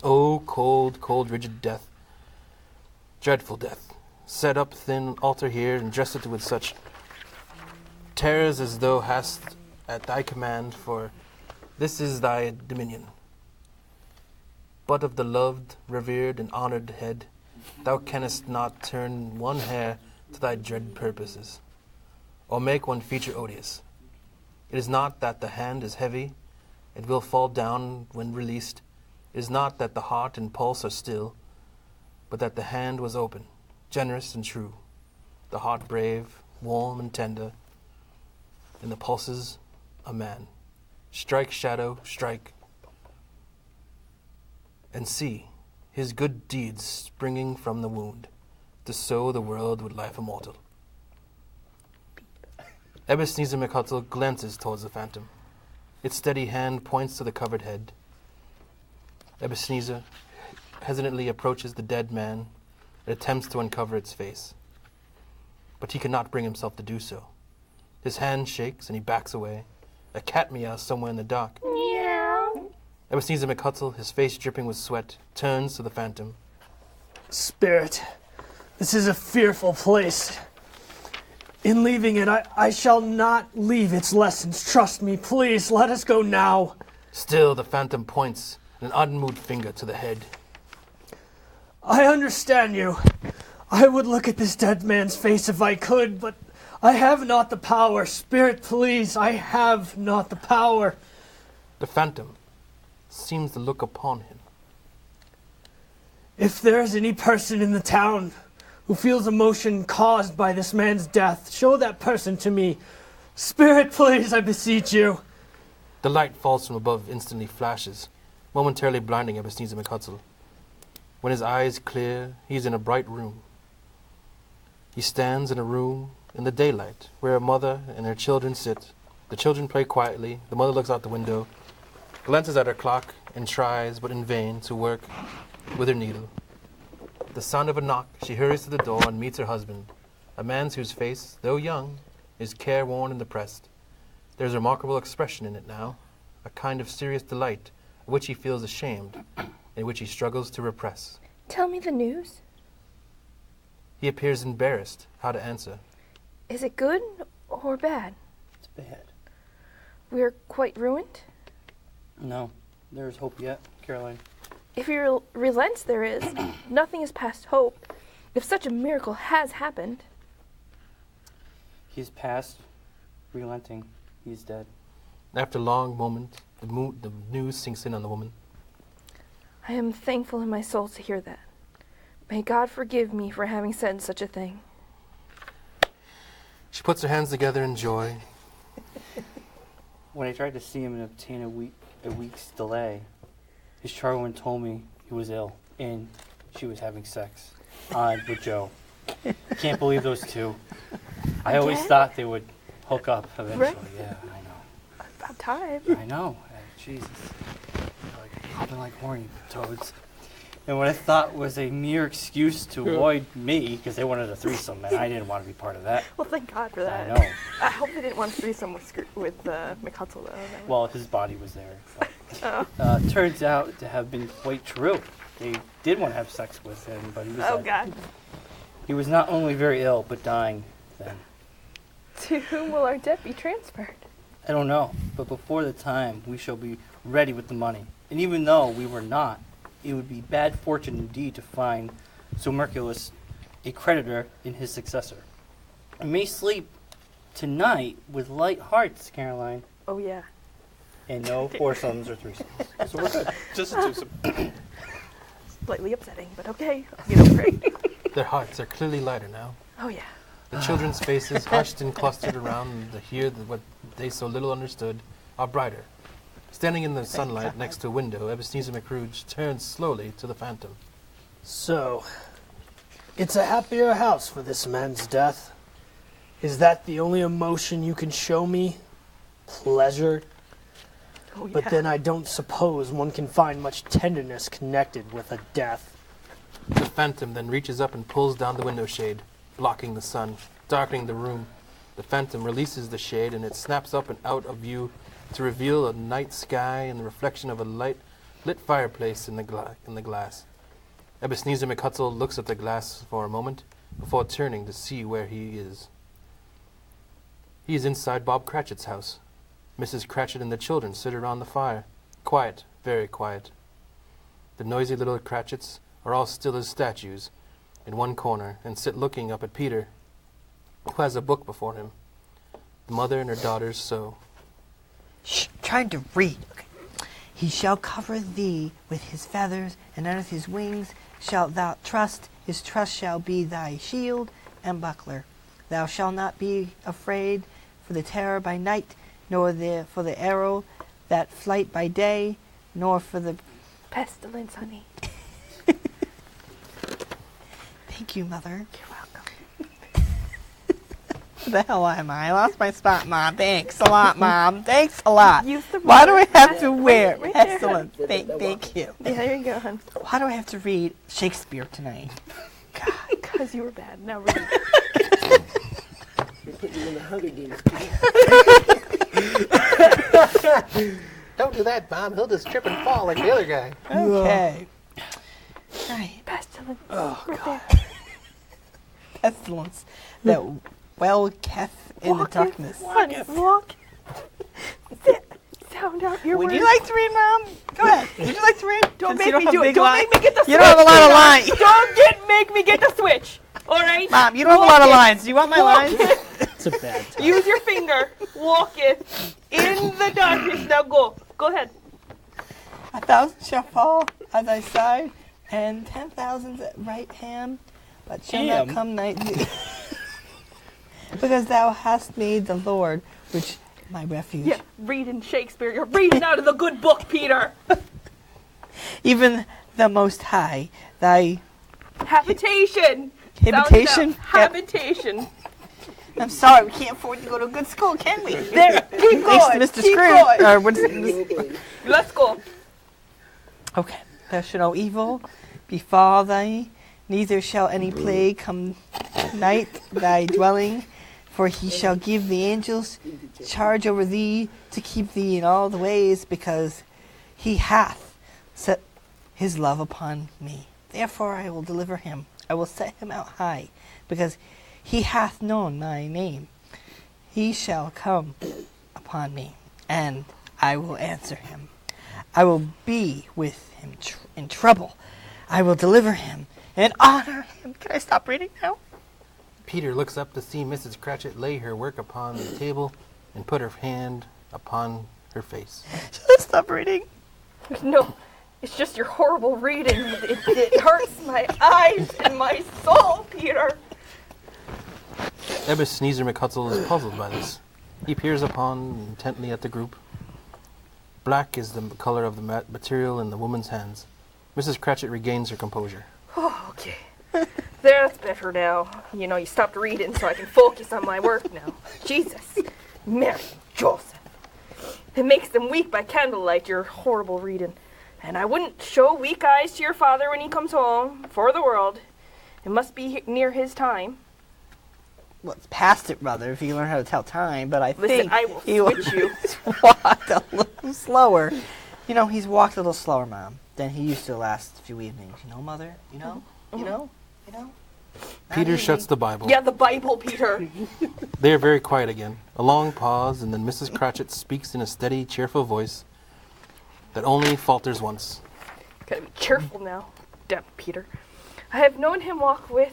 Oh, cold, cold, rigid death. Dreadful death. Set up thin altar here, and dress it with such terrors as thou hast at thy command, for this is thy dominion. But of the loved, revered, and honored head, thou canst not turn one hair to thy dread purposes, or make one feature odious. It is not that the hand is heavy, it will fall down when released. It is not that the heart and pulse are still, but that the hand was open, generous and true, the heart brave, warm and tender, and the pulses a man. Strike, shadow, strike, and see his good deeds springing from the wound, to sow the world with life immortal. Ebenezer McHutsell glances towards the Phantom. Its steady hand points to the covered head. Ebenezer hesitantly approaches the dead man and attempts to uncover its face. But he cannot bring himself to do so. His hand shakes and he backs away. A cat meows somewhere in the dark. Meow. Ebenezer McHutsell, his face dripping with sweat, turns to the Phantom. Spirit, this is a fearful place. In leaving it, I shall not leave its lessons. Trust me, please, let us go now. Still, the Phantom points an unmoved finger to the head. I understand you. I would look at this dead man's face if I could, but I have not the power. Spirit, please, I have not the power. The Phantom seems to look upon him. If there is any person in the town who feels emotion caused by this man's death, show that person to me. Spirit, please, I beseech you. The light falls from above, instantly flashes, momentarily blinding Ebenezer McHutsell. When his eyes clear, he's in a bright room. He stands in a room in the daylight where a mother and her children sit. The children play quietly. The mother looks out the window, glances at her clock, and tries, but in vain, to work with her needle. The sound of a knock, she hurries to the door and meets her husband, a man whose face, though young, is careworn and depressed. There's a remarkable expression in it now, a kind of serious delight, of which he feels ashamed, and which he struggles to repress. Tell me the news. He appears embarrassed how to answer. Is it good or bad? It's bad. We're quite ruined? No, there's hope yet, Caroline. If he relents, there is. Nothing is past hope. If such a miracle has happened. He's past relenting. He's dead. After a long moment, the news sinks in on the woman. I am thankful in my soul to hear that. May God forgive me for having said such a thing. She puts her hands together in joy. When I tried to see him and obtain a week's delay, his charwoman told me he was ill and she was having sex with Joe. Can't believe those two. I always thought they would hook up eventually. Right. Yeah, I know. About time. I know. Jesus. I've been like horny toads. And what I thought was a mere excuse to avoid me, because they wanted a threesome, and I didn't want to be part of that. Well, thank God for that. I know. I hope they didn't want a threesome with McHutsell, though. Well, his body was there. Turns out to have been quite true. They did want to have sex with him, but he was Oh, dead. God. He was not only very ill, but dying then. To whom will our debt be transferred? I don't know, but before the time, we shall be ready with the money. And even though we were not, it would be bad fortune indeed to find so merciless a creditor in his successor. I may sleep tonight with light hearts, Caroline. Oh, yeah. And no foursomes or threesomes. So we're good. Just a twosome. Slightly upsetting, but okay. You know, great. Their hearts are clearly lighter now. Oh, yeah. The children's faces, hushed and clustered around to hear what they so little understood, are brighter. Standing in the sunlight next to a window, Ebenezer McCrooge turns slowly to the phantom. So, it's a happier house for this man's death. Is that the only emotion you can show me? Pleasure? Oh, yeah. But then I don't suppose one can find much tenderness connected with a death. The phantom then reaches up and pulls down the window shade, blocking the sun, darkening the room. The phantom releases the shade and it snaps up and out of view to reveal a night sky and the reflection of a lit fireplace in the glass. Ebenezer McHutsell looks at the glass for a moment before turning to see where he is. He is inside Bob Cratchit's house. Mrs. Cratchit and the children sit around the fire, quiet, very quiet. The noisy little Cratchits are all still as statues in one corner and sit looking up at Peter, who has a book before him. The mother and her daughters sew. Shh, trying to read. Okay. He shall cover thee with his feathers, and under his wings shalt thou trust. His trust shall be thy shield and buckler. Thou shalt not be afraid for the terror by night, nor for the arrow that flight by day, nor for the pestilence, honey. Thank you, Mother. You're welcome. Where the hell am I? I lost my spot, Mom. Thanks a lot, Mom. Thanks a lot. Use the Why do I ruler. have to wear? Right there. Excellent. Thank you. Yeah, there you go, hon. Why do I have to read Shakespeare tonight? Because you were bad. Now read. They put you in the Hunger Games. Don't do that, Mom. He'll just trip and fall like the other guy. Okay. Right. Pestilence. Oh, Right God. there. Pestilence that well-keth in the darkness. Walk. Sit. Sound out your Would words. you like to read, Mom? Go ahead. Would you like to read? Don't Since make you me have do it. big Don't lines. make me get the switch. You don't have a lot of lines. Don't make me get the switch. All right? Mom, you don't have a lot of lines. Do you want my lines? It's a bad time. Use your finger. Walk it in the darkness. Now go. Go ahead. 1,000 shall fall at thy side, and 10,000 at right hand, but shall not come nigh thee. Because thou hast made the Lord, which my refuge. Yeah, reading Shakespeare. You're reading out of the good book, Peter. Even the Most High, thy Habitation. habitation. Habitation. I'm sorry, we can't afford to go to a good school, can we? There. Keep going. Thanks to Mr. Keep Scrooge. going. What's it? Let's go. Okay. There shall no evil befall thee, neither shall any plague come nigh thy dwelling, for he shall give the angels charge over thee to keep thee in all the ways, because he hath set his love upon me. Therefore I will deliver him. I will set him out high, because he hath known my name. He shall come upon me, and I will answer him. I will be with him in trouble. I will deliver him and honor him. Can I stop reading now? Peter looks up to see Mrs. Cratchit lay her work upon the table and put her hand upon her face. Should I stop reading? No, it's just your horrible reading. It hurts my eyes and my soul, Peter. Ebenezer McHutsell is puzzled by this. He peers upon intently at the group. Black is the color of the material in the woman's hands. Mrs. Cratchit regains her composure. Oh, okay. There, that's better now. You know, you stopped reading so I can focus on my work now. Jesus. Mary, Joseph. It makes them weak by candlelight, your horrible reading. And I wouldn't show weak eyes to your father when he comes home, for the world. It must be near his time. Well, it's past it, brother, if you learn how to tell time, but I Listen, think I will he switch you. walked a little slower. You know, he's walked a little slower, Mom, than he used to the last few evenings. You know, Mother? You know? You know? You know? Peter shuts the Bible. Yeah, the Bible, Peter. They are very quiet again. A long pause, and then Mrs. Cratchit speaks in a steady, cheerful voice that only falters once. Gotta be careful now. Damn, Peter. I have known him walk with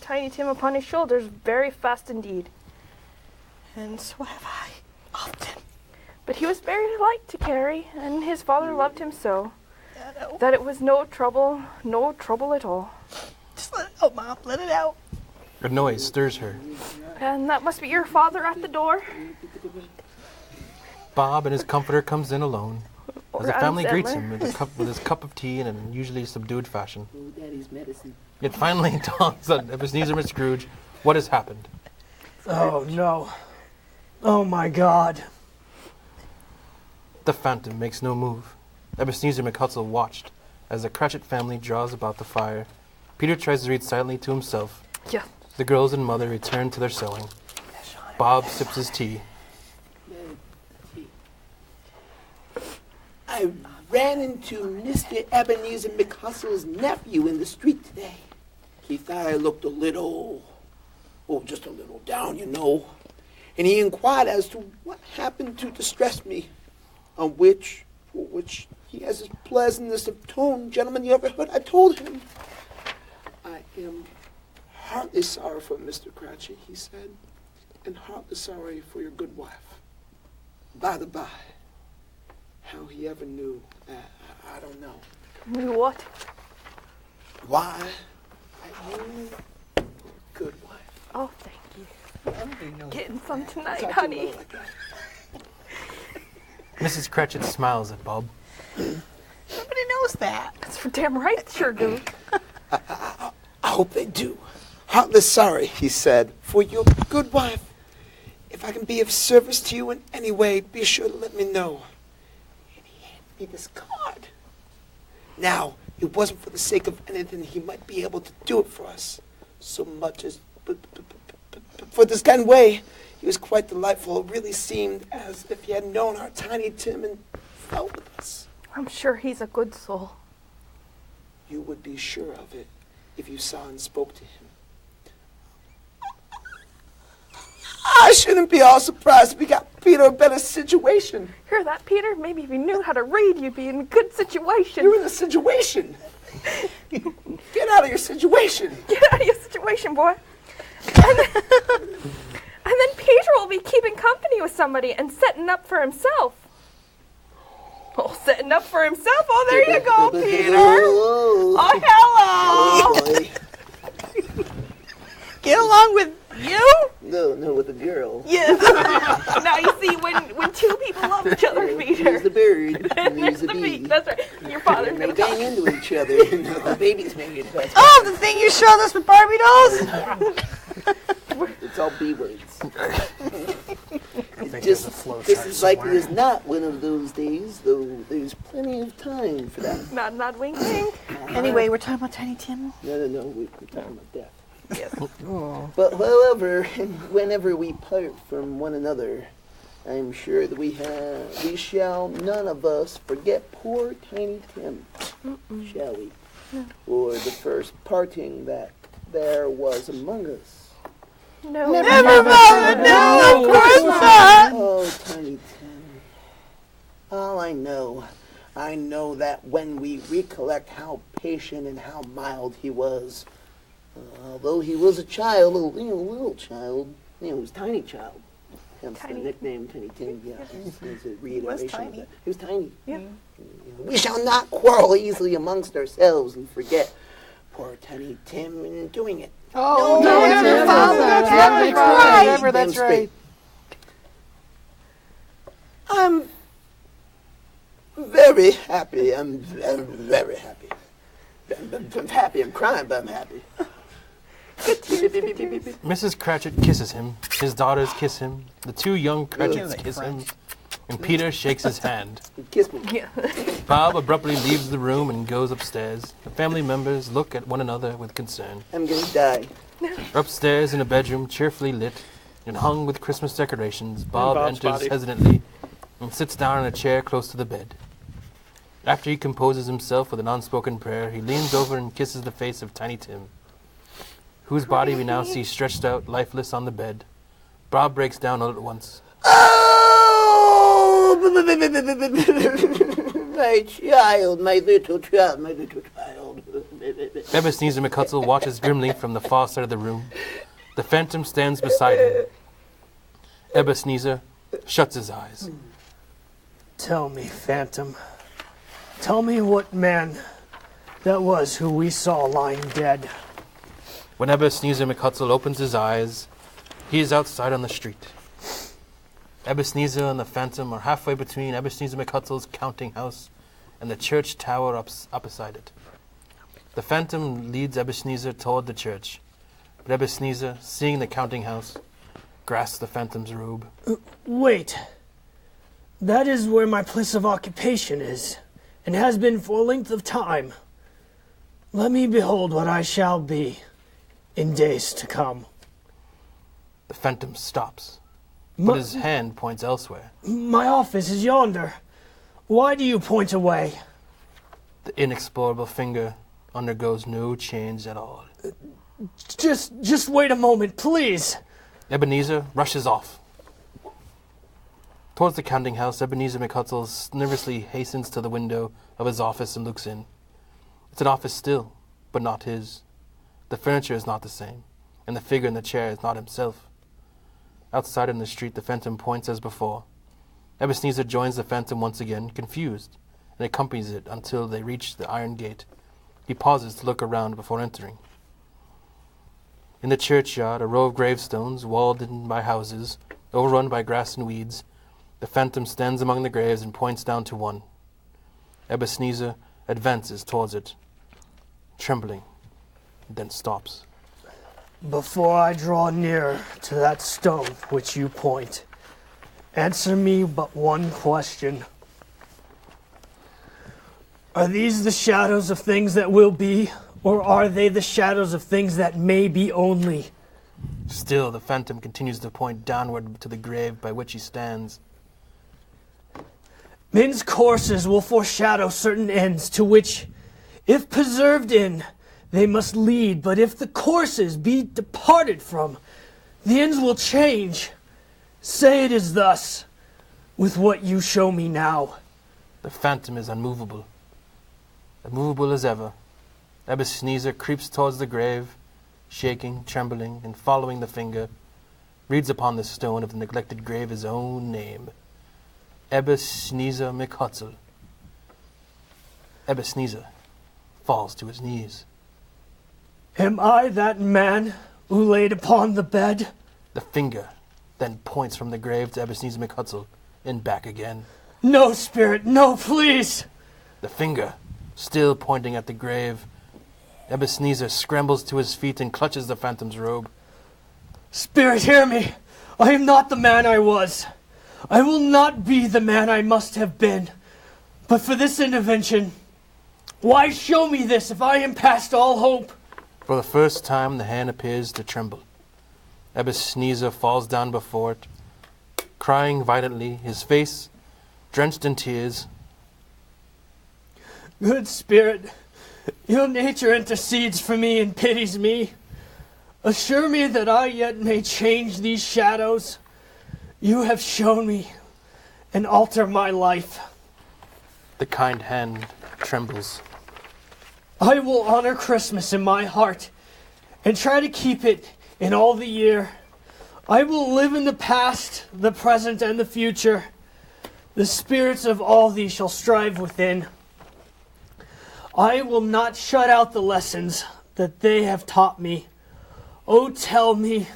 Tiny Tim upon his shoulders very fast indeed. And so have I, often. But he was very light to carry, and his father loved him so, that it was no trouble at all. Just let it out, Mom, let it out. A noise stirs her. And that must be your father at the door. Bob and his comforter comes in alone, as the Or family Adam greets Sandler. him with his cup of tea in an unusually subdued fashion. Oh, Daddy's medicine. It finally dawns on Ebenezer and Scrooge what has happened. Oh, no. Oh, my God. The phantom makes no move. Ebenezer McHutsell watched as the Cratchit family draws about the fire. Peter tries to read silently to himself. Yeah. The girls and mother return to their sewing. Bob sips his tea. I ran into Mr. Ebenezer McHutsell's nephew in the street today. He thought I looked just a little down, you know. And he inquired as to what happened to distress me, for which he has his pleasantness of tone, gentlemen, you ever heard? I told him, I am heartily sorry for Mr. Cratchit, he said, and heartily sorry for your good wife. By the by, how he ever knew that, I don't know. Knew what? Why? I knew your good wife. Oh, thank you. Getting some tonight, honey. Mrs. Cratchit smiles at Bob. Nobody knows that. That's for damn right, sure do. I hope they do. Heartily sorry, he said, for your good wife. If I can be of service to you in any way, be sure to let me know. And he handed me this card. Now, it wasn't for the sake of anything he might be able to do it for us, so much as but for this kind way. He was quite delightful. It really seemed as if he had known our Tiny Tim and felt with us. I'm sure he's a good soul. You would be sure of it if you saw and spoke to him. I shouldn't be all surprised if we got Peter a better situation. Hear that, Peter? Maybe if you knew how to read, you'd be in a good situation. You're in a situation. Get out of your situation. Get out of your situation, boy. And then Peter will be keeping company with somebody and setting up for himself. Oh, setting up for himself? Oh, there you go, Peter. Oh, hello. Get along with you? No, with the girl. Yes. Now you see, when two people love each other, Peter. Here's the bird, and There's here's the the bee. bee. That's right. Your father's And they gonna bang come. into each other, and the baby's made. Oh, the thing you showed us with Barbie dolls? It's all B words. think Just, there's a flow this chart is likely somewhere. is not one of those days, though there's plenty of time for that. Nod, nod, wink, wink. Anyway, we're talking about Tiny Tim. No, we're talking about death. Yes. But however, whenever we part from one another, I'm sure that we shall none of us forget poor Tiny Tim, shall we? Or the first parting that there was among us. No. Never, Mother, no, of course not. Oh, Tiny Tim. All I know that when we recollect how patient and how mild he was, although he was a child, a little child, he was a tiny child. Hence the nickname Tiny Tim. Yeah, it's a reiteration of that. He was tiny. Yeah. We shall not quarrel easily amongst ourselves and forget poor Tiny Tim in doing it. Oh, no, never, Father. That's right. I'm very happy. I'm very happy. I'm happy. I'm crying, but I'm happy. Mrs. Cratchit kisses him. His daughters kiss him. The two young Cratchits kiss him. And Peter shakes his hand. Kiss me. Yeah. Bob abruptly leaves the room and goes upstairs. The family members look at one another with concern. I'm gonna die. Upstairs in a bedroom cheerfully lit and hung with Christmas decorations, Bob Bob's enters body. hesitantly and sits down in a chair close to the bed. After he composes himself with an unspoken prayer, he leans over and kisses the face of Tiny Tim, whose body we now see stretched out, lifeless on the bed. Bob breaks down all at once. Oh, my child, my little child, my little child. Ebenezer McHutsell watches grimly from the far side of the room. The Phantom stands beside him. Ebenezer shuts his eyes. Tell me, Phantom. Tell me what man that was who we saw lying dead. When Ebenezer McHutsell opens his eyes, he is outside on the street. Ebenezer and the Phantom are halfway between Ebenezer McHutsell's counting house and the church tower up beside it. The Phantom leads Ebenezer toward the church, but Ebenezer, seeing the counting house, grasps the Phantom's robe. Wait. That is where my place of occupation is, and has been for a length of time. Let me behold what I shall be in days to come. The Phantom stops, but his hand points elsewhere. My office is yonder. Why do you point away? The inexplorable finger undergoes no change at all. Just wait a moment, please. Ebenezer rushes off. Towards the counting house, Ebenezer McHutsell nervously hastens to the window of his office and looks in. It's an office still, but not his. The furniture is not the same, and the figure in the chair is not himself. Outside in the street, the Phantom points as before. Ebenezer joins the Phantom once again, confused, and accompanies it until they reach the iron gate. He pauses to look around before entering. In the churchyard, a row of gravestones, walled in by houses, overrun by grass and weeds, the Phantom stands among the graves and points down to one. Ebenezer advances towards it, trembling, then stops. Before I draw nearer to that stone which you point, answer me but one question. Are these the shadows of things that will be, or are they the shadows of things that may be only? Still, the Phantom continues to point downward to the grave by which he stands. Men's courses will foreshadow certain ends to which, if preserved in, they must lead, but if the courses be departed from, the ends will change. Say it is thus, with what you show me now. The Phantom is unmovable as ever. Ebenezer creeps towards the grave, shaking, trembling, and following the finger, reads upon the stone of the neglected grave his own name, Ebenezer McHutsell. Ebenezer falls to his knees. Am I that man who laid upon the bed. The finger then points from the grave to Ebenezer McHutsell and back again. No, spirit, no, please. The finger still pointing at the grave. Ebenezer scrambles to his feet and clutches the phantom's robe. Spirit, hear me. I am not the man I was. I will not be the man I must have been. But for this intervention, why show me this if I am past all hope? For the first time, the hand appears to tremble. Ebenezer falls down before it, crying violently, his face drenched in tears. Good spirit, your nature intercedes for me and pities me. Assure me that I yet may change these shadows you have shown me and alter my life. The kind hand trembles. I will honor Christmas in my heart and try to keep it in all the year. I will live in the past, the present, and the future. The spirits of all these shall strive within. I will not shut out the lessons that they have taught me. Oh, tell me,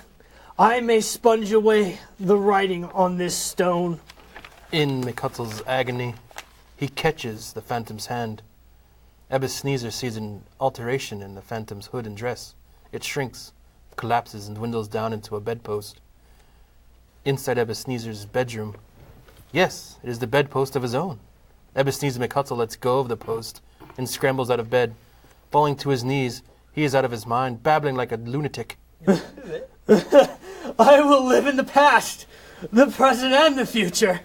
I may sponge away the writing on this stone. In McHutsell's agony, he catches the phantom's hand. Ebenezer sees an alteration in the phantom's hood and dress. It shrinks, collapses, and dwindles down into a bedpost. Inside Ebenezer's bedroom, yes, it is the bedpost of his own. Ebenezer McHutsell lets go of the post and scrambles out of bed. Falling to his knees, he is out of his mind, babbling like a lunatic. I will live in the past, the present, and the future.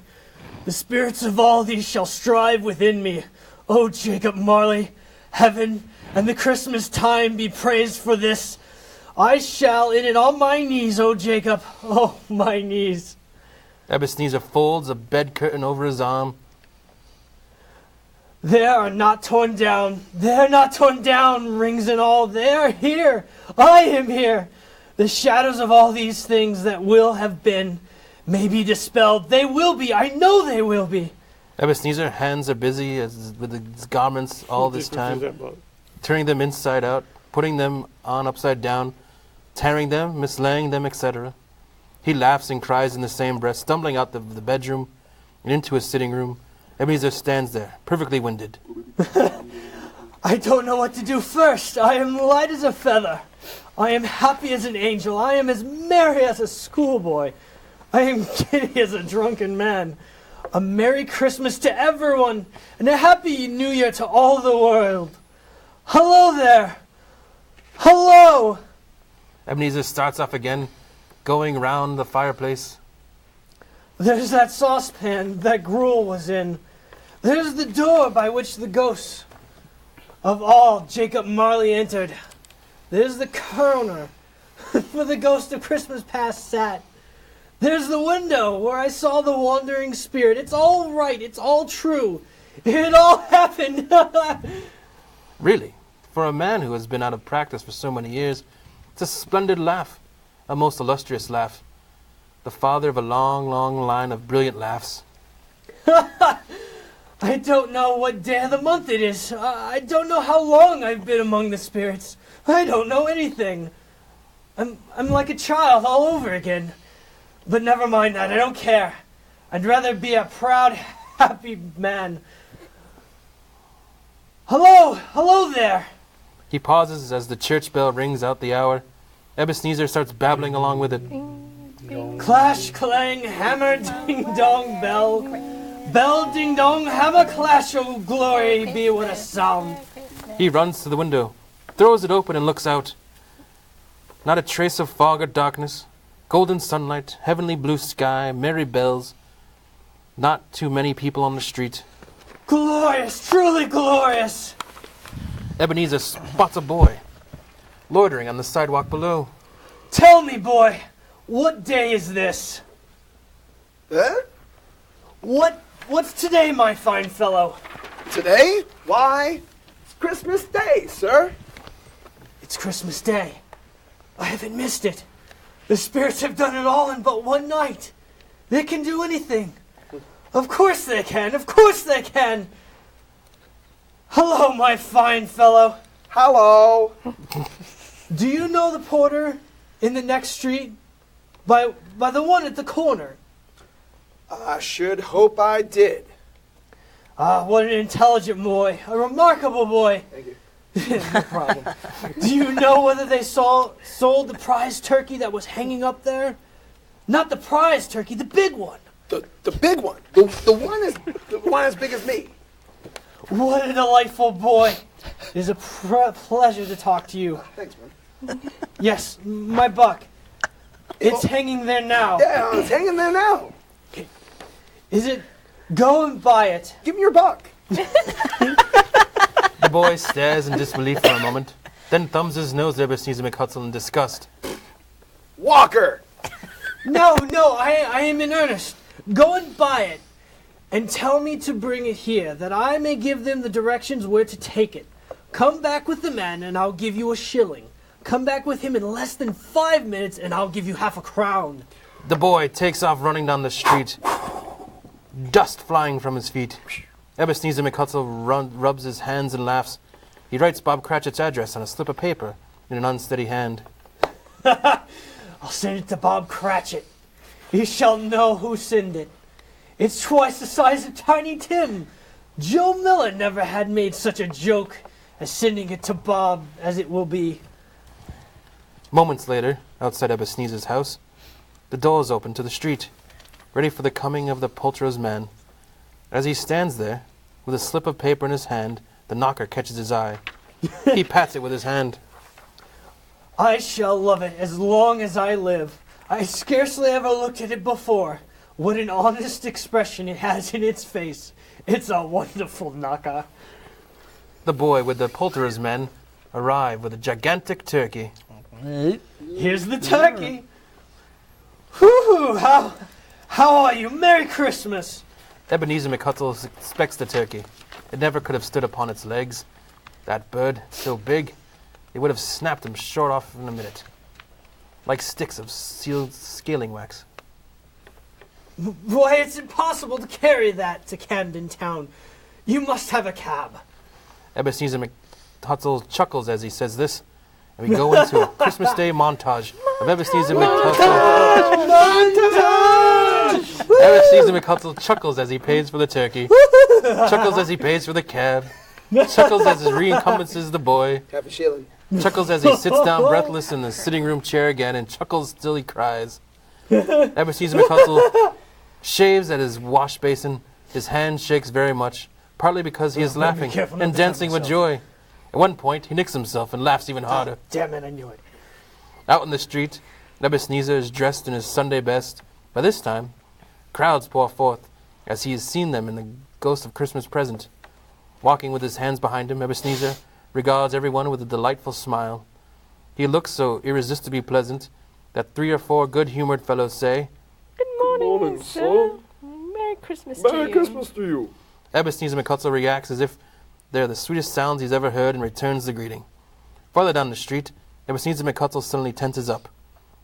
The spirits of all these shall strive within me. O Jacob Marley, heaven and the Christmas time be praised for this. I shall in it on my knees, O Jacob, oh my knees. Ebenezer folds a bed curtain over his arm. They are not torn down, rings and all. They are here, I am here. The shadows of all these things that will have been may be dispelled. They will be, I know they will be. Ebenezer's hands are busy with his garments all this time, turning them inside out, putting them on upside down, tearing them, mislaying them, etc. He laughs and cries in the same breath, stumbling out the bedroom and into his sitting room. Ebenezer stands there, perfectly winded. I don't know what to do first. I am light as a feather. I am happy as an angel. I am as merry as a schoolboy. I am giddy as a drunken man. A Merry Christmas to everyone, and a Happy New Year to all the world. Hello there. Hello. Ebenezer starts off again, going round the fireplace. There's that saucepan that gruel was in. There's the door by which the ghosts of all Jacob Marley entered. There's the corner where the ghost of Christmas past sat. There's the window where I saw the wandering spirit. It's all right. It's all true. It all happened. Really, for a man who has been out of practice for so many years, it's a splendid laugh, a most illustrious laugh. The father of a long, long line of brilliant laughs. I don't know what day of the month it is. I don't know how long I've been among the spirits. I don't know anything. I'm like a child all over again. But never mind that. I don't care. I'd rather be a proud, happy man. Hello there. He pauses as the church bell rings out the hour. Ebenezer starts babbling along with it. Clash, clang, hammer, ding, dong, bell. Bell, ding, dong, hammer, clash, oh, glory be what a sound. He runs to the window, throws it open and looks out. Not a trace of fog or darkness. Golden sunlight, heavenly blue sky, merry bells. Not too many people on the street. Glorious, truly glorious. Ebenezer spots a boy, loitering on the sidewalk below. Tell me, boy, what day is this? What's today, my fine fellow? Today? Why, it's Christmas Day, sir. It's Christmas Day. I haven't missed it. The spirits have done it all in but one night. They can do anything. Of course they can. Of course they can. Hello, my fine fellow. Hello. Do you know the porter In the next street? By the one at the corner? I should hope I did. Ah, what an intelligent boy. A remarkable boy. Thank you. No problem. Do you know whether they sold the prize turkey that was hanging up there? Not the prize turkey, the big one. The big one. The one as big as me. What a delightful boy. It is a pleasure to talk to you. Thanks, man. Yes, my buck. It's hanging there now. Yeah, it's hanging there now. Is it? Go and buy it. Give me your buck. The boy stares in disbelief for a moment, then thumbs his nose at Ebenezer McHutsell in disgust. Walker! No, I am in earnest. Go and buy it, and tell me to bring it here, that I may give them the directions where to take it. Come back with the man, and I'll give you a shilling. Come back with him in less than 5 minutes, and I'll give you half a crown. The boy takes off running down the street, dust flying from his feet. Ebenezer McHutsell rubs his hands and laughs. He writes Bob Cratchit's address on a slip of paper in an unsteady hand. I'll send it to Bob Cratchit. He shall know who sent it. It's twice the size of Tiny Tim. Joe Miller never had made such a joke as sending it to Bob as it will be. Moments later, outside Ebenezer's house, the doors open to the street, ready for the coming of the poulterer's man. As he stands there, with a slip of paper in his hand, the knocker catches his eye. He pats it with his hand. I shall love it as long as I live. I scarcely ever looked at it before. What an honest expression it has in its face. It's a wonderful knocker. The boy with the poulterer's men arrive with a gigantic turkey. Here's the turkey. Whoo! How are you? Merry Christmas. Ebenezer McHutsell inspects the turkey. It never could have stood upon its legs. That bird, so big, they would have snapped him short off in a minute, like sticks of sealed scaling wax. Why, it's impossible to carry that to Camden Town. You must have a cab. Ebenezer McHutsell chuckles as he says this, and we go into a Christmas Day montage of Ebenezer McHutsell. Ebenezer McHutsell chuckles as he pays for the turkey, chuckles as he pays for the cab, chuckles as he re-encompasses the boy, Half a shilling. chuckles as he sits down breathless in the sitting room chair again, and chuckles till he cries. Ebenezer McHutsell shaves at his wash basin. His hand shakes very much, partly because he is laughing and dancing with joy. At one point, he nicks himself and laughs even harder. Damn it, I knew it. Out in the street, Ebenezer is dressed in his Sunday best. By this time, crowds pour forth, as he has seen them in the Ghost of Christmas Present. Walking with his hands behind him, Ebenezer regards everyone with a delightful smile. He looks so irresistibly pleasant that 3 or 4 good-humored fellows say, Good morning, sir. Merry Christmas to you. Merry Christmas to you. Ebenezer McHutsell reacts as if they're the sweetest sounds he's ever heard and returns the greeting. Farther down the street, Ebenezer McHutsell suddenly tenses up.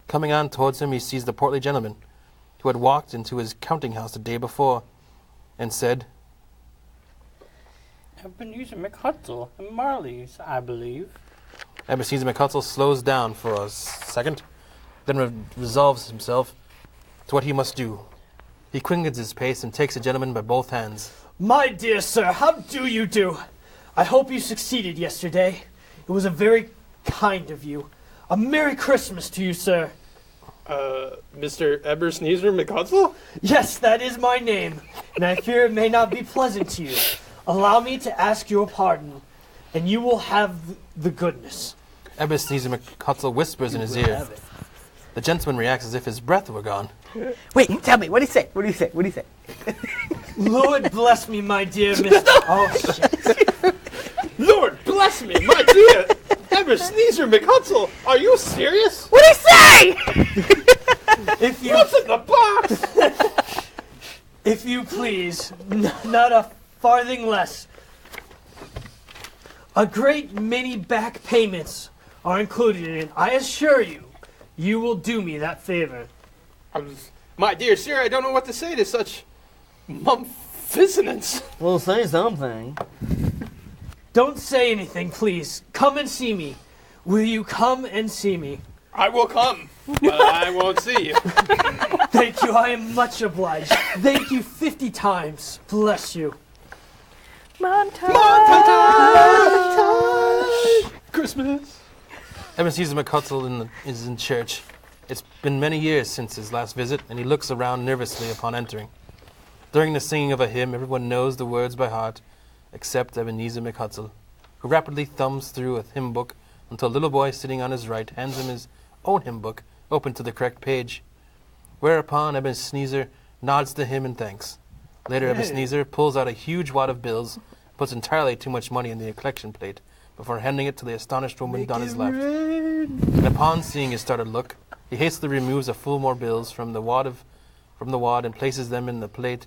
Coming on towards him, he sees the portly gentleman who had walked into his counting house the day before and said, Ebenezer McHutsell and Marley's, I believe. Ebenezer McHutsell slows down for a second, then resolves himself to what he must do. He quickens his pace and takes the gentleman by both hands. My dear sir, how do you do? I hope you succeeded yesterday. It was a very kind of you. A Merry Christmas to you, sir. Mr. Ebenezer McHutsell? Yes, that is my name, and I fear it may not be pleasant to you. Allow me to ask your pardon, and you will have the goodness. Ebenezer McHutsell whispers in his ear. The gentleman reacts as if his breath were gone. Wait, tell me, what do you say? What do you say? What do you say? Lord bless me, my dear Mr. Oh, shit. Lord bless me, my dear Ebenezer McHutsell. Are you serious? What do you say? If you, What's in the box? if you please, not a farthing less. A great many back payments are included in it. I assure you, you will do me that favor. My dear sir, I don't know what to say to such mumficence. Well, say something. Don't say anything, please. Come and see me. Will you come and see me? I will come, but I won't see you. Thank you, I am much obliged. Thank you 50 times. Bless you. Montage! Christmas. Ebenezer McHutsell is in church. It's been many years since his last visit, and he looks around nervously upon entering. During the singing of a hymn, everyone knows the words by heart, except Ebenezer McHutsell, who rapidly thumbs through a hymn book until a little boy sitting on his right hands him his own hymn book, open to the correct page. Whereupon Ebenezer nods to him in thanks. Later, Ebenezer pulls out a huge wad of bills, puts entirely too much money in the collection plate, before handing it to the astonished woman on his left. And upon seeing his startled look, he hastily removes a full more bills from the wad and places them in the plate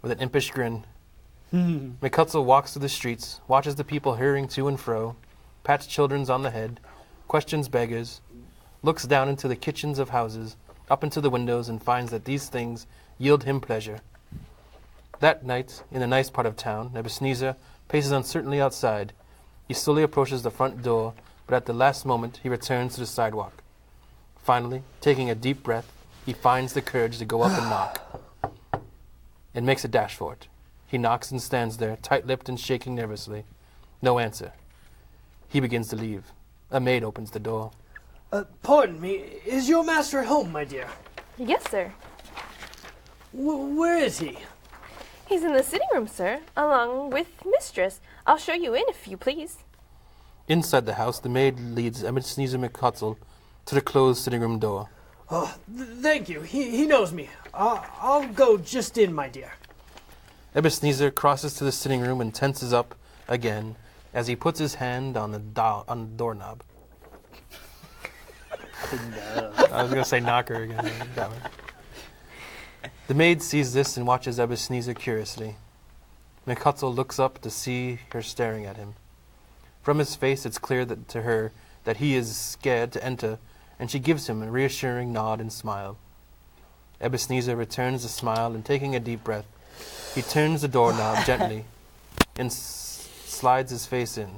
with an impish grin. McHutsell walks through the streets, watches the people hurrying to and fro, pats children on the head, questions beggars, looks down into the kitchens of houses, up into the windows, and finds that these things yield him pleasure. That night, in a nice part of town, Ebenezer paces uncertainly outside. He slowly approaches the front door, but at the last moment he returns to the sidewalk. Finally, taking a deep breath, he finds the courage to go up and knock, and makes a dash for it. He knocks and stands there, tight-lipped and shaking nervously. No answer. He begins to leave. A maid opens the door. Pardon me, is your master at home, my dear? Yes, sir. Where is he? He's in the sitting room, sir, along with mistress. I'll show you in if you please. Inside the house, the maid leads Ebenezer McHutsell to the closed sitting room door. Oh, thank you. He knows me. I'll go just in, my dear. Ebenezer crosses to the sitting room and tenses up again as he puts his hand on the doorknob. I was going to say knocker again. That one. The maid sees this and watches Ebenezer curiously. McHutsell looks up to see her staring at him. From his face, it's clear to her that he is scared to enter, and she gives him a reassuring nod and smile. Ebenezer returns the smile, and taking a deep breath, he turns the doorknob gently and slides his face in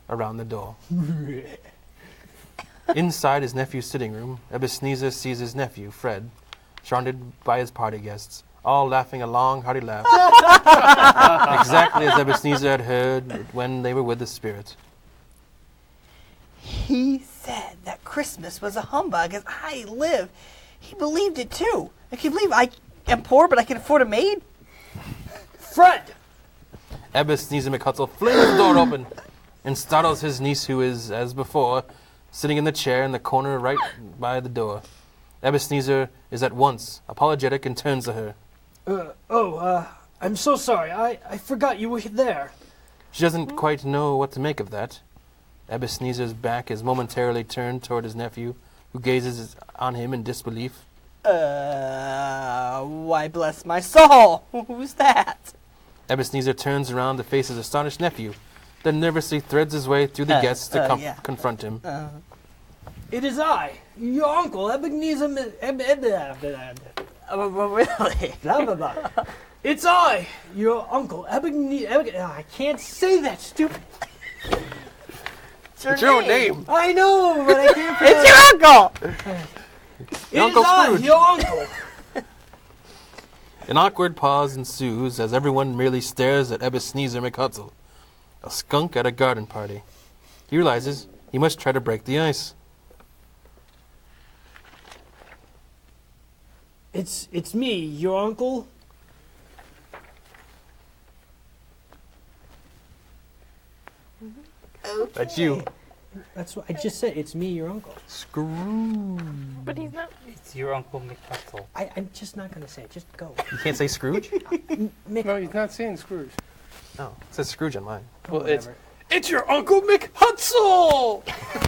around the door. Inside his nephew's sitting room, Ebenezer sees his nephew, Fred, surrounded by his party guests, all laughing a long, hearty laugh, exactly as Ebenezer had heard when they were with the spirit. He said that Christmas was a humbug as I live. He believed it too. I can't believe I am poor, but I can afford a maid. Fred! Ebenezer McHutsell flings the door open and startles his niece, who is, as before, sitting in the chair in the corner right by the door. Ebenezer is at once apologetic and turns to her. I'm so sorry. I forgot you were there. She doesn't quite know what to make of that. Ebenezer's back is momentarily turned toward his nephew, who gazes on him in disbelief. Why bless my soul? Who's that? Ebenezer turns around to face his astonished nephew, then nervously threads his way through the guests to confront him. It is I, your uncle, Ebenezer. Really? Blah, blah, blah. It's I, your uncle, Ebenezer. I can't say that, stupid. It's your own name. I know, but I can't. It's your uncle. It is I, your uncle. An awkward pause ensues as everyone merely stares at Ebenezer McHutsell, a skunk at a garden party. He realizes he must try to break the ice. It's me, your uncle. Okay. That's you. That's what I just said. It's me, your uncle. Scrooge. But he's not. It's your Uncle McHutsell. I'm just not going to say it. Just go. You can't say Scrooge? No, he's not saying Scrooge. No, it says Scrooge on mine. Well, it's your Uncle McHutsell!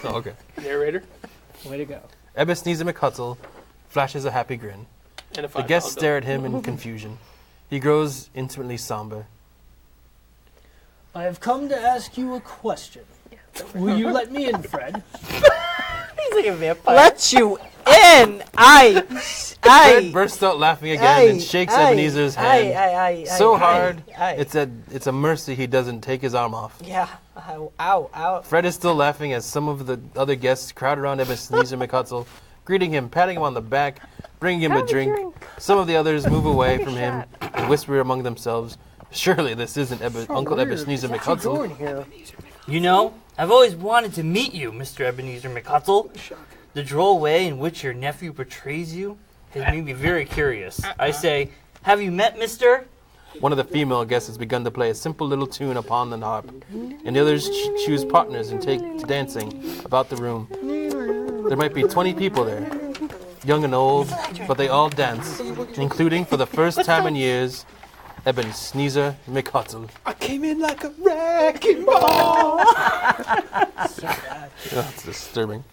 Oh, okay. Narrator. Way to go. Ebenezer McHutsell flashes a happy grin. And The guests stare at him in confusion. He grows intimately somber. I have come to ask you a question. Will you let me in, Fred? He's like a vampire. Let you in. Fred bursts out laughing again and shakes Ebenezer's hand so hard. It's a mercy he doesn't take his arm off. Yeah. Ow, ow, ow. Fred is still laughing as some of the other guests crowd around Ebenezer McHutsell, greeting him, patting him on the back, bringing him a drink. Some of the others move away from him and whisper among themselves, "Surely this isn't Uncle Ebenezer McHutsell." You know, I've always wanted to meet you, Mr. Ebenezer McHutsell. The droll way in which your nephew portrays you has made me very curious. I say, have you met Mr.? One of the female guests has begun to play a simple little tune upon the harp, and the others choose partners and take to dancing about the room. There might be 20 people there, young and old, but they all dance, including, for the first time in years, Ebenezer McHutsell. I came in like a wrecking ball. That's disturbing.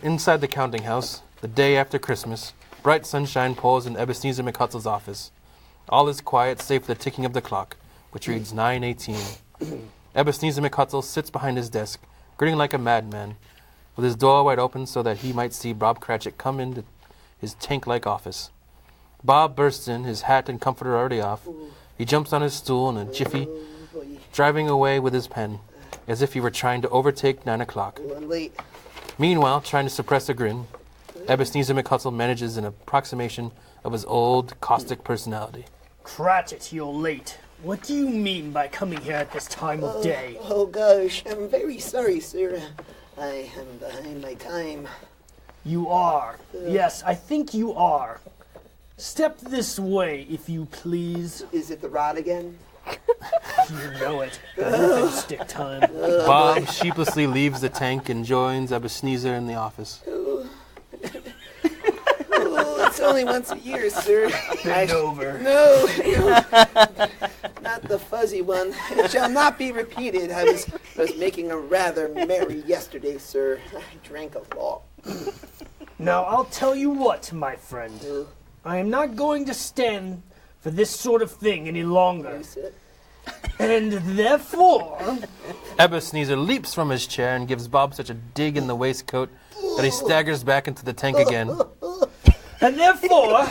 Inside the counting house, the day after Christmas, bright sunshine pours in Ebenezer McHutsell's office. All is quiet save for the ticking of the clock, which reads 9:18. Ebenezer McHutsell sits behind his desk, grinning like a madman, with his door wide open so that he might see Bob Cratchit come into his tank-like office. Bob bursts in, his hat and comforter already off. He jumps on his stool in a jiffy, driving away with his pen, as if he were trying to overtake 9 o'clock. Meanwhile, trying to suppress a grin, Ebenezer McHutsell manages an approximation of his old, caustic personality. Cratchit, you're late. What do you mean by coming here at this time of day? Oh gosh, I'm very sorry, sir. I am behind my time. You are. Yes, I think you are. Step this way, if you please. Is it the rod again? You know it. Within stick time. Bob sheepishly leaves the tank and joins Ebenezer in the office. It's only once a year, sir. Bend over. No, not the fuzzy one. It shall not be repeated. I was making a rather merry yesterday, sir. I drank a lot. Now, I'll tell you what, my friend. I am not going to stand for this sort of thing any longer. And therefore... Ebenezer leaps from his chair and gives Bob such a dig in the waistcoat that he staggers back into the tank again. And therefore,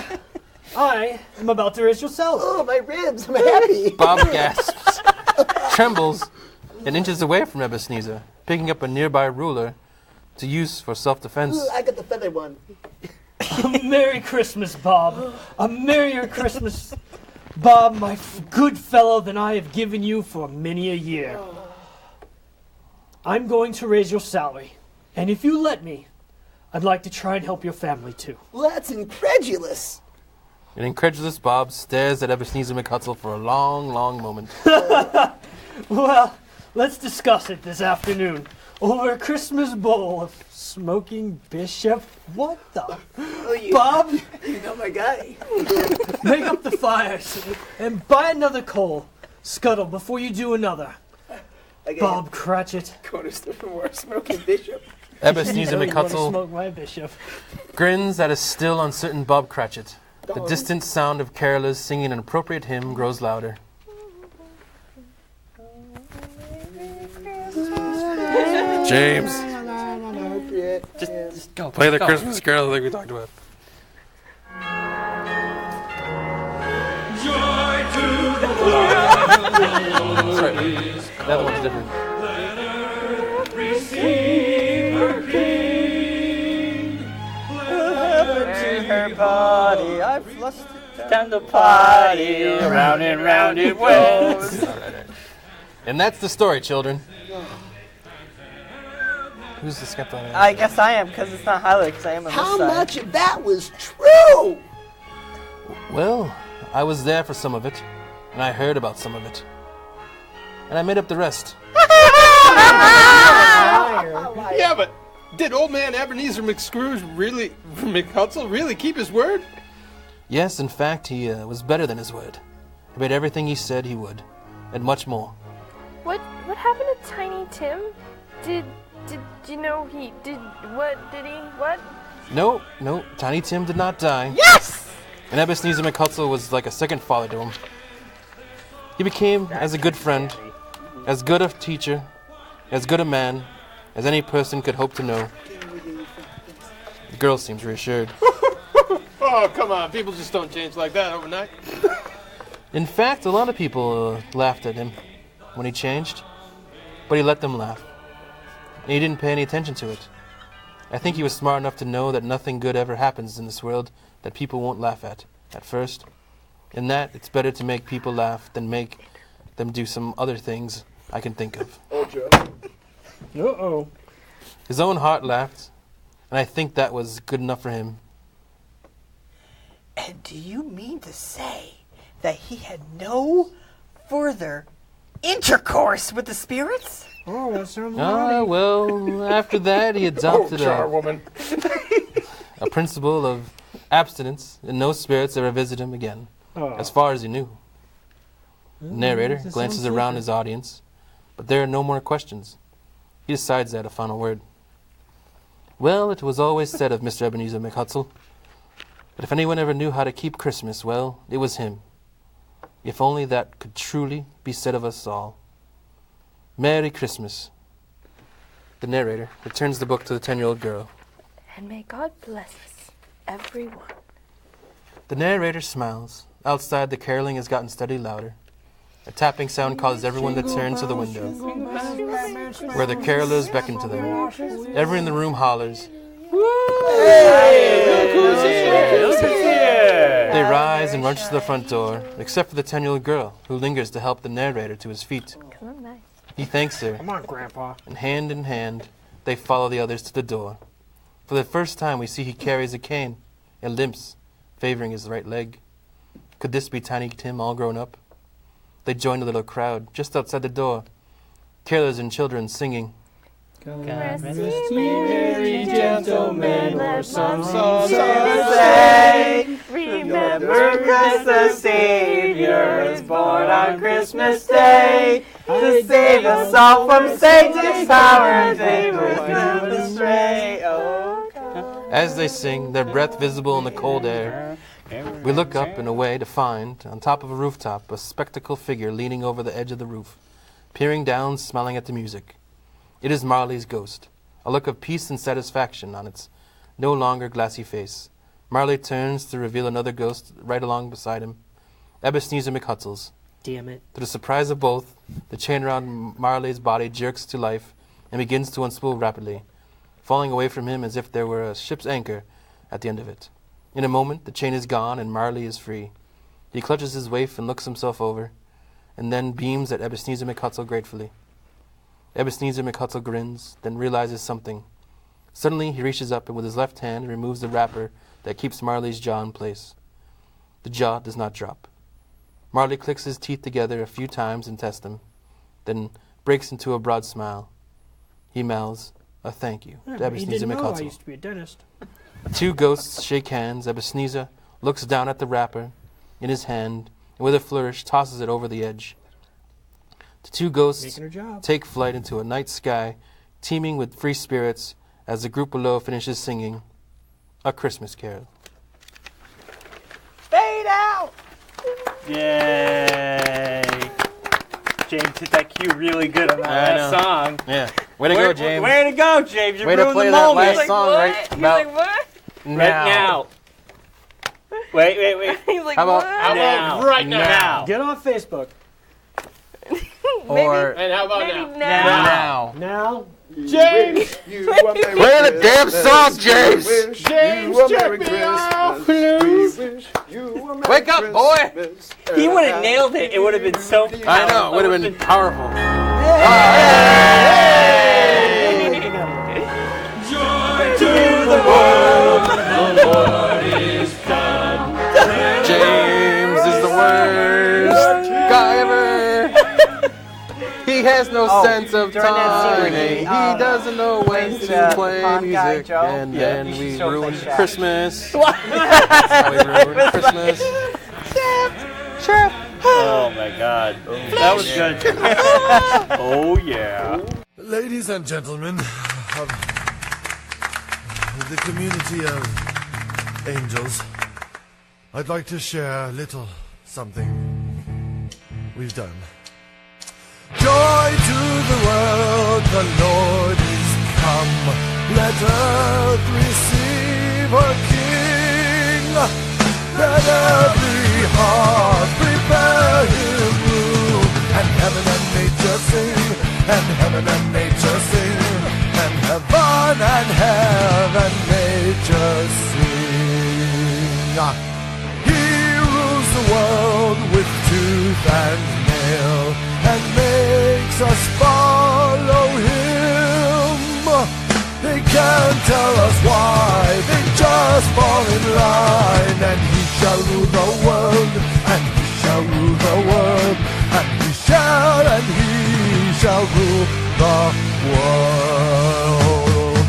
I am about to raise your salary. Oh, my ribs, I'm happy. Bob gasps, trembles, and inches away from Ebenezer, picking up a nearby ruler to use for self-defense. Ooh, I got the feather one. A Merry Christmas, Bob. A merrier Christmas, Bob, my good fellow, than I have given you for many a year. I'm going to raise your salary, and if you let me, I'd like to try and help your family, too. Well, that's incredulous. An incredulous Bob stares at Ebenezer McHutsell for a long, long moment. Well, let's discuss it this afternoon over a Christmas bowl of smoking bishop. What the? Bob? You know my guy. Make up the fires and buy another coal. Scuttle before you do another. Bob Cratchit. Going to store for more smoking bishop. Ebenezer Smoke McHutsell my bishop. grins at a still uncertain Bob Cratchit. The distant sound of carolers singing an appropriate hymn grows louder. James, Just go. play the go. Christmas carol like we talked about. Joy to the world. Sorry, that one's different. Receive her King. Her body, I flushed it down the party, round and round it goes. And that's the story, children. Who's the skeptic? I guess I am, because it's not highlighted, because I am on How this side. much of that was true? Well, I was there for some of it, and I heard about some of it. And I made up the rest. Yeah, but did old man Ebenezer McHutsell really keep his word? Yes, in fact, he was better than his word. He made everything he said he would, and much more. What happened to Tiny Tim? Did you know he did what? Did he what? No, Tiny Tim did not die. Yes! And Ebenezer McHutsell was like a second father to him. He became as a good friend, as good a teacher, as good a man, as any person could hope to know. The girl seems reassured. Oh, come on. People just don't change like that overnight. In fact, a lot of people laughed at him. when he changed, but he let them laugh. And he didn't pay any attention to it. I think he was smart enough to know that nothing good ever happens in this world that people won't laugh at first. And that it's better to make people laugh than make them do some other things I can think of. Oh, Joe. Uh-oh. His own heart laughed, and I think that was good enough for him. And do you mean to say that he had no further intercourse with the spirits? Oh, that sounds naughty. Well, after that he adopted charwoman. a principle of abstinence, and no spirits ever visited him again, as far as he knew. The narrator glances around his audience, but there are no more questions. He decides that a final word. Well, it was always said of Mr. Ebenezer McHutsell that if anyone ever knew how to keep Christmas, well, it was him. If only that could truly be said of us all. Merry Christmas. The narrator returns the book to the 10-year-old girl. And may God bless us, everyone. The narrator smiles. Outside, the caroling has gotten steadily louder. A tapping sound causes everyone to turn to the window, where the carolers beckon to them. Everyone in the room hollers. They rise and rush to the front door, except for the 10-year-old girl, who lingers to help the narrator to his feet. He thanks her. Come on, Grandpa. And hand in hand, they follow the others to the door. For the first time, we see he carries a cane and limps, favoring his right leg. Could this be Tiny Tim all grown up? They join the little crowd just outside the door, carolers and children singing. Rest ye merry gentlemen, or some song say. Remember Christ the Savior was born on Christmas Day to save us all from Satan's power and they were driven astray. As they sing, their breath visible in the cold air, we look up and away to find, on top of a rooftop, a spectacled figure leaning over the edge of the roof, peering down, smiling at the music. It is Marley's ghost, a look of peace and satisfaction on its no longer glassy face. Marley turns to reveal another ghost right along beside him, Ebenezer McHutsell's. Damn it. To the surprise of both, the chain around Marley's body jerks to life and begins to unspool rapidly, falling away from him as if there were a ship's anchor at the end of it. In a moment, the chain is gone and Marley is free. He clutches his waif and looks himself over, and then beams at Ebenezer McHutsell gratefully. Ebenezer McHutsell grins, then realizes something. Suddenly, he reaches up and with his left hand removes the wrapper that keeps Marley's jaw in place. The jaw does not drop. Marley clicks his teeth together a few times and tests them, then breaks into a broad smile. He mouths a thank you to Ebenezer McHutsell. I used to be a dentist. The two ghosts shake hands. Ebenezer looks down at the wrapper in his hand and with a flourish tosses it over the edge. The two ghosts take flight into a night sky teeming with free spirits as the group below finishes singing A Christmas Carol. Fade out! Yay! James hit that cue really good on that last song. Yeah. Way to go, James. Way to go, James. You Way to ruined play the that moment. last song right about now. Wait. He's like, How about now? Right now. Get on Facebook. Or And how about Maybe now? now? Now. James! You a Merry Play the damn song, James! James, check me off, please! Wake up, boy! He would have nailed it. It would have been so powerful. I know, it would have been powerful. Joy to the world, the Lord is come. James is the worst guy ever. He has no sense of timing. He doesn't know when to play music. And then we ruined Christmas. That's how we ruined Christmas. Chirp. Oh my God. That was good. Oh yeah. Ladies and gentlemen of the community of angels, I'd like to share a little something we've done. Joy to the world, the Lord is come. Let earth receive her King. Let every heart prepare him room, and heaven and nature He rules the world with tooth and nail and makes us follow him. They can't tell us why, they just fall in line. And he shall rule the world, and he shall rule the world, and he shall rule the world.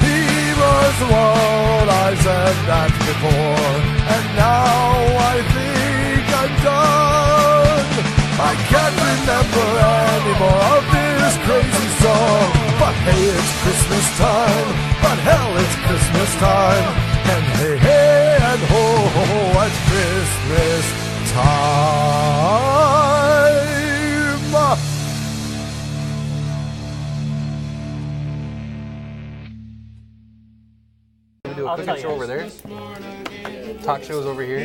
He was the world, I said that before, and now I think I'm done. I can't remember anymore of this crazy song. But hey, it's Christmas time, but hell, it's Christmas time. And hey, hey, and ho, ho, ho, it's Christmas time. Do a cooking show over there. Talk shows over here.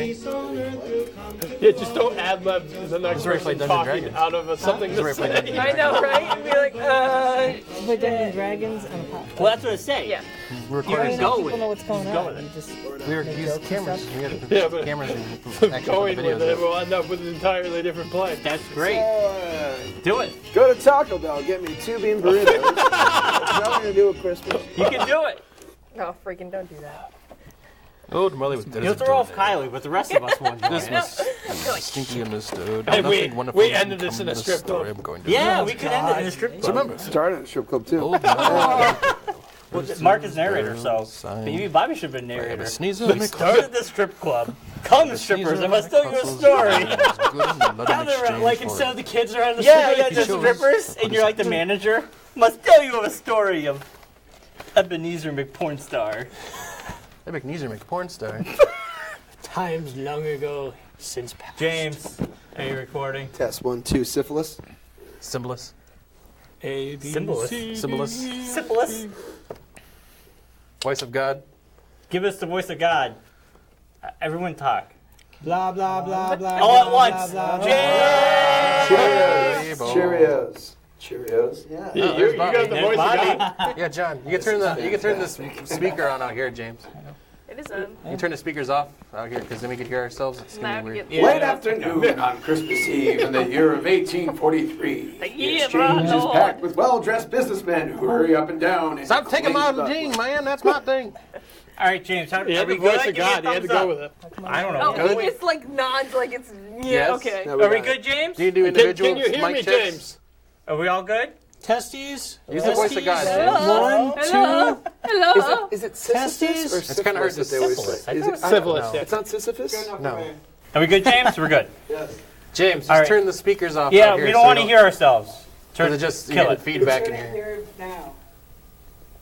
Yeah, just don't ad-lib the next person talking out of something to say. I know, right? And be like, Play Dungeons and Dragons and a podcast. Well, that's what I say. Yeah. We're You recording. can go with People know it. what's going Just go on. with it. You just We were using cameras. We had Yeah, but cameras and actually going videos. with it, we'll end up with an entirely different play. That's great. Do it. Go to Taco Bell, get me 2 bean burritos. That's nothing to do with Christmas. You can do it. No, freaking don't do that. Oh, Marley was dead You'll as a throw off doornail. Kylie, but the rest of us won't do This it. was stinky understood. Hey, Nothing wonderful we can ended this come in a the strip story club. I'm going to Yeah, tell. we could end it in a strip So club. remember, Started at a strip club, too. old Well, Marc is narrator, so maybe Bobby should have been narrator. We started the strip club. Come, strippers, I must tell you a story. Gather, like instead of the kids around the strip, yeah, the strippers, and you're like the manager. Must tell you a story of Ebenezer McPornstar. Ebenezer McPornstar. Times long ago since past. James, are you recording? Test 1, 2, syphilis. Symbolist. Symbolists. Symbolist. Syphilis. Voice of God. Give us the voice of God. Everyone talk. blah blah blah blah. All at blah, once. blah, blah, Cheerios. Cheerios. Cheerios. Yeah. Yeah, you got the voice of God. Yeah, John. You can turn the speaker on out here, James. It is on. You can turn the speakers off out here because then we can hear ourselves. It's gonna be weird. Late afternoon on Christmas Eve in the year of 1843. The Yeah, exchange is Lord. packed with well-dressed businessmen who hurry up and down. and Stop taking claim my the- gene, man. That's my thing. All right, James. How, He are had we the voice good? of Give me a God. He had to thumbs go up. with it. I don't know. Oh, it's like nods, like it's Yes. okay. No, we Are we got good, it. James? Do you do Can individual you hear mic me, checks? James? Are we all good? Testes. Use the voice of God. One, Hello. two. Hello. Is it Sisyphus Testes? or It's kinda hard syphilis to that they always syphilis. say? I Is thought it- it was I don't syphilis, know. yeah. It's not Sisyphus? No. Are we good, James? We're good. James, All just right. turn the speakers off. Yeah, out here we don't so want to hear ourselves. Turn it just kill it. feedback in here.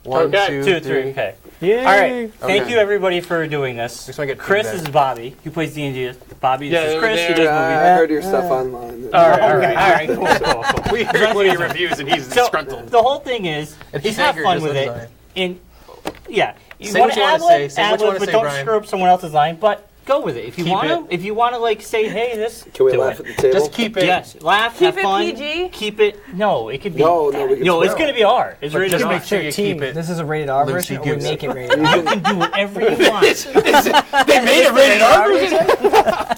1, Okay. 2, 2, 3. 3. Okay. Yay. All right. Thank Okay. you, everybody, for doing this. Just wanna get Chris feedback. is Bobby. He plays D&D. Bobby, this Yeah, is they were Chris. He there. does I movies. heard your stuff online. All right. Cool, cool, cool. We heard one of your reviews and he's So, disgruntled. the whole thing is, And just he's have angry, fun just with let it. his eye. And, yeah. Say want what you wanna ad-lib, say. Say what you ad-lib, wanna but say, don't Bryon. screw up someone else's line. But go with it. If you Keep want it. to, like, say, hey, this. Can we do laugh it. at the table? Just keep it. Yes, laugh, Keep have it fun. PG? Keep it. No, it could be. No, we can No, it's swear. gonna be R. It's But rated just R. make sure you keep it. This is a rated R Lucy version, or we Goose. make it rated R. You can do whatever you want. They made a rated R version?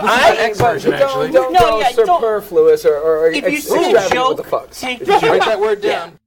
X version, actually. Don't No, go yeah, don't- superfluous or If you see a extravagant joke, with the fucks. take the Write joke. that word down.